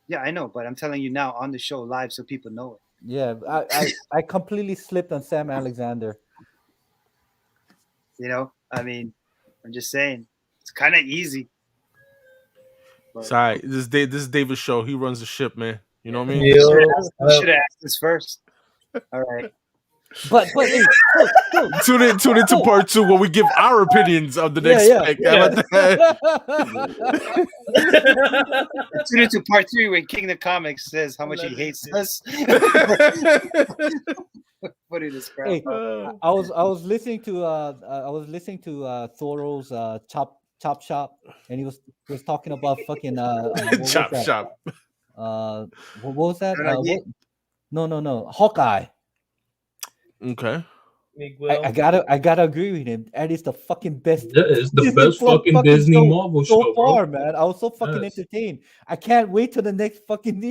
Yeah, I know, but I'm telling you now on the show live so people know it. Yeah, I completely slipped on Sam Alexander. I mean, I'm just saying it's kind of easy. Sorry, this is David's show. He runs the ship, man. You know what I mean? You should have asked this first. All right. But hey, tune into part 2 where we give our opinions of the next spec. Tune into part 3 when King the Comics says how much he hates us. What did this crap? Hey, I was listening to Thoro's Chop Shop, and he was talking about fucking Chop Shop. What was that? No, Hawkeye. Okay. I gotta agree with him. That is the fucking best. That is the best fucking Disney Marvel show so far, man. I was so fucking entertained. I can't wait till the next fucking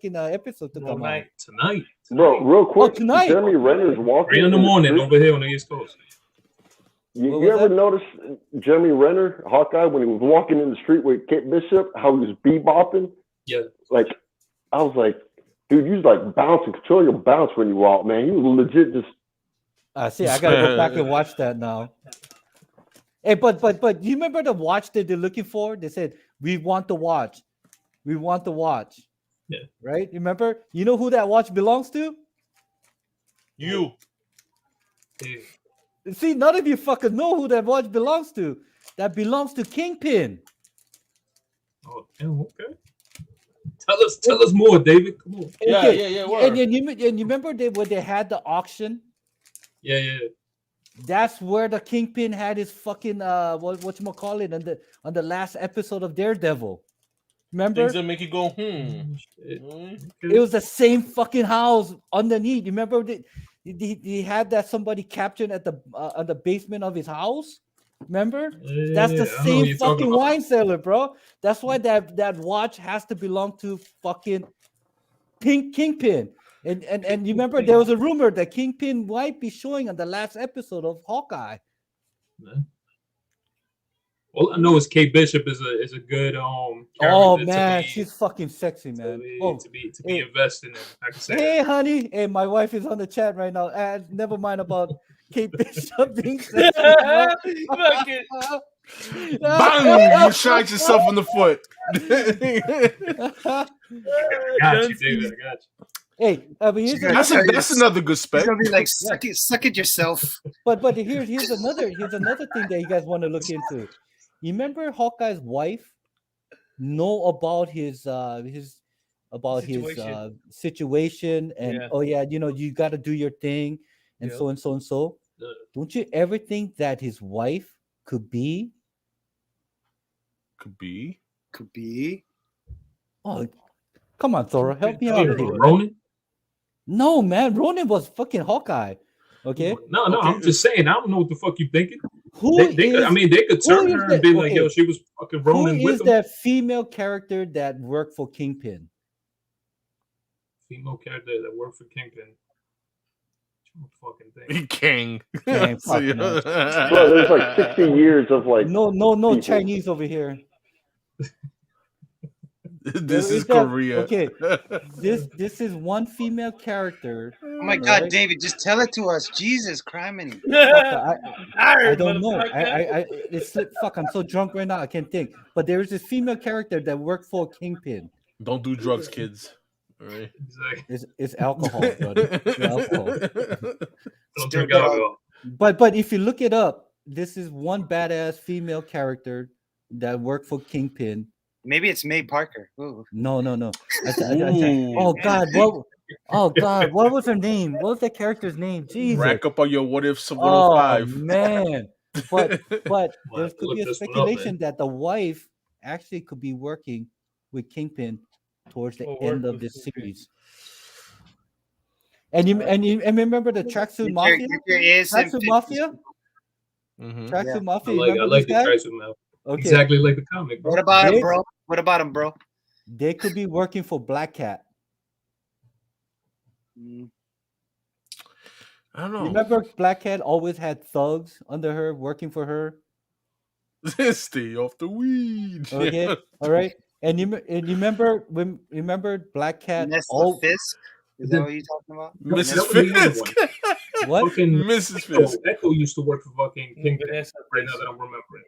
episode to come out tonight. Bro, real quick, tonight. Jeremy Renner's walking 3 in the morning over here on the East Coast. You ever notice Jeremy Renner, Hawkeye, when he was walking in the street with Kate Bishop, how he was bebopping? Yeah. Like, I was like, dude, you was like bouncing, control your bounce when you walk, man. He was legit just. See, I gotta go back and watch that now. Hey, but you remember the watch that they're looking for? They said we want the watch. We want the watch. Yeah. Right? Remember? You know who that watch belongs to? You. Yeah. See, none of you fucking know who that watch belongs to. That belongs to Kingpin. Oh, damn, okay. Tell us more, David. Come on. Yeah. And you remember when they had the auction? Yeah. That's where the Kingpin had his fucking whatchamacallit on the last episode of Daredevil. Remember? Things that make you go, It was the same fucking house underneath. Remember he had that somebody captured at the on the basement of his house. Remember? That's the same fucking wine cellar, bro. That's why that watch has to belong to fucking Kingpin. And you remember there was a rumor that Kingpin might be showing on the last episode of Hawkeye. All I know is Kate Bishop is a good oh man, she's fucking sexy, man. To be invested in. I can say hey, honey. Hey, my wife is on the chat right now. Never mind about Kate Bishop being sexy. bang! You shot yourself in the foot. I got you, David. I got you. Hey, I mean, that's another good spec. It's gonna be like suck it yourself. But here's another thing that you guys want to look into. You remember Hawkeye's wife know about his situation and oh yeah, you know, you got to do your thing and so and so and so. Don't you ever think that his wife could be? Oh, come on, Thoro, help me out here. Ronan? No, man, Ronan was fucking Hawkeye. Okay. No, okay. I'm just saying. I don't know what the fuck you thinking. They could turn her and be like, "Yo, she was fucking Ronan with him." Who is that female character that worked for Kingpin? Female character that worked for Kingpin. Fucking thing. King. Bro, there's like 60 years of like no Chinese over here. This is Korea. Okay, this is one female character. Oh my God, David, just tell it to us. Jesus, criminy. I don't know. Fuck, I'm so drunk right now. I can't think. But there is this female character that worked for Kingpin. Don't do drugs, kids. All right. It's alcohol, buddy. It's alcohol. Don't drink alcohol. But if you look it up, this is one badass female character that worked for Kingpin. Maybe it's Mayday Parker. Ooh. No. Oh God, what was her name? What was that character's name? Jesus. Rack up on your what if 105. Oh man. But there could be a speculation that the wife actually could be working with Kingpin towards the end of this series. And you remember the Tracksuit Mafia? Tracksuit Mafia? Tracksuit Mafia. I like the Tracksuit Mafia. Okay. Exactly like the comic. What about him, bro? What about him, bro? They could be working for Black Cat. I don't know. Remember, Black Cat always had thugs under her working for her. Stay off the weed. Okay, all right. And you remember Black Cat? Fisk? Is that what you're talking about? Mrs. Fisk. What? Mrs. Fisk. Echo used to work for fucking Kingpin. Right now that I'm remembering.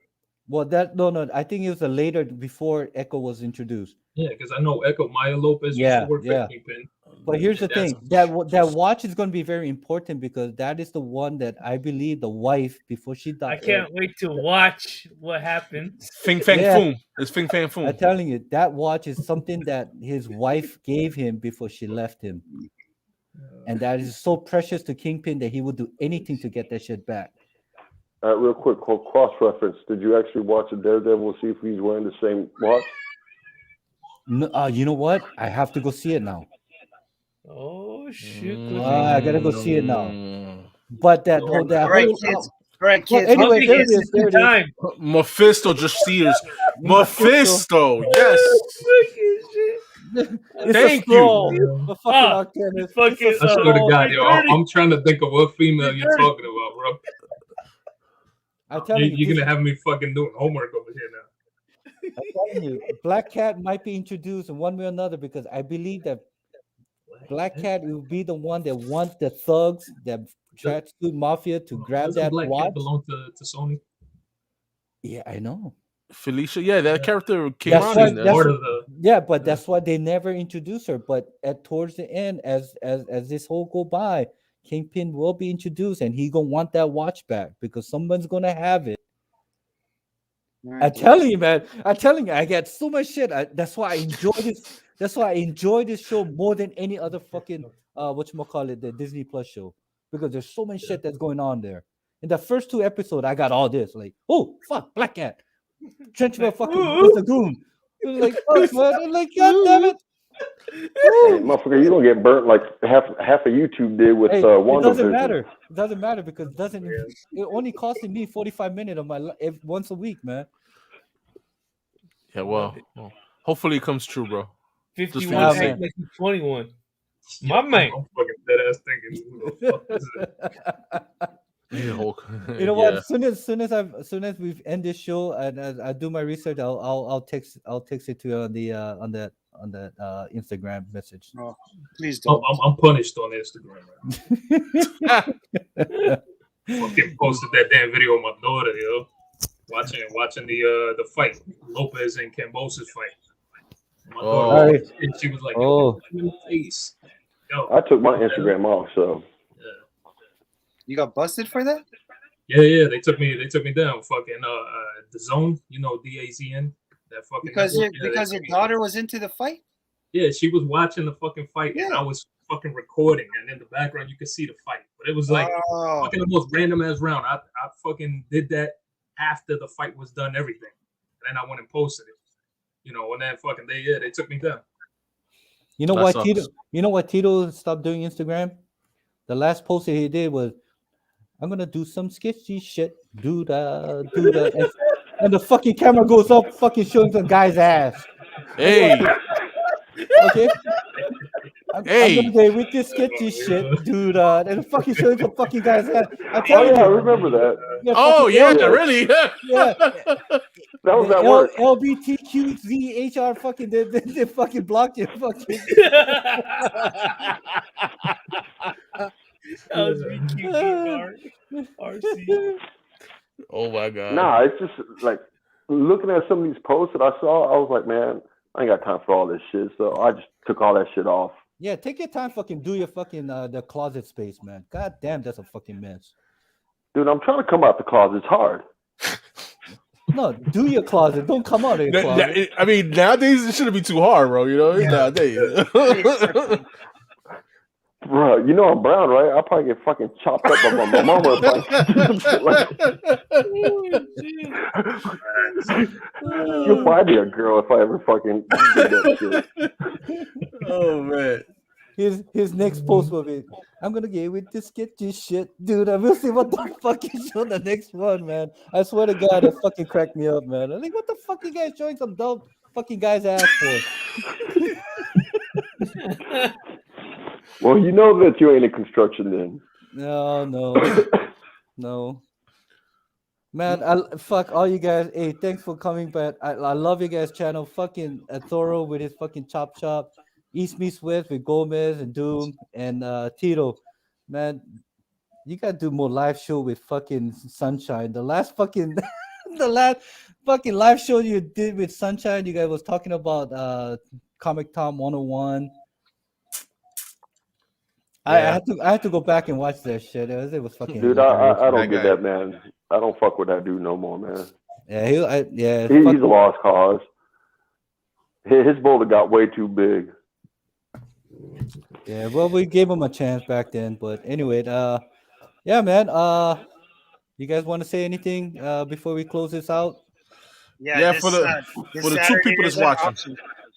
Well, no. I think it was later before Echo was introduced. Yeah, because I know Echo Maya Lopez used to work for Kingpin. But here's the thing: that watch is going to be very important because that is the one that I believe the wife before she died. I can't wait to watch what happens. Fing Fang Foom. It's Fing Fang Foom. I'm telling you, that watch is something that his wife gave him before she left him, and that is so precious to Kingpin that he would do anything to get that shit back. Real quick, cross-reference. Did you actually watch the Daredevil to see if he's wearing the same watch? No, you know what? I have to go see it now. Oh shoot! I gotta go see it now. But that whole kids. Right, kids. Well, anyway, there it is. Mephisto just sears. Mephisto, yes. Thank you. I swear to God, yo, I'm trying to think of what female you're talking about, bro. I'm telling you're gonna have me fucking doing homework over here now. I'm telling you, Black Cat might be introduced in one way or another because I believe that Black Cat will be the one that wants the thugs, that Tracksuit Mafia to grab that Black watch. Cat belong to Sony. Yeah, I know. Felicia, that character came on. But that's why they never introduced her. But towards the end, as this whole go by, Kingpin will be introduced, and he gonna want that watch back because someone's gonna have it. I'm telling you, man. I'm telling you, I get so much shit. That's why I enjoy this. That's why I enjoy this show more than any other fucking whatchamacallit, the Disney Plus show, because there's so much shit that's going on there. In the first 2 episodes, I got all this. Like, oh fuck, Black Cat, Trenchman, fucking Mr. Goon. Like, fuck, man. I'm like, God damn it. Hey, motherfucker, you gonna get burnt like half of YouTube did with It WandaVision. doesn't matter. It doesn't matter because it only costing me 45 minutes of my life once a week, man. Yeah, well, hopefully it comes true, bro. 51 act like he's 21. My man. I'm fucking dead ass thinking, who the fuck is it? You know what? As soon as we end this show and I do my research, I'll text it to you on that Instagram message. Oh, please don't. I'm punished on Instagram. Fucking posted that damn video of my daughter, yo. Watching the fight, Lopez and Cambosa's fight. My daughter, she was like, "Oh, face." Yo. I took my Instagram off, so. Yeah. You got busted for that? Yeah. They took me down. Fucking the Zone, DAZN. That fucking because your daughter was into the fight. Yeah, she was watching the fucking fight, and I was fucking recording, and in the background you could see the fight. But it was like fucking the most random ass round. I fucking did that after the fight was done, everything, and then I went and posted it. And then fucking they took me down. You know what, Tito? You know what Tito stopped doing Instagram? The last post that he did was, "I'm gonna do some sketchy shit, do that." And the fucking camera goes up, fucking showing some guy's ass. Hey. Okay. I'm gonna get with this sketchy shit, dude. And fucking showing some fucking guy's ass. I remember that. Really? Yeah. That was at work. LBTQZHR fucking they fucking blocked you. Fucking. RC. Oh my god. Nah, it's just like looking at some of these posts that I saw, I was like, man, I ain't got time for all this shit. So I just took all that shit off. Yeah, take your time, fucking do your fucking the closet space, man. God damn, that's a fucking mess. Dude, I'm trying to come out the closet. It's hard. No, do your closet. Don't come out of your closet. I mean, nowadays it shouldn't be too hard, bro. Nowadays. Bro, I'm brown, right? I'll probably get fucking chopped up by my mama. You'll find me a girl if I ever fucking did that shit. Oh man. His next post will be, "I'm gonna get with this sketchy shit, dude. I will see what the fuck is on the next one, man. I swear to God, it fucking cracked me up, man. I'm like, what the fuck you guys showing some dumb fucking guy's ass for?" Well, you know that you ain't in construction then. No. Man, fuck all you guys. Hey, thanks for coming back. I love you guys' channel. Fucking Thoro with his fucking chop. East meets West with Gomez and Doom and Tito. Man, you gotta do more live show with fucking Sunshine. The last fucking live show you did with Sunshine, you guys was talking about Comic Tom 101. I had to go back and watch that shit. It was fucking. Dude, I don't get that, man. I don't fuck with that dude no more, man. Yeah, he's a lost cause. His boulder got way too big. Yeah, well, we gave him a chance back then, but anyway, yeah, man. You guys want to say anything before we close this out? Yeah, for the 2 people that's watching. Auction.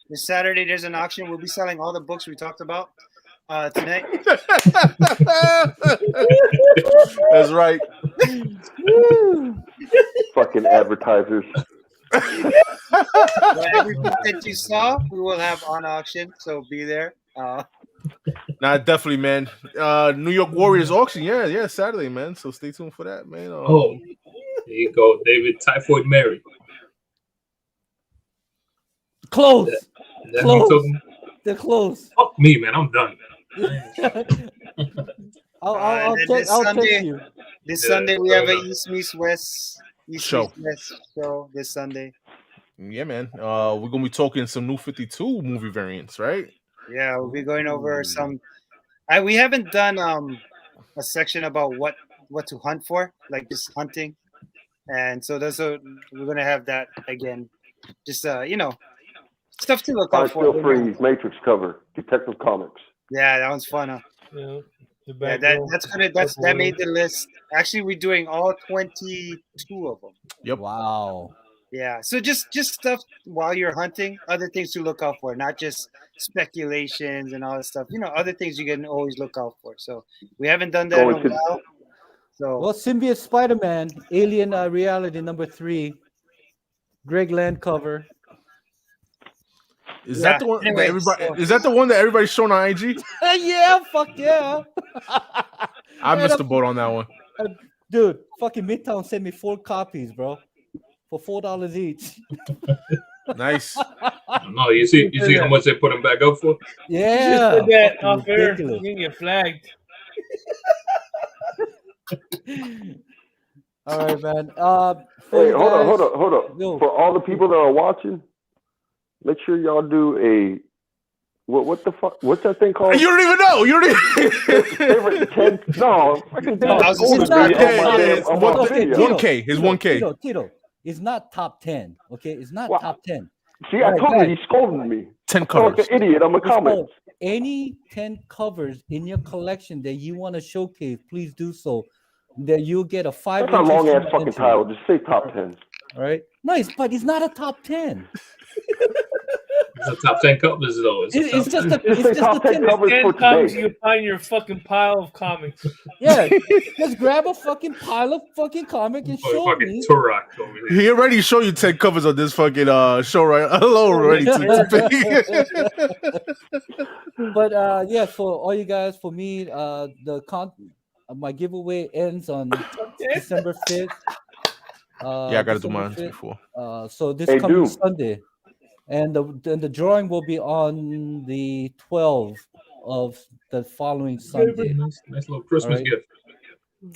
This Saturday, there's an auction. We'll be selling all the books we talked about tonight. That's right. Fucking advertisers. Every book that you saw, we will have on auction, so be there. Nah, definitely, man. New York Warriors auction, yeah, Saturday, man. So stay tuned for that, man. There you go, David. Typhoid Mary. Close. Close. They're close. Fuck me, man. I'm done. I'll text you. This Sunday we have a East meets West show this Sunday. Yeah, man. We're gonna be talking some New 52 movie variants, right? Yeah, we'll be going over some. We haven't done a section about what to hunt for, like just hunting. And so we're gonna have that again. Just stuff to look out for. Still free Matrix cover, Detective Comics. Yeah, that one's fun. Huh? Yeah, that's good. That made the list. Actually, we're doing all 22 of them. Yep. Wow. Yeah. So just stuff while you're hunting, other things to look out for, not just speculations and all that stuff. Other things you can always look out for. So we haven't done that in a while. So well, Symbiote Spider-Man, Alien Reality #3, Greg Land cover. Is that the one that everybody? Is that the one that everybody's showing on IG? Yeah, fuck yeah. I missed the boat on that one. Dude, fucking Midtown sent me 4 copies, bro, for $4 each. Nice. No, you see how much they put them back up for? Yeah. You that off air. You can get flagged. All right, man. Hey, hold up. Yo. For all the people that are watching, make sure y'all do a what the fuck? What's that thing called? You don't even know. You don't even. Favorite 10? No, freaking 1K. His 1K. Tito, it's not top 10. Okay, it's not top 10. See, I told you, he scolded me. 10 covers. I'm like an idiot. I'm a comic. Any 10 covers in your collection that you want to showcase, please do so. That you'll get a 5. That's a long ass fucking title. Just say top 10. All right. No, but it's not a top 10. It's a top 10 covers though. It's just a top 10 covers for today. You find your fucking pile of comics. Yeah, just grab a fucking pile of fucking comic and show me. He already showed you 10 covers on this fucking show, right? Hello, already. But yeah, for all you guys, for me, my giveaway ends on December 5th. Yeah, I gotta do mine before. So this coming Sunday. And the drawing will be on the 12th of the following Sunday. Nice little Christmas gift.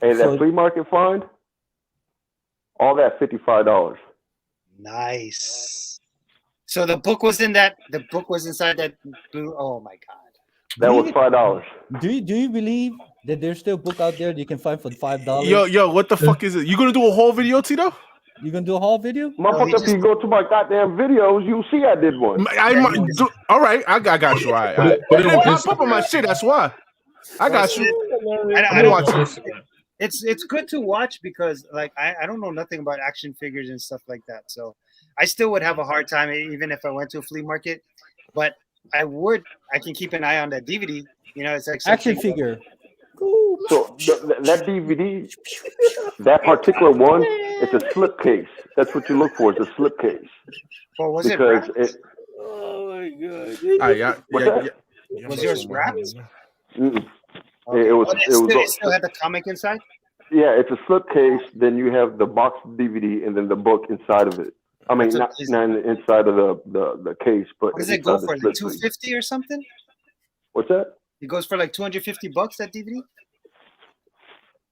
Hey, that flea market find, all that $55. Nice. So the book was in that. The book was inside that blue. Oh my god. That was $5. Do you believe that there's still a book out there that you can find for $5? Yo, what the fuck is it? You gonna do a whole video, Tito? You gonna do a whole video? Motherfucker, if you go to my goddamn videos, you'll see I did one. All right, I got you. All right. But it didn't pop up on my shit. That's why. I got you. I don't watch it. It's good to watch because like I don't know nothing about action figures and stuff like that. So I still would have a hard time even if I went to a flea market. But I can keep an eye on that DVD. It's like action figure. So that DVD, that particular one, it's a slipcase. That's what you look for. It's a slipcase. Well, was because it? Oh my god! Was yours wrapped? Okay. It was. It still had the comic inside. Yeah, it's a slipcase. Then you have the box DVD and then the book inside of it. I mean, not inside of the case, but what does it go for? Like $250 or something? What's that? It goes for like $250 that DVD.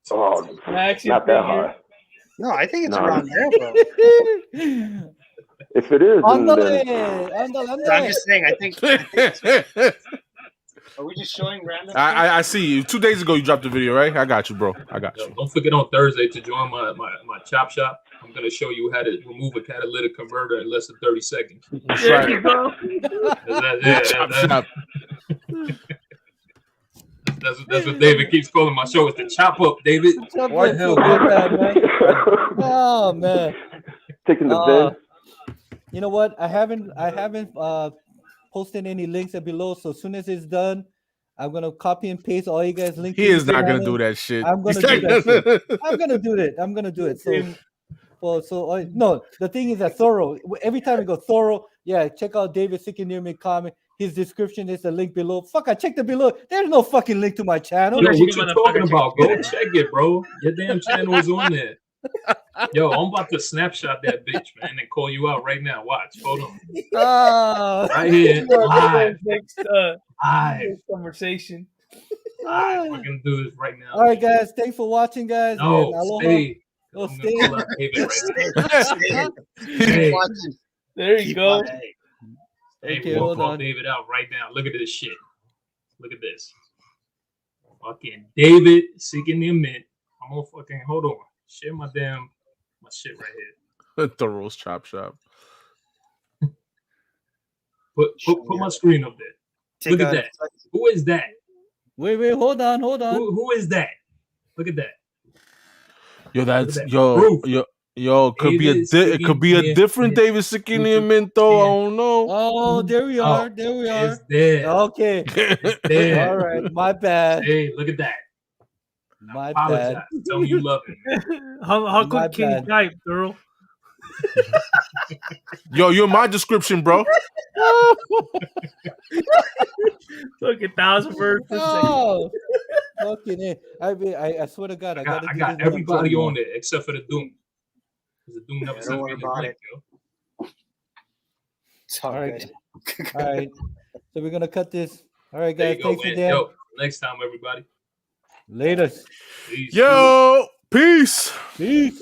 Oh, not that high. No, I think it's around there, bro. If it is, I'm just saying. I think. Are we just showing random? I see you. 2 days ago, you dropped the video, right? I got you, bro. I got you. Don't forget on Thursday to join my chop shop. I'm gonna show you how to remove a catalytic converter in less than 30 seconds. That's right. There you go. Chop shop. That's what David keeps calling my show. It's the chop up, David. What hell, man? Oh man, taking the bed. You know what? I haven't posted any links below. So as soon as it's done, I'm gonna copy and paste all you guys links. He is not gonna do that shit. I'm gonna do that shit. I'm gonna do it. So no. The thing is that Thoro. Every time we go Thoro, yeah, check out David Sikinirmi comic. His description is the link below. Fuck, I checked it below. There's no fucking link to my channel. Yo, what you talking about? Go check it, bro. Your damn channel is on there. Yo, I'm about to snapshot that bitch, man, and call you out right now. Watch. Hold on. Right here. Live. Next conversation. Live. We're going to do this right now. All right, guys. Thanks for watching, guys. No, stay. Oh, stay. There you go. Hey, we'll call David out right now. Look at this shit. Look at this. Fucking David seeking the mint. I'm gonna fucking hold on. Share my shit right here. Thoro's Chop Shop. Put my screen up there. Look at that. Who is that? Wait, hold on. Who is that? Look at that. Yo, that's that. yo. Could be a different David Sikini Mint though. I don't know. Oh, there we are. It's there. Okay. It's there. All right, my bad. Hey, look at that. My apologize. bad. Tell me you love it. How quick can you type, Thoro? Yo, you're my description, bro. Look, 1,000 words per second. Fucking it. I mean, I swear to God, I got everybody on there except for the Doom. Because the Doom never sent me the link, yo. It's all right. good. All right. So we're gonna cut this. All right, guys. Thanks again. Yo, next time, everybody. Later. Yo, peace. Peace.